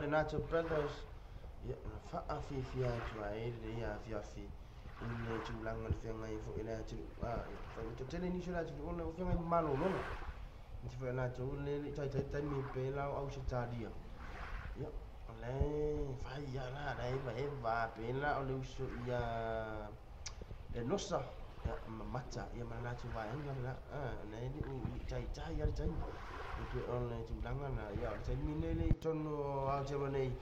Nacho Brothers ya fa afi fia tuai de ya fia fi ile chulang le fia ngai fo ile chu to tele ni shula chu ona fia ngai malo no ni fia na chu le tai mi pe la au shi ta dia ya le fa ya la dai va pe la au su ya de nosa ya macha ya mana chu va ya la ne ni tai ya tai itu online chulang na ya tai mi le tono au che nei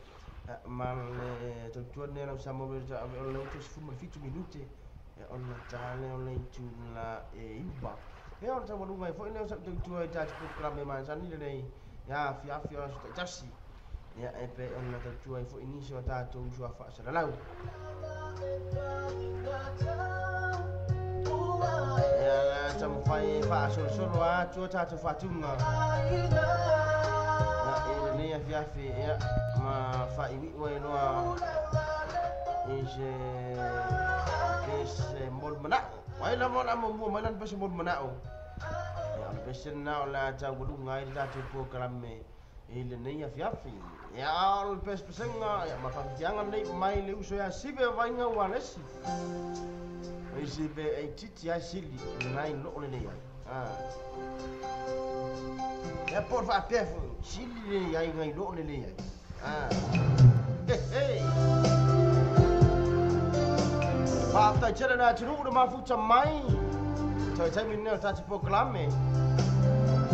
ma le tuan ne la siamo verja online to sfumo 20 minuti e online tale online chulla e imba e ora siamo lunga foi ne sa tu ta programma ma sani le nei ya fia sta tassi ya e pe online tu ai foi inizio ta tu su fa sa la ya siamo fai fa solo a tu ta tu fa tunga ni ya fiafi ya ma fa iwi we no ise mol mana wai la mol amu malan pe mol mana o ya pe na la ta gudu ngai da tu program me ile ni ya fiafi ya al pe senga ya ma fa jangan nei mai le uso ya sibe vai nga walesi ise be ai titi ya sili nai lo le ya ya por fa pefo sili ya ngai lo le ya hey pa ta jera na tru ma futa mai tai min ne ta program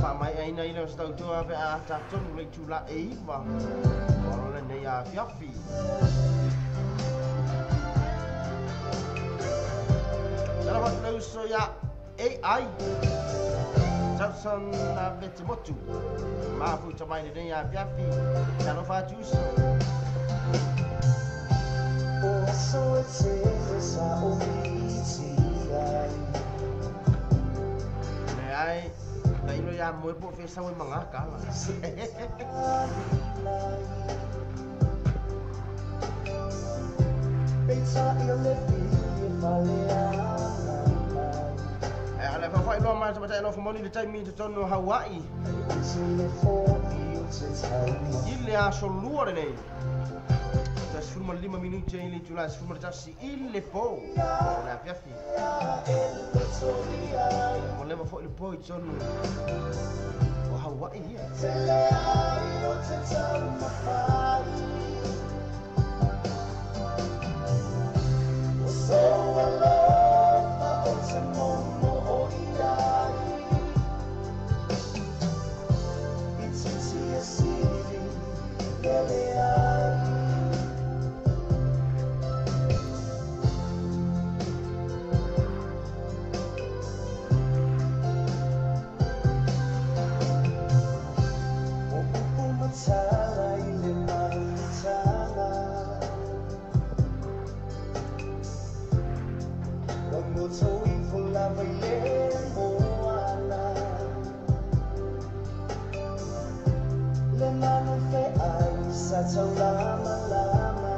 fa mai ai nei lo sta tu ave a ta ton le chula e va ora ne ya fiafi Dalam waktu so ya AI Johnson na beti motu maafu tamai ni ya piafi Dalam faju so so it's sa ofisi ai na ilo ya mo po fe sa mo mga kala Pizza io le ala fa fa no ma sa no for money the time me to tono Hawaii ile a solluore nei tas fuma 5 minuti in giù la fuma tassi il po na piaffi volevo fare il po sono Hawaii tatau lama-lama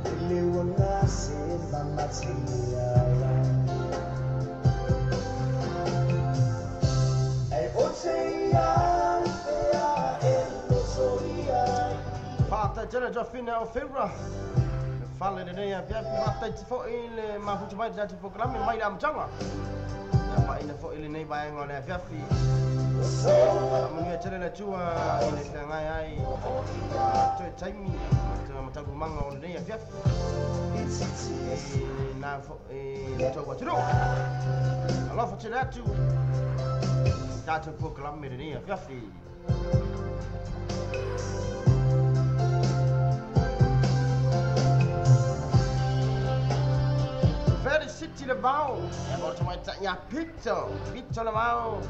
Iliw ang asin mamatiyala Ay oteyan Ea elo soiai Pata jana jo fina o febra. Fale de nei avia pata fo il ma fu mai da programma mai am janga. Ya pa ina fo il nei ba ngone avia fi. Mungkin cara na chua ini sangai ai. Choi taimi to mata rumanga on nei avia fi. Na fo to wa tro. Allah fo chela tu. Da to programma nei avia fi. Very city the bow. About to my ya picture. Picture the bow.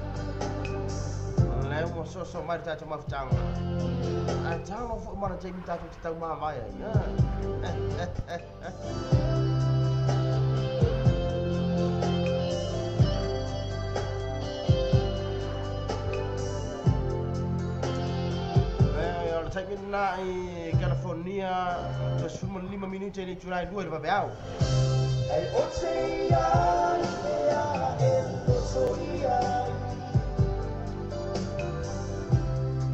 Lewo so mai ta ma ftang. A tang of mana te ta ta ma vai ya. Take me na California. Just 5 minuti di July 2 di Babeau. Ay oteyan Ea elo soiai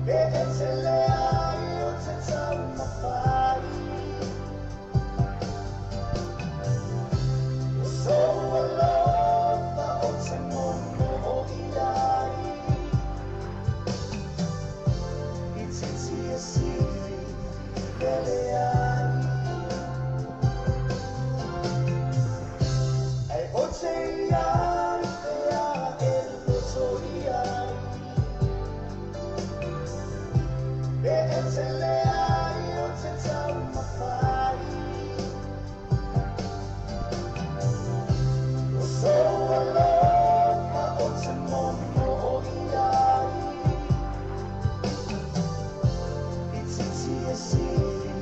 Be'eteleai o te tau mawhai O so alofa o te mono o iai I titi e siri Beleai Ay oteyan Ea elo soiai Be'eteleai o te tau mawhai O so alofa o te mono o iai I titi e siri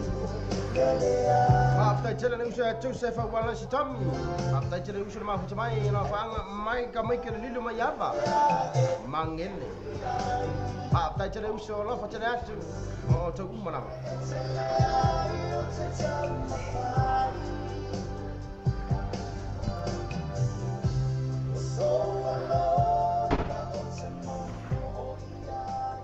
Beleai After jana ni usa Joseph wala si Tommy. After jana usa ma fu mai na fanga mai ka mai ke lilu mai apa. Mangele. After jana usa la fa jana atu. O to kumana. Be'eteleai o te tau mawhai O so alofa o te mono o iai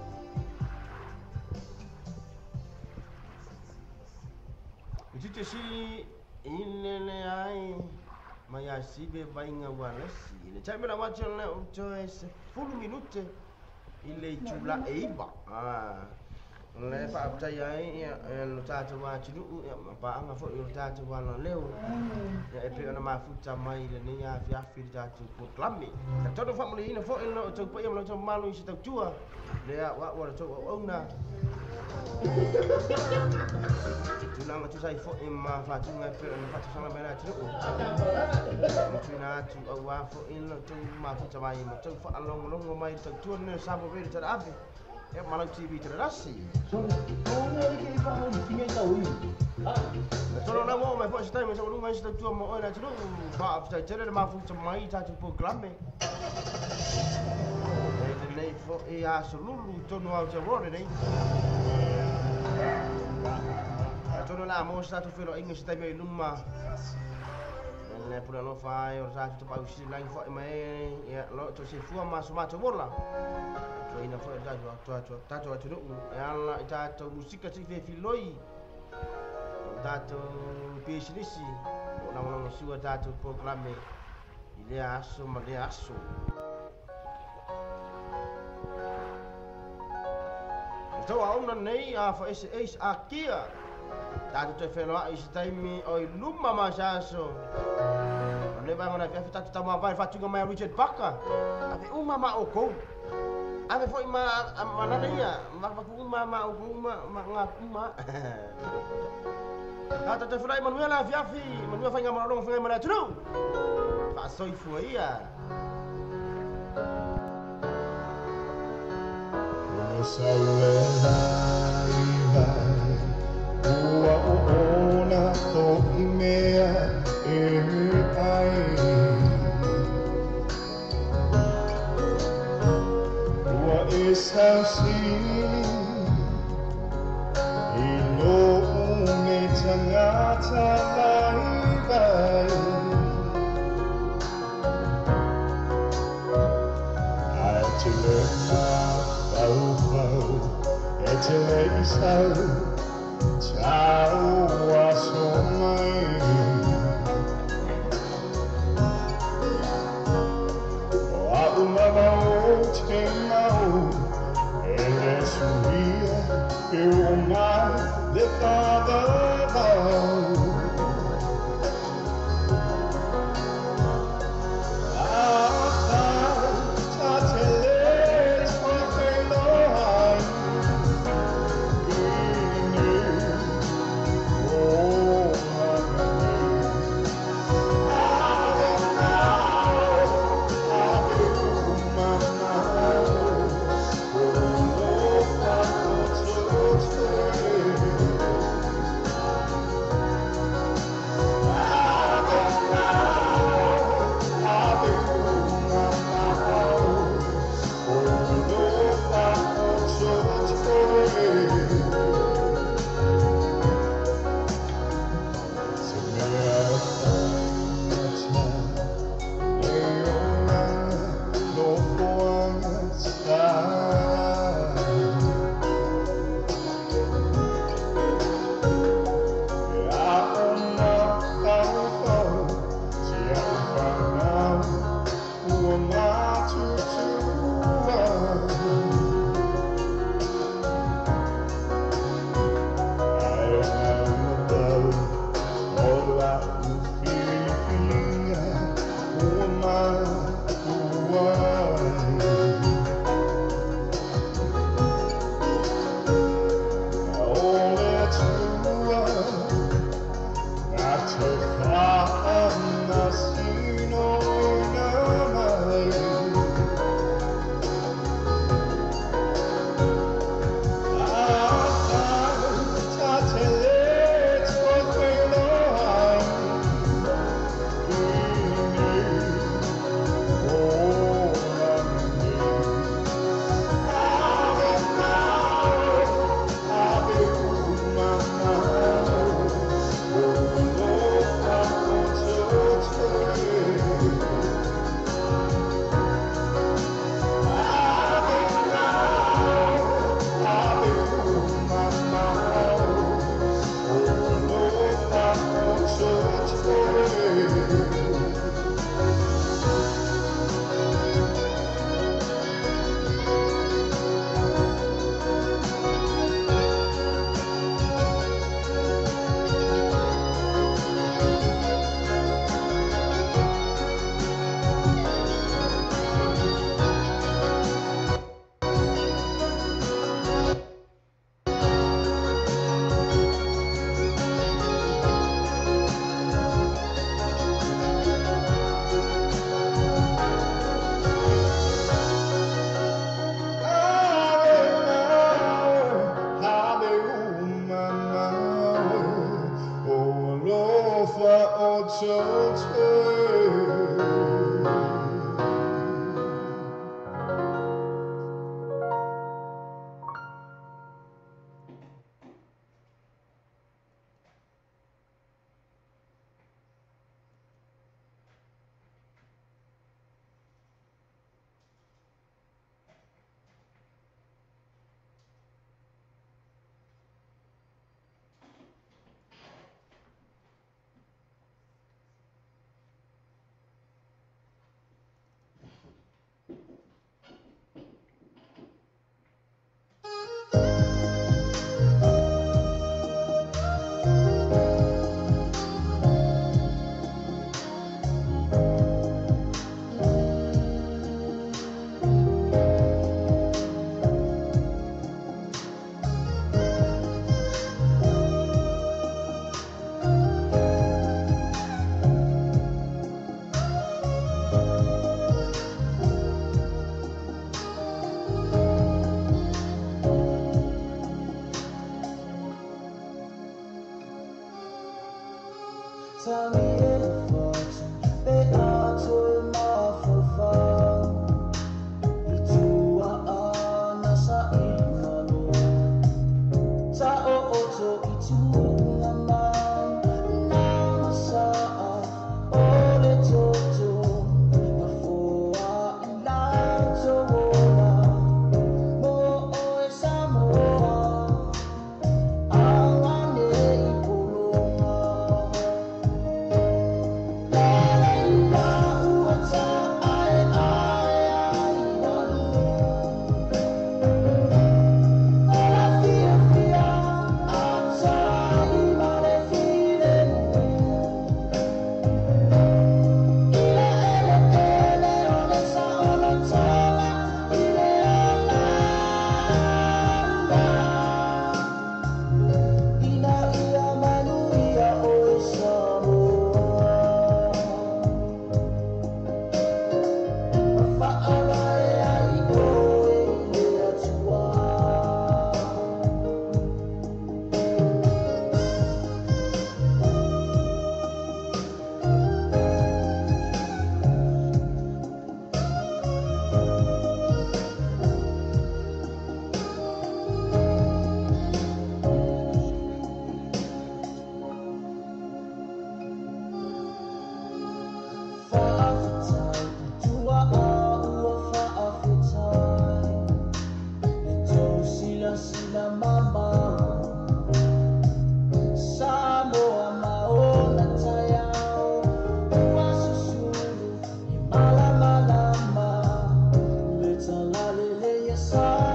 Uti si inene ai mai asibe bainga wala si. Ne chai mera wacha na ucho es 10 minuti ile chula eiba. Le pa tai ai lo tata wa chinu pa anga fo lo tata wa na leo. Ya e pe na ma futa mai le ni ya via fi tata ko klami. Ta todo family ina fo lo to pa lo to malu si ta tua. Le ya wa to ona. Tunanga tu sai fo ma fa tu ngai pe na fa tu sanga bena tu. Tuna tu wa fo in lo tu ma futa mai ma tu fa long mai ta tu ne sa bo be ta ave. Ya malang TV terasi. Tolo na mo mai first time so lunga sta tu mo ora tu ba after tere ma fu mai ta tu programme. Nei fo e a solulu tono au te rore nei. Tolo na mo sta tu filo inga sta mai luma. Ne pura no fai or sa tu pa usi lang fo mai ya lo to se fu ma so ma to bola. Ina fo tato atu ala tato musika si fe filoi tato PhDC na mo sua tato programme ile aso ma le aso to auna nei a fo ese akia tato te fe no is time oi luma ma saso ne ba ngona fe tato tama vai fatunga mai Richard Parker ave uma ma oko Ave foi mana dia, ma uma uma. Ata te frai Manuela fiafi, Manuela fai ngamaro fai mana tru. Passou foi ia. Ona to imea e ai sausi ilone tangata bye-bye Atilema bau-bau Etileisau Tau asomai Au mamau te mau Ele sorria Eu mai de cada vau Tell me if fortune, they are too more for fun. You two are on a side.